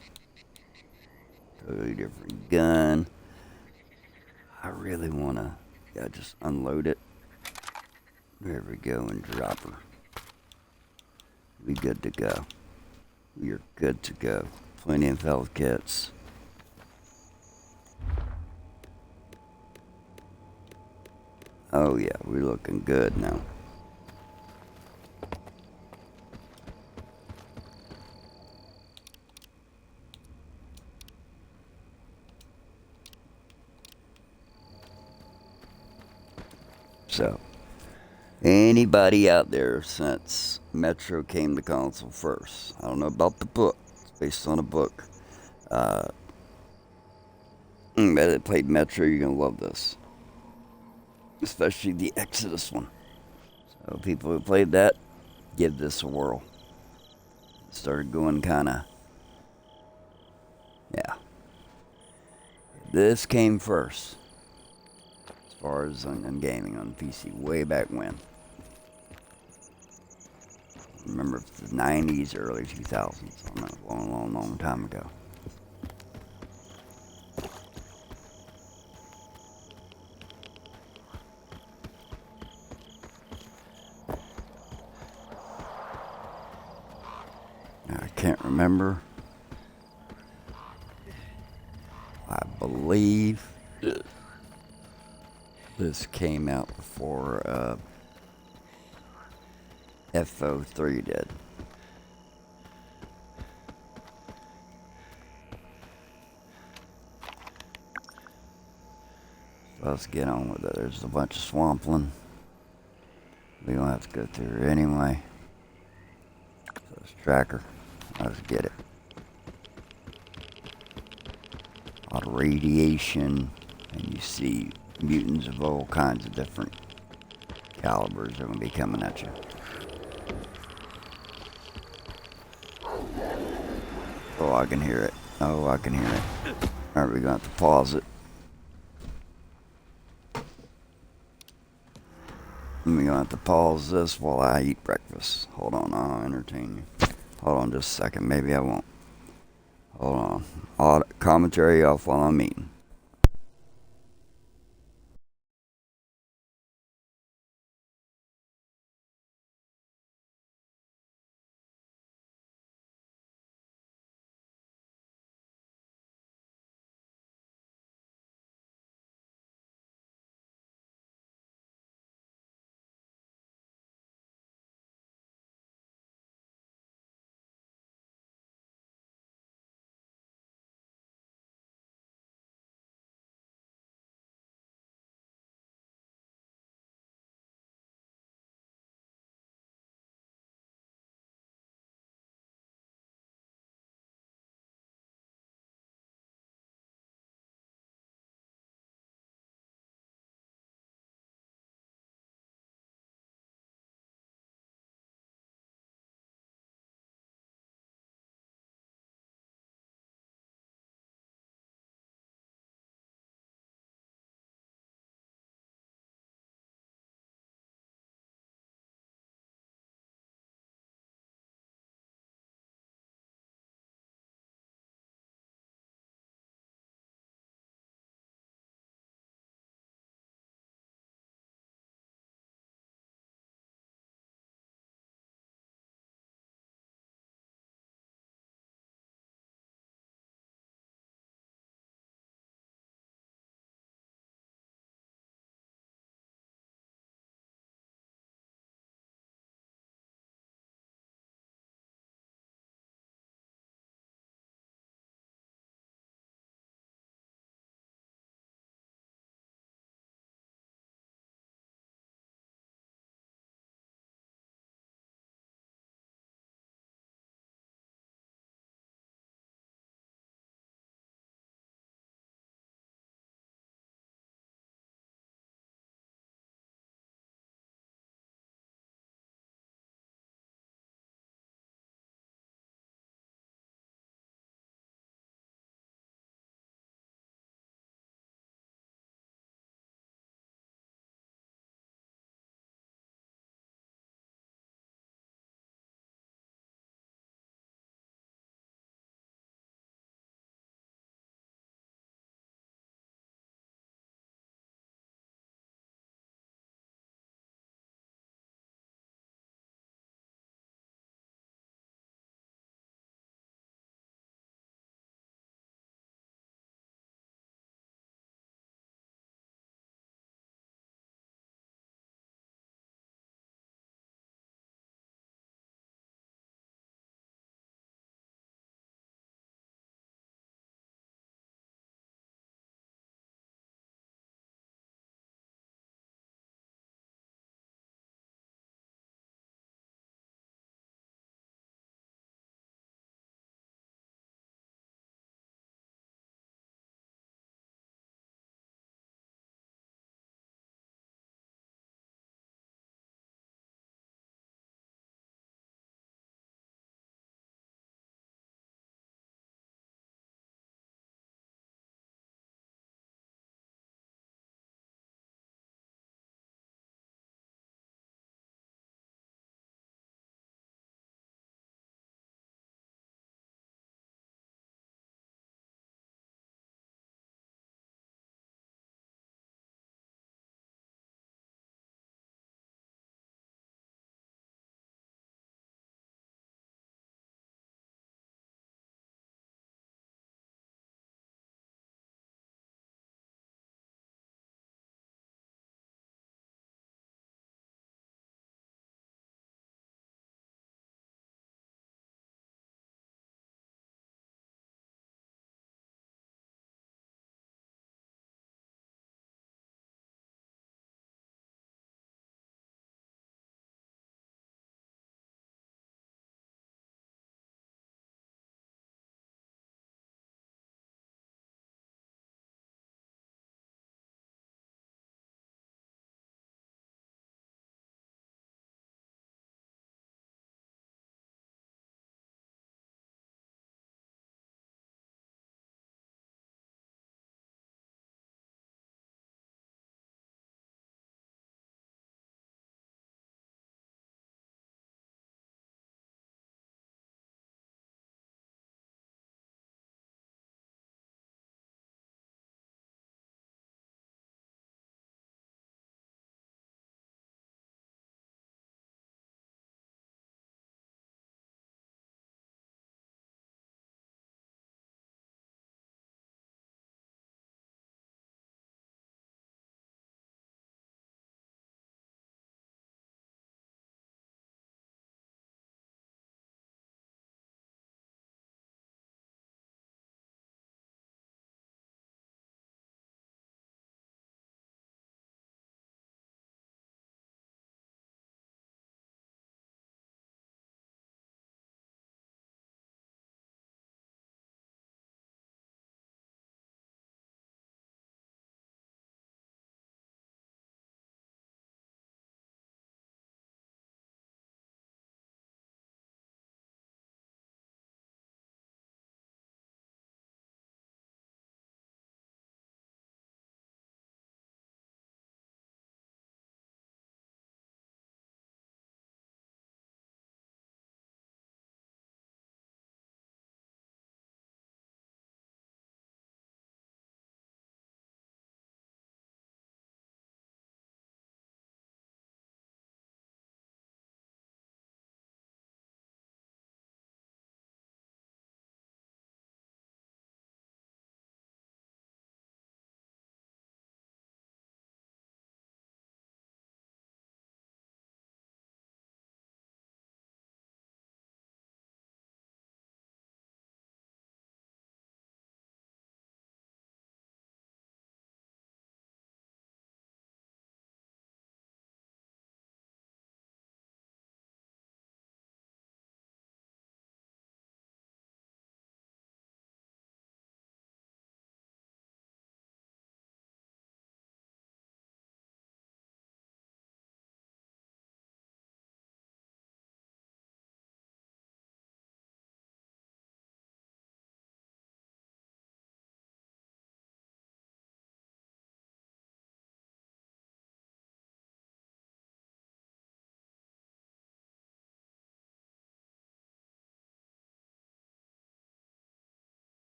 Totally different gun. I really want to, just unload it. There we go, and drop her. We good to go. We are good to go. Plenty of health kits. Oh yeah, we're looking good now. So, anybody out there since Metro came to console first? I don't know about the book. It's based on a book. But that played Metro, you're going to love this. Especially the Exodus one. So people who played that, give this a whirl. Started going kind of, yeah. This came first. As far as on gaming on PC, way back when. Remember the 90s, early 2000s. I don't know, long time ago. I can't remember. I believe this came out before FO3 did. So let's get on with it. There's a bunch of swampland. We don't have to go through it anyway. So it's tracker. Let's get it. A lot of radiation, and you see mutants of all kinds of different calibers are going to be coming at you. Oh, I can hear it. Oh, I can hear it. Alright, we're going to have to pause it. We're going to have to pause this while I eat breakfast. Hold on, I'll entertain you. Hold on just a second, maybe I won't. Hold on. Commentary off while I'm eating.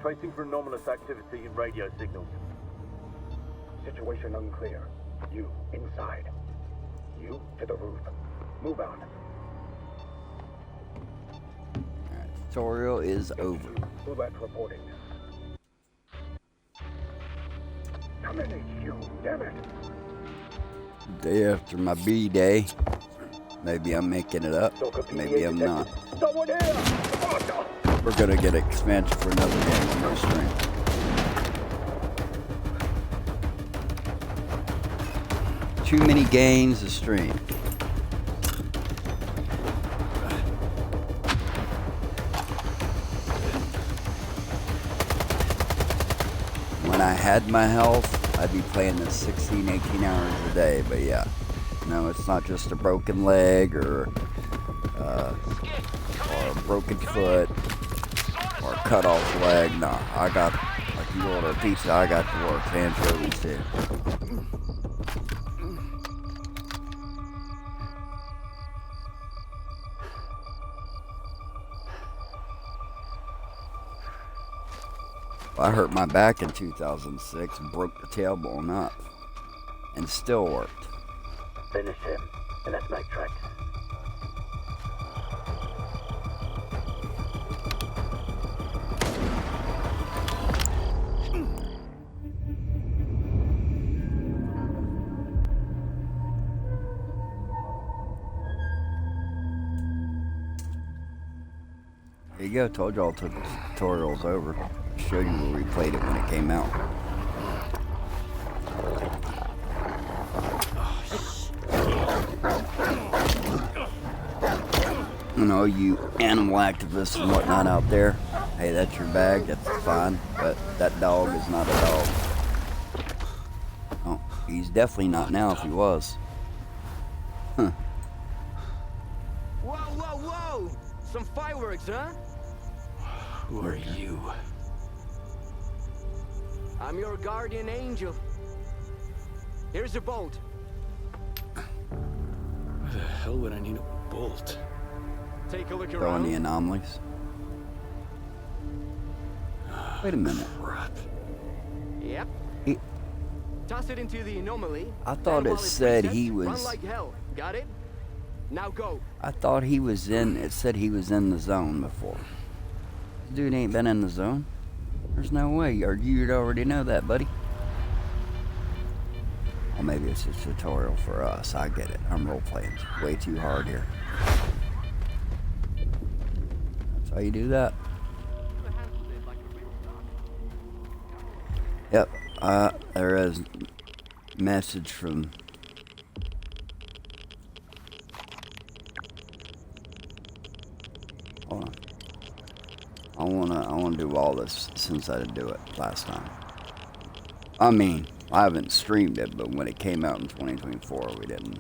Tracing for anomalous activity in radio signals. Situation unclear. You, inside. You, to the roof. Move out. Alright, tutorial is over. Roulette reporting. Come in, HQ, damn it. Day after my B-day. Maybe I'm making it up. Maybe I'm not. Someone here! Oh, no. We're gonna get expansion for another game on my stream. Too many games to stream. When I had my health, I'd be playing this 16, 18 hours a day, but yeah. No, it's not just a broken leg or a broken foot or a cut off leg. No, I got, like you order a pizza, I got to work. Anchovies too. I hurt my back in 2006 and broke the tailbone up and still worked. Finish him, and let's make tracks. There you go, told y'all the tutorial's over. Show you where we played it when it came out. You know, you animal activists and whatnot out there, hey, that's your bag, that's fine, but that dog is not a dog. Oh, he's definitely not now if he was. Huh. Whoa, whoa, whoa! Some fireworks, huh? Who are you? I'm your guardian angel. Here's your bolt. Why the hell would I need a bolt? Take a look Throwing around. the anomalies. Wait a minute. Crap. Yep. He, Toss it into the anomaly. I thought and it while said resets, he Run was. like hell. Got it? Now go. I thought he was in. It said he was in the zone before. This dude ain't been in the zone. There's no way. Or you'd already know that, buddy. Well, maybe it's a tutorial for us. I get it. I'm role playing way too hard here. That's how you do that. Yep. There is message from. Hold on. I wanna do all this since I didn't do it last time. I mean, I haven't streamed it, but when it came out in 2024, we didn't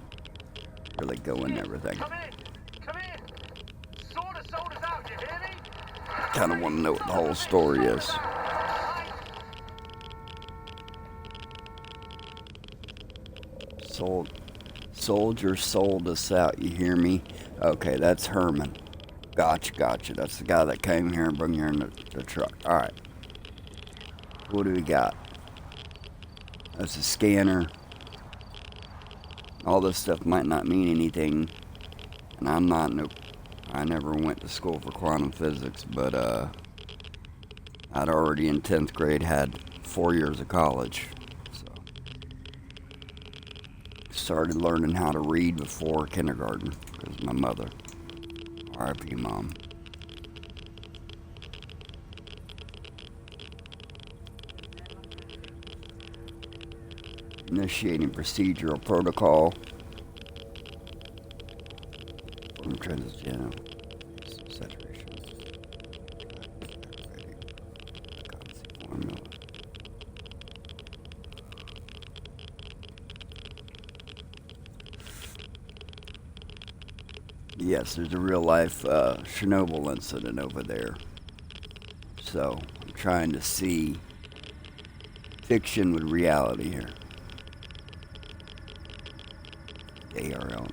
really go into everything. Come in! Come in! Sword of soldiers out, you hear me? Kind of want to know what the whole story is. Soldier sold us out, you hear me? Okay, that's Herman. Gotcha. That's the guy that came here and brought here in the truck. Alright. What do we got? That's a scanner. All this stuff might not mean anything. And I'm not, I never went to school for quantum physics, but I'd already in 10th grade had 4 years of college. So started learning how to read before kindergarten because my mother. R.I.P. Mom. Initiating procedural protocol. Transition. Saturation. Formula. Yes, there's a real life Chernobyl incident over there. So I'm trying to see fiction with reality here. ARL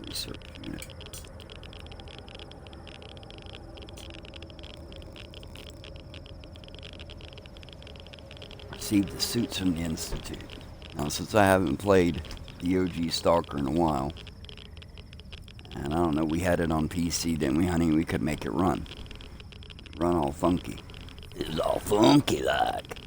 research unit. received the suits from the Institute. Now, since I haven't played the OG Stalker in a while, and I don't know, we had it on PC, didn't we, honey? We could make it run. Run all funky. It was all funky like.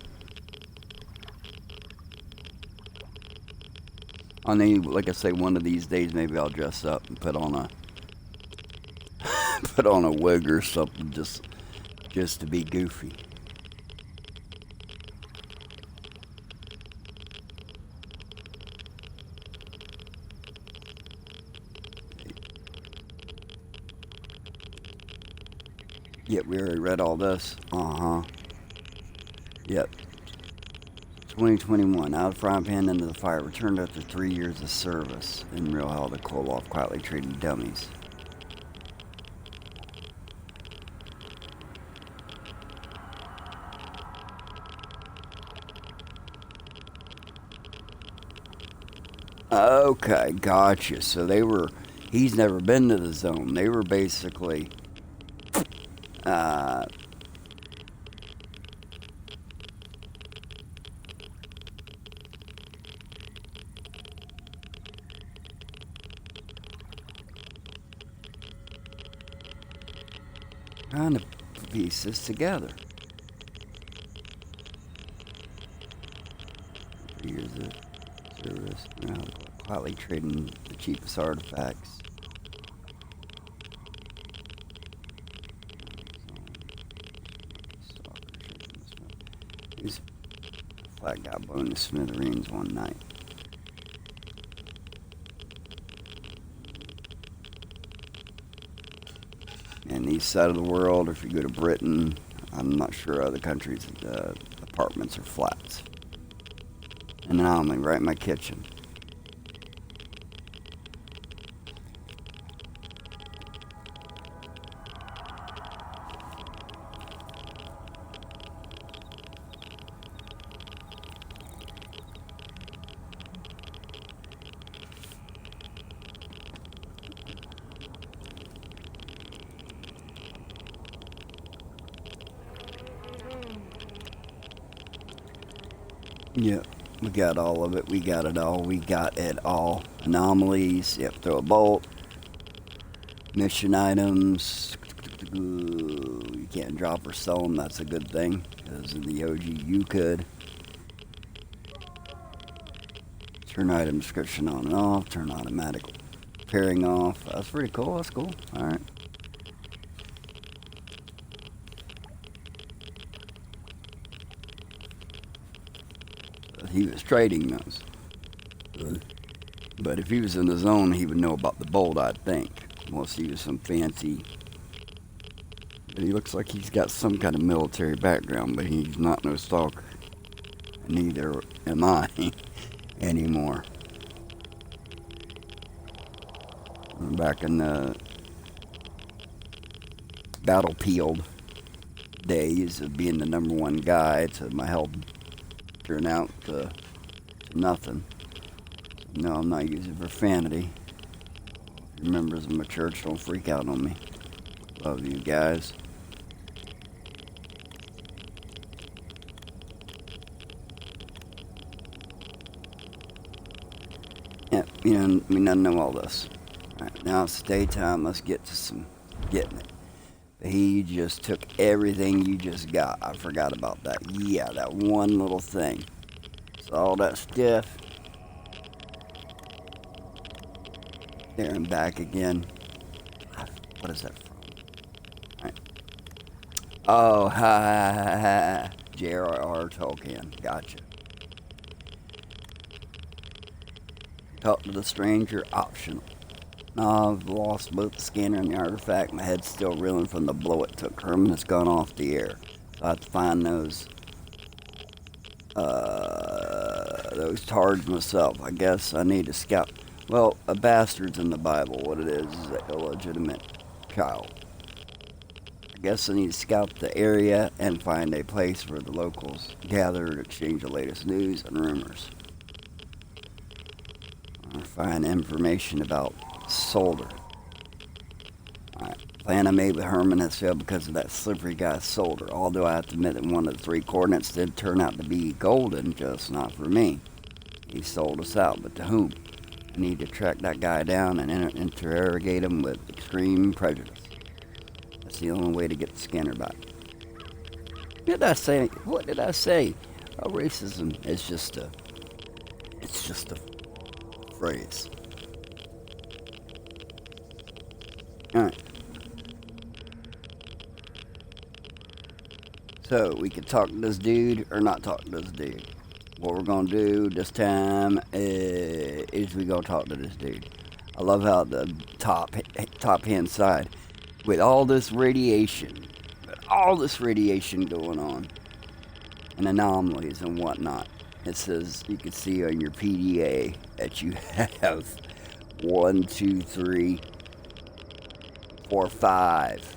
I mean, like I say, one of these days maybe I'll dress up and put on a wig or something just to be goofy. Yep, we already read all this. Yep. 2021, out of frying pan into the fire, returned after 3 years of service. In real hell, to call off quietly trading dummies. Okay, gotcha. So he's never been to the zone. They were basically, trying to piece this together. 3 years of service, quietly trading the cheapest artifacts. These flat got blown to smithereens one night. And the east side of the world, if you go to Britain, I'm not sure other countries, apartments are flats. And now I'm right in my kitchen. Yep, we got all of it. We got it all. We got it all. Anomalies. Yep, throw a bolt. Mission items. You can't drop or sell them. That's a good thing. Because in the OG, you could. Turn item description on and off. Turn automatic pairing off. That's pretty cool. That's cool. All right. He was trading those. But if he was in the zone, he would know about the bolt, I'd think. Unless he was some fancy. But he looks like he's got some kind of military background, but he's not no stalker. Neither am I anymore. Back in the battlefield days of being the #1 guy, to my health turn out to nothing. No, I'm not using profanity. Members of my church, don't freak out on me. Love you guys. Yeah, we don't know all this. Alright, now it's daytime. Let's get to some getting it. He just took everything you just got. I forgot about that. Yeah, that one little thing. So all that stuff. There and back again. What is that from? Right. Oh, ha. J.R.R. Tolkien. Gotcha. Talk to the stranger, optional. No, I've lost both the scanner and the artifact. My head's still reeling from the blow it took. Herman has gone off the air. So I have to find those tards myself. I guess I need to scout. Well, a bastard's in the Bible. What it is an illegitimate child. I guess I need to scout the area and find a place where the locals gather to exchange the latest news and rumors. Or find information about Solder. Alright, Plan I made with Herman has failed because of that slippery guy Solder. Although I have to admit that one of the 3 coordinates did turn out to be golden, just not for me. He sold us out, but to whom? I need to track that guy down and interrogate him with extreme prejudice. That's the only way to get the scanner back. Did I say? What did I say? Racism is just a... It's just a phrase. Alright. So, we could talk to this dude or not talk to this dude. What we're gonna do this time is we gonna talk to this dude. I love how the top hand side, with all this radiation going on, and anomalies and whatnot, it says you can see on your PDA that you have 1, 2, 3, 4, 5.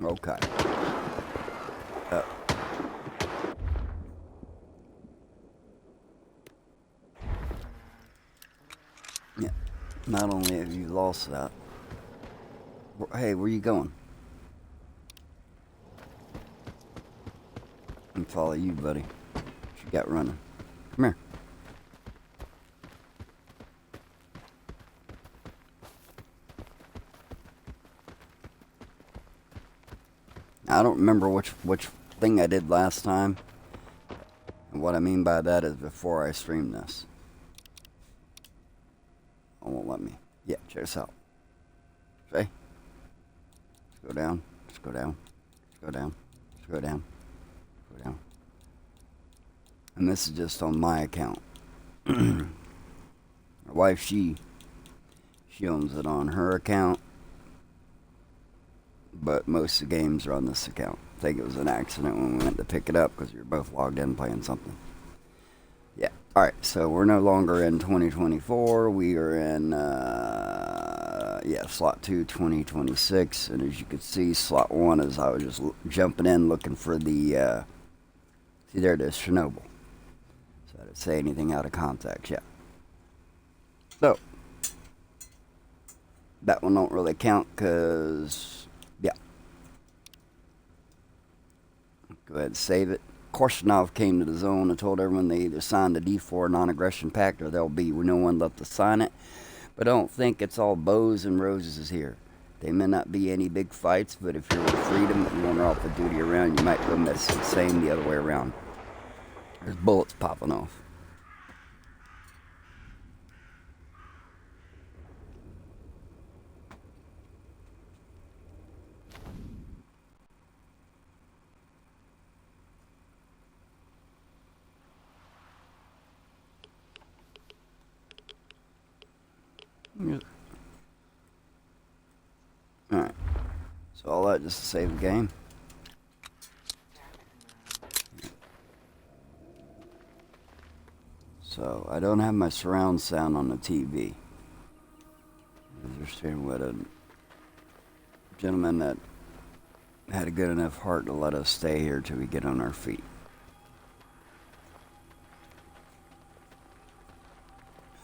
Okay. Yeah. Not only have you lost that. Hey, where you going? I'm follow you, buddy. What you got running? Come here. I don't remember which thing I did last time. And what I mean by that is before I stream this. It won't let me. Yeah, check this out. See? Let's go down. Let's go down. Let's go down. Let's go down. Go down. And this is just on my account. My wife, she owns it on her account. But most of the games are on this account. I think it was an accident when we went to pick it up because we were both logged in playing something. Yeah. Alright, so we're no longer in 2024. We are in, slot 2, 2026. And as you can see, slot 1 is I was just jumping in looking for the, see there it is, Chernobyl. So I didn't say anything out of context yet. So, that one don't really count because... Go ahead and save it. Korshinov came to the zone and told everyone they either signed the D4 non-aggression pact or there'll be no one left to sign it. But I don't think it's all bows and roses here. They may not be any big fights, but if you're with freedom and wander off the duty around, you might go miss. The same the other way around. There's bullets popping off. Alright, so all that just to save the game. So I don't have my surround sound on the TV. We're staying with a gentleman that had a good enough heart to let us stay here till we get on our feet.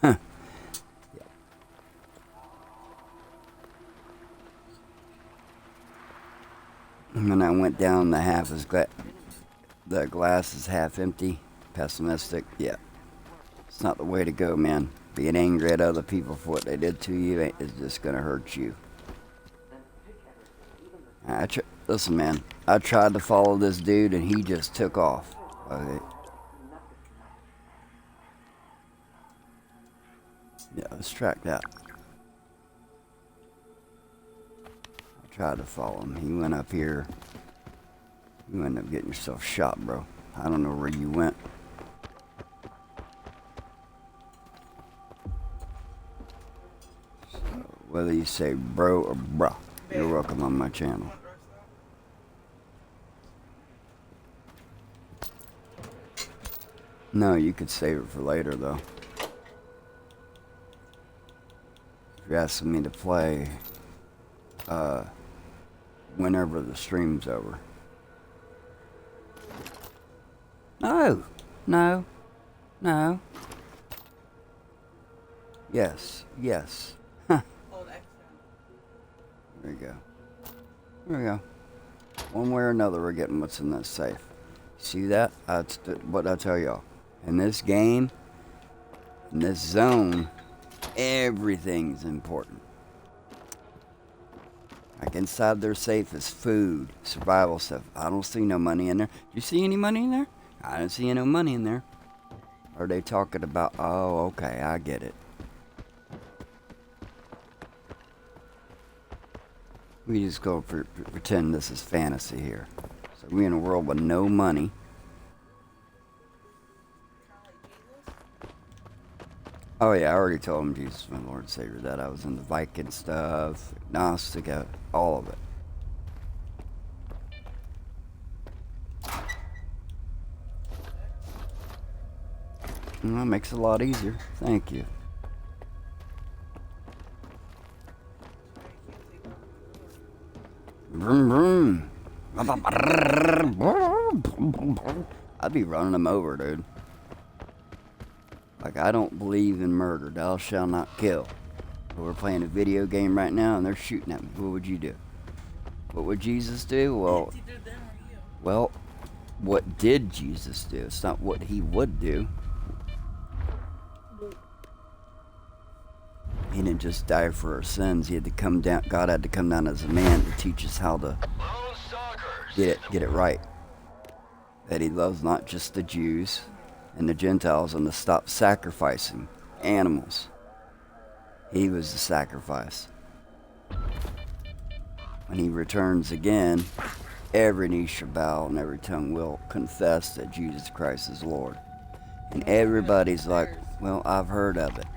Huh. When I went down, the glass is half empty, pessimistic. Yeah, it's not the way to go, man. Being angry at other people for what they did to you is just gonna hurt you. Listen, man. I tried to follow this dude, and he just took off. Okay. Yeah, let's track that. Tried to follow him. He went up here. You ended up getting yourself shot, bro. I don't know where you went. So, whether you say bro or bruh, you're welcome on my channel. No, you could save it for later, though. If you're asking me to play, whenever the stream's over. No. No. No. Yes. Yes. Huh. There you go. There we go. One way or another, we're getting what's in that safe. See that? That's what I tell y'all. In this game, in this zone, everything's important. Like inside their safe is food, survival stuff. I don't see no money in there. Do you see any money in there? I don't see no money in there. Are they talking about, oh, okay, I get it. We just go pretend this is fantasy here. So we're in a world with no money. Oh yeah, I already told him Jesus, my Lord and Savior, that I was in the Viking stuff, Gnostic, all of it. Well, that makes it a lot easier. Thank you. Vroom, vroom. I'd be running them over, dude. Like, I don't believe in murder. Thou shalt not kill. But we're playing a video game right now and they're shooting at me. What would you do? What would Jesus do? Well, what did Jesus do? It's not what he would do. He didn't just die for our sins. He had to come down. God had to come down as a man to teach us how to get it right. That he loves not just the Jews and the Gentiles, and to stop sacrificing animals. He was the sacrifice. When he returns again, every knee shall bow and every tongue will confess that Jesus Christ is Lord. And everybody's like, well, I've heard of it.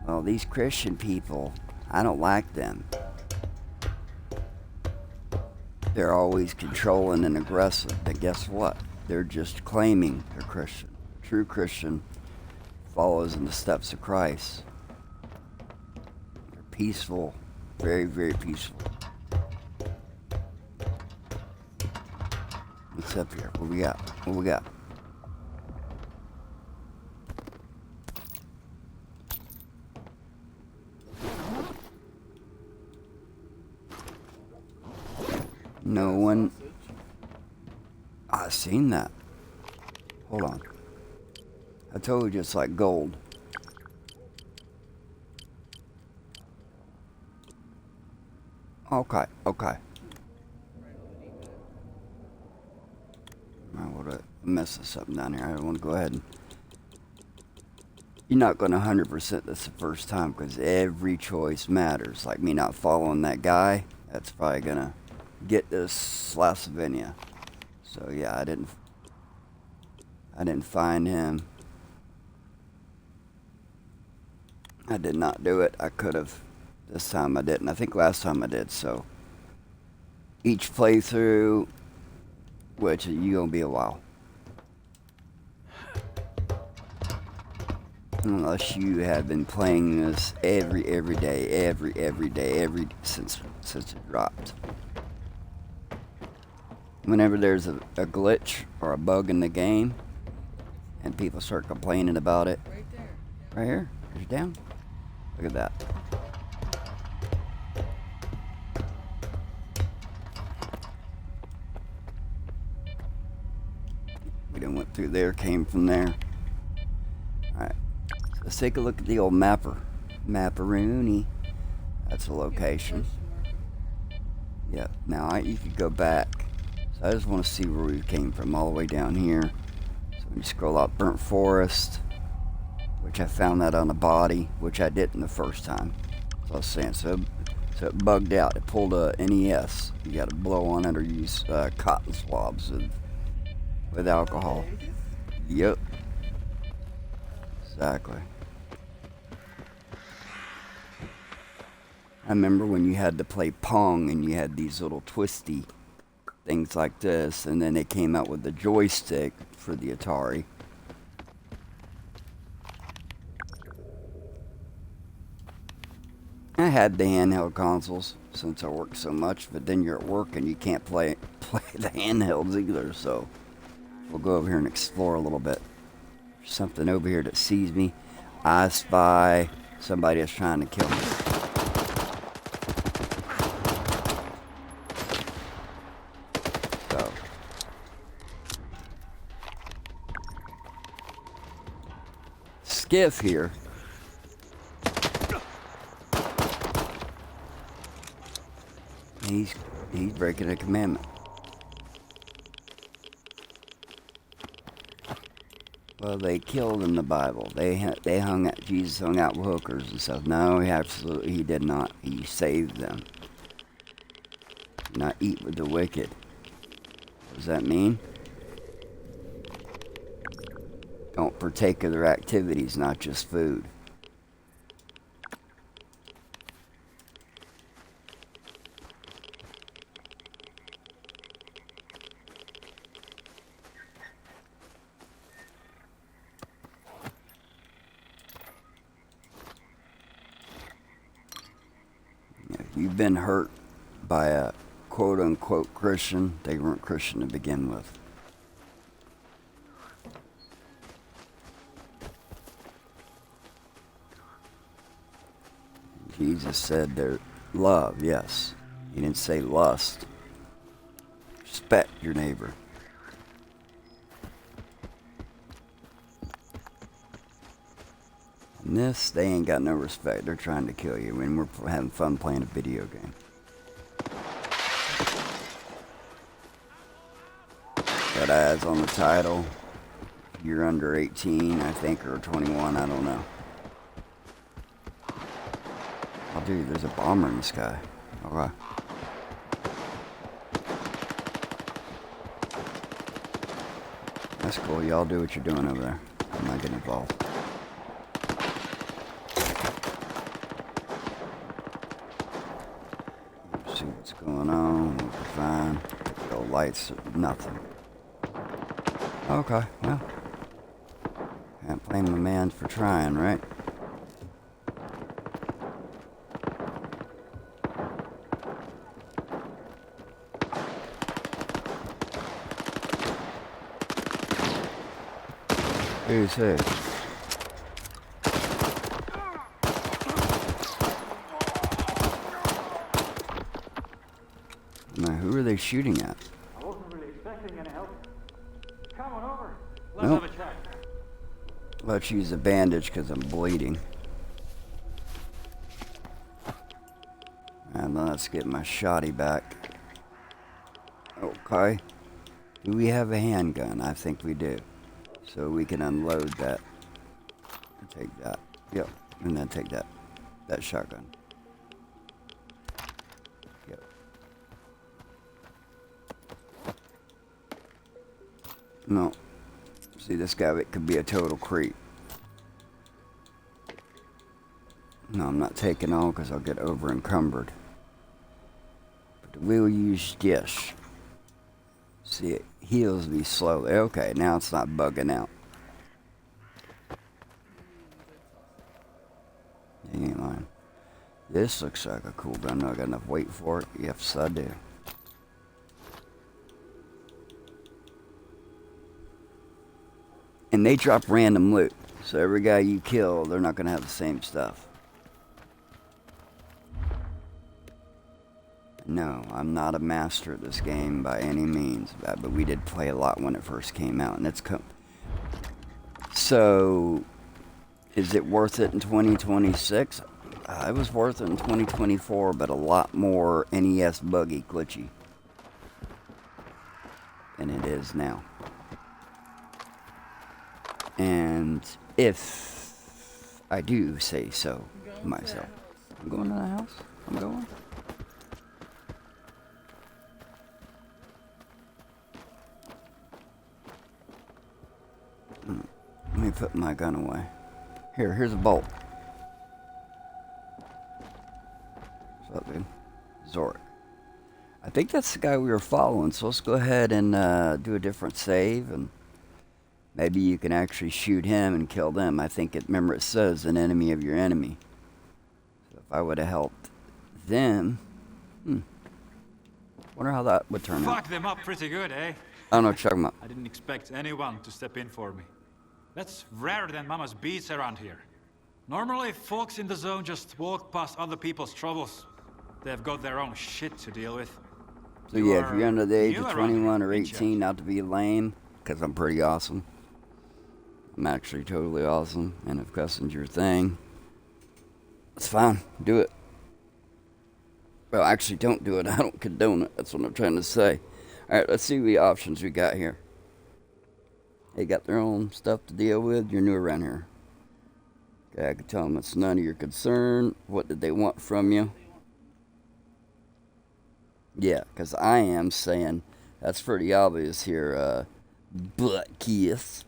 Well, these Christian people, I don't like them. They're always controlling and aggressive. But guess what? They're just claiming they're Christian. True Christian follows in the steps of Christ. They're peaceful, very, very peaceful. What's up here? What we got? What we got? No one. I seen that. Hold on. I told you it's like gold. Okay, okay. I would have messed this up down here. I want to go ahead and. You're not going to 100% this the first time because every choice matters. Like me not following that guy, that's probably going to get this Slovenia. So yeah, I didn't find him. I did not do it. I could have. This time I didn't. I think last time I did. So each playthrough, which you gonna be a while, unless you have been playing this every day, since it dropped. Whenever there's a glitch or a bug in the game, and people start complaining about it, Right there. right here, there's down. Look at that. We done went through there, came from there. Alright, so let's take a look at the old mapper. Mapperoony. That's a location. Yep, now you could go back. So I just want to see where we came from, all the way down here. So when you scroll out, Burnt Forest, which I found that on a body, which I didn't the first time. So I was saying, so it bugged out. It pulled a NES. You got to blow on it or use cotton swabs with alcohol. Yep. Exactly. I remember when you had to play Pong and you had these little twisty things like this, and then they came out with the joystick for the Atari. I had the handheld consoles since I worked so much, but then you're at work and you can't play the handhelds either, so we'll go over here and explore a little bit. There's something over here that sees me. I spy somebody is trying to kill me. stiff here. He's breaking a commandment. Well, they killed in the Bible. Jesus hung out with hookers and stuff. No, he did not. He saved them. Not eat with the wicked. What does that mean? Don't partake of their activities, not just food. If you've been hurt by a quote-unquote Christian, they weren't Christian to begin with. Jesus said their love, yes. He didn't say lust. Respect your neighbor. And this, they ain't got no respect. They're trying to kill you when we're having fun playing a video game. Got ads on the title. You're under 18, I think, or 21, I don't know. Oh, dude, there's a bomber in the sky. Alright. That's cool. Y'all do what you're doing over there. I'm not getting involved. See what's going on. We're fine. No lights, nothing. Okay, well. Can't blame the man for trying, right? Who's who? Now, who are they shooting at? I wasn't really expecting any help. Come on over. Let's Nope. have a chat. Let's use a bandage because I'm bleeding. And let's get my shotty back. Okay. Do we have a handgun? I think we do. So we can unload that. Take that. Yep. And then take that shotgun. Yep. No. See, this guy could be a total creep. No, I'm not taking all because I'll get over encumbered. But we'll use dish. See, it heals me slowly. Okay, now it's not bugging out. You ain't lying. This looks like a cool gun. I got enough weight for it. Yes, I do. And they drop random loot. So every guy you kill, they're not going to have the same stuff. No, I'm not a master at this game by any means, but we did play a lot when it first came out, and it's so, is it worth it in 2026? It was worth it in 2024, but a lot more NES buggy glitchy than it is now. And if I do say so myself, I'm going to the house. I'm going. Let me put my gun away. Here's a bolt. What's up, dude? Zorik. I think that's the guy we were following, so let's go ahead and do a different save, and maybe you can actually shoot him and kill them. I think remember it says an enemy of your enemy. So if I would have helped them, wonder how that would turn out. Fuck them up pretty good, eh? I don't know what you're talking about. I didn't expect anyone to step in for me. That's rarer than Mama's beats around here. Normally, folks in the zone just walk past other people's troubles. They've got their own shit to deal with. So yeah, if you're under the age of 21 or 18, not to be lame, because I'm pretty awesome. I'm actually totally awesome, and if cussing's your thing, it's fine. Do it. Well, actually, don't do it. I don't condone it. That's what I'm trying to say. Alright, let's see what options we got here. They got their own stuff to deal with. You're new around here. Okay, I can tell them it's none of your concern. What did they want from you? Yeah, because I am saying that's pretty obvious here. Butt kiss.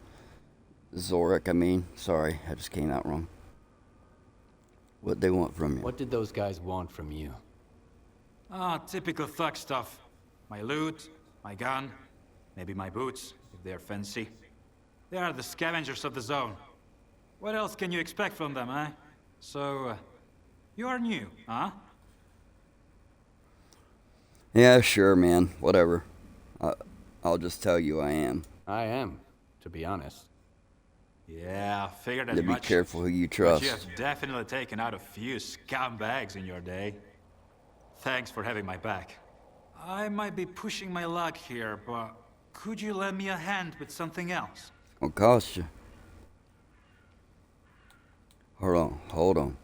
Zorik, I mean. Sorry, I just came out wrong. What they want from you? What did those guys want from you? Ah, typical thug stuff. My loot, my gun, maybe my boots, if they're fancy. They are the scavengers of the zone. What else can you expect from them, eh? So, you are new, huh? Yeah, sure, man. Whatever. I'll just tell you I am. I am, to be honest. Yeah, figured as Yeah, much. be careful who you But trust. you have definitely taken out a few scumbags in your day. Thanks for having my back. I might be pushing my luck here, but could you lend me a hand with something else? Won't cost you. Hold on.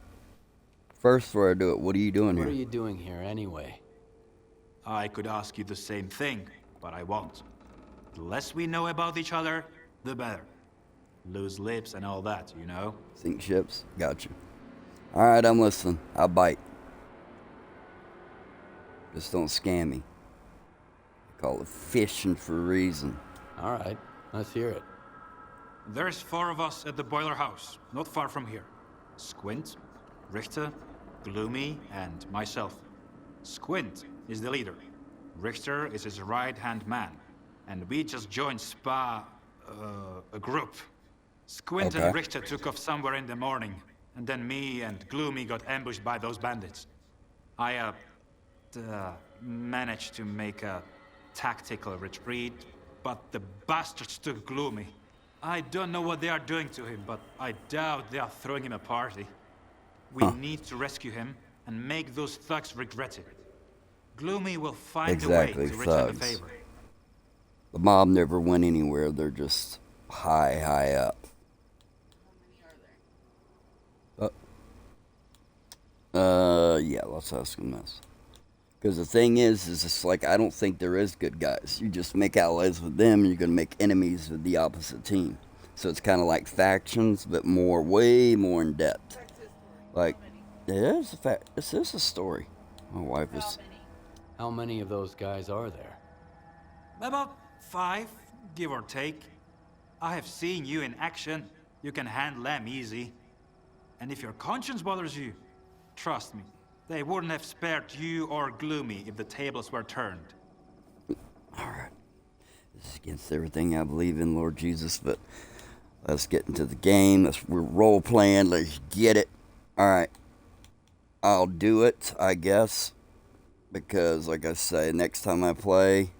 First, before I do it, what are you doing What here? are you doing here anyway? I could ask you the same thing, but I won't. The less we know about each other, the better. Loose lips and all that, you know? Sink ships? Gotcha. Alright, I'm listening. I'll bite. Just don't scam me. I call it fishing for a reason. Alright, let's hear it. There's 4 of us at the boiler house, not far from here. Squint, Richter, Gloomy, and myself. Squint is the leader. Richter is his right-hand man. And we just joined a group. Squint Okay. and Richter took off somewhere in the morning. And then me and Gloomy got ambushed by those bandits. I, managed to make a tactical retreat, but the bastards took Gloomy. I don't know what they are doing to him, but I doubt they are throwing him a party. We need to rescue him and make those thugs regret it. Gloomy will find a way Exactly, to return the thugs. favor. The mob never went anywhere. They're just high up. Yeah, let's ask them this. Because the thing is it's like, I don't think there is good guys. You just make allies with them, and you're going to make enemies with the opposite team. So it's kind of like factions, but way more in depth. Like, this is a story. My wife is... How many of those guys are there? About 5, give or take. I have seen you in action. You can handle them easy. And if your conscience bothers you, trust me, they wouldn't have spared you or Gloomy if the tables were turned. Alright. This is against everything I believe in, Lord Jesus, but let's get into the game. We're role-playing. Let's get it. Alright. I'll do it, I guess. Because, like I say, next time I play,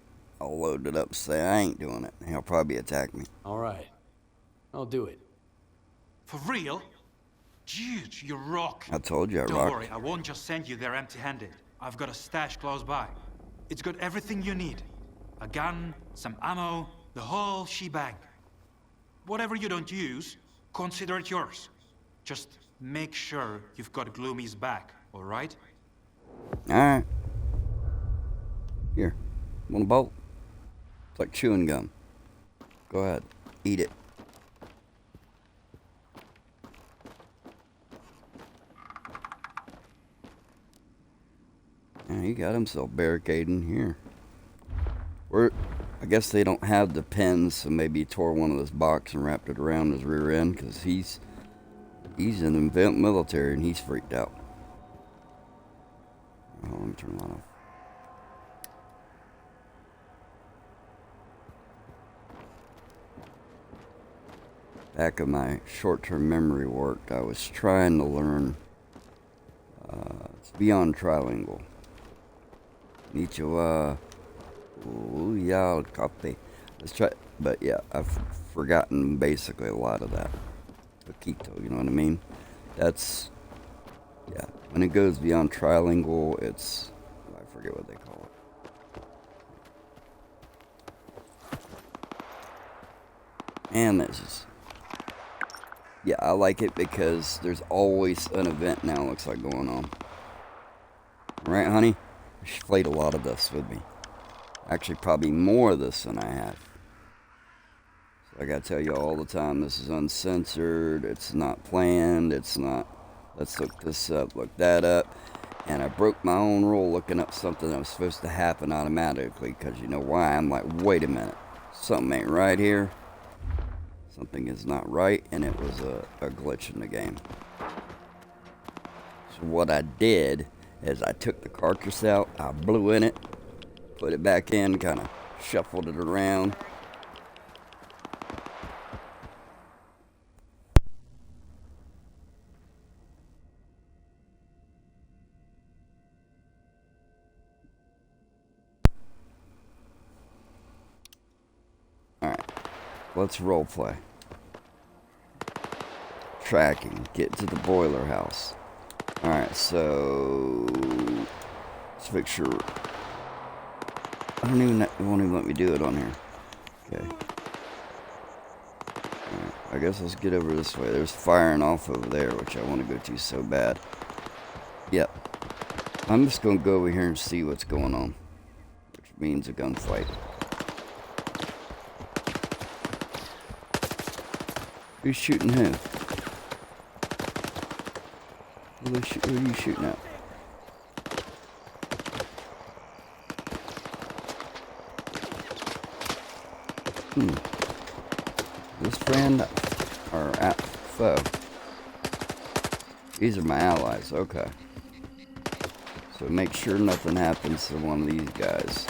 I'll load it up and say I ain't doing it. He'll probably attack me. Alright, I'll do it. For real? Dude, you rock. I told you I Don't rock. worry, I won't just send you there empty-handed. I've got a stash close by. It's got everything you need. A gun, some ammo, the whole shebang. Whatever you don't use, consider it yours. Just make sure you've got Gloomy's back, alright? Alright. Here. Want a bolt? It's like chewing gum. Go ahead. Eat it. Yeah, he got himself barricading here. I guess they don't have the pins, so maybe he tore one of this box and wrapped it around his rear end, because he's in the military and he's freaked out. Oh, let me turn that off. Back of my short-term memory work, I was trying to learn. It's beyond trilingual. Nichiwa. Ooh, yeah, copy. Let's try. But yeah, I've forgotten basically a lot of that. Paquito, you know what I mean? That's. Yeah. When it goes beyond trilingual, it's. I forget what they call it. And this is. Yeah, I like it because there's always an event now, looks like, going on. Right, honey? She played a lot of this with me. Actually, probably more of this than I have. So I gotta tell you all the time, this is uncensored, it's not planned, it's not, let's look this up, look that up. And I broke my own rule looking up something that was supposed to happen automatically, because you know why? I'm like, wait a minute, something ain't right here. Something is not right, and it was a glitch in the game. So what I did is I took the carcass out, I blew in it, put it back in, kind of shuffled it around. Alright, let's role play. Tracking, get to the boiler house. Alright, so let's make sure. It won't even let me do it on here. Okay. Alright, I guess let's get over this way. There's firing off over there, which I want to go to so bad. Yep. I'm just going to go over here and see what's going on, which means a gunfight. Who's shooting who? Who are you shooting at? This friend or foe? These are my allies, okay. So make sure nothing happens to one of these guys.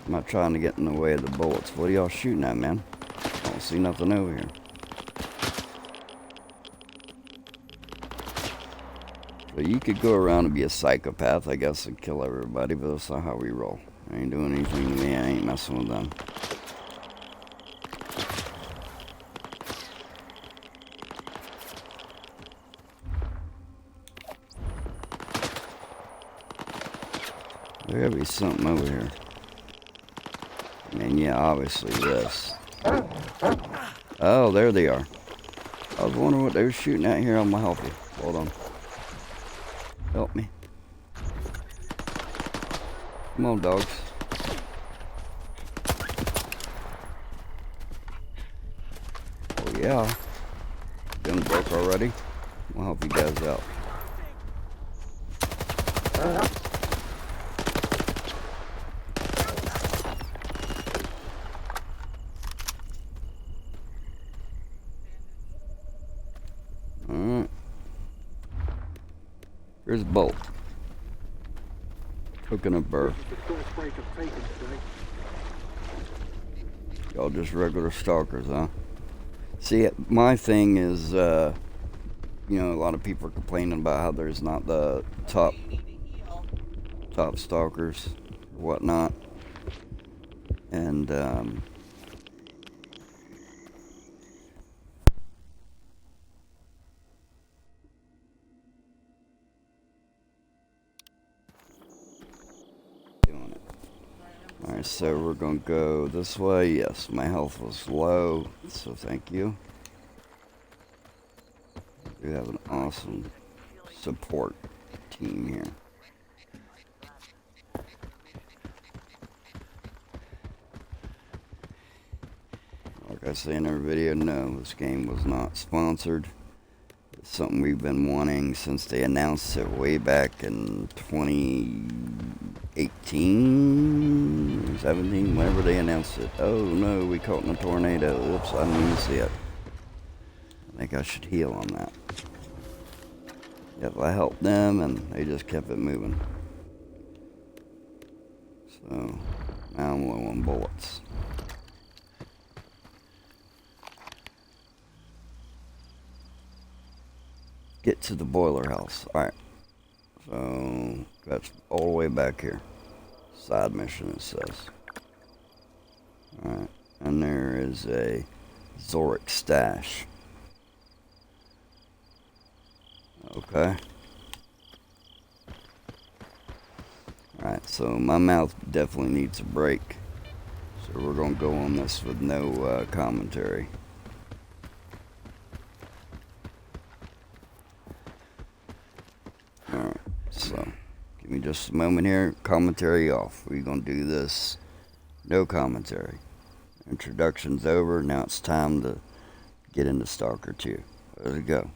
I'm not trying to get in the way of the bullets. What are y'all shooting at, man? I don't see nothing over here. So you could go around and be a psychopath, I guess, and kill everybody, but that's not how we roll. I ain't doing anything to me, I ain't messing with them. There gotta be something over here. I mean, yeah, obviously this. Oh, there they are. I was wondering what they were shooting at here. I'm gonna help you. Hold on. Help me. Come on, dogs. Oh, yeah. Gun broke already. I'll help you guys out. Alright. Here's Bolt. Cooking a burr. Y'all just regular stalkers, huh? See, my thing is, you know, a lot of people are complaining about how there's not the top stalkers or whatnot. And, doing it. Alright, so we're gonna go this way. Yes, my health was low, so thank you. We have an awesome support team here. Like I say in every video, no, this game was not sponsored. It's something we've been wanting since they announced it way back in 2018, 17, whenever they announced it. Oh no, we caught in a tornado. Oops, I didn't even see it. I think I should heal on that. Yep, I helped them and they just kept it moving. So, now I'm low on bullets. Get to the boiler house. Alright. So, that's all the way back here. Side mission, it says. Alright. And there is a Zorik stash. Okay. Alright, so my mouth definitely needs a break. So we're going to go on this with no commentary. So, give me just a moment here. Commentary off. We're going to do this. No commentary. Introduction's over. Now it's time to get into Stalker 2. Let's go.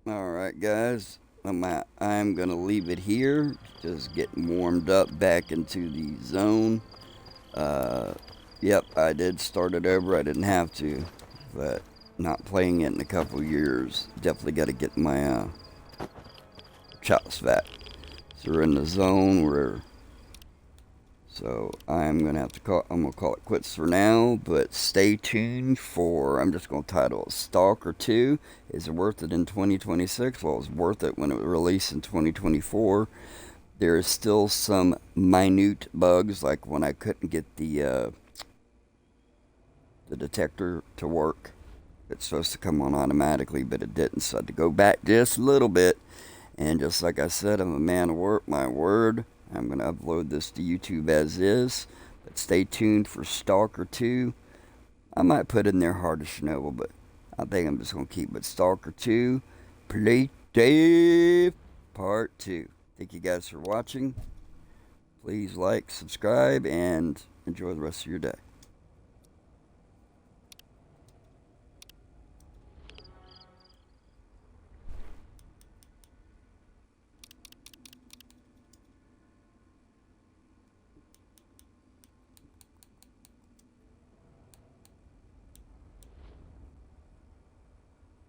Alright, guys. I'm gonna leave it here. Just getting warmed up back into the zone. Yep, I did start it over. I didn't have to, but not playing it in a couple years. Definitely got to get my chops back. So we're in the zone. So I'm gonna call it quits for now. But stay tuned for. I'm just gonna title it Stalker 2. Is it worth it in 2026? Well, it was worth it when it was released in 2024. There is still some minute bugs, like when I couldn't get the detector to work. It's supposed to come on automatically, but it didn't, so I had to go back just a little bit. And just like I said, I'm a man of my word. I'm going to upload this to YouTube as is. But stay tuned for Stalker 2. I might put in there Heart of Chernobyl, but I think I'm just going to keep it Stalker 2. Playtime Part 2. Thank you guys for watching. Please like, subscribe, and enjoy the rest of your day.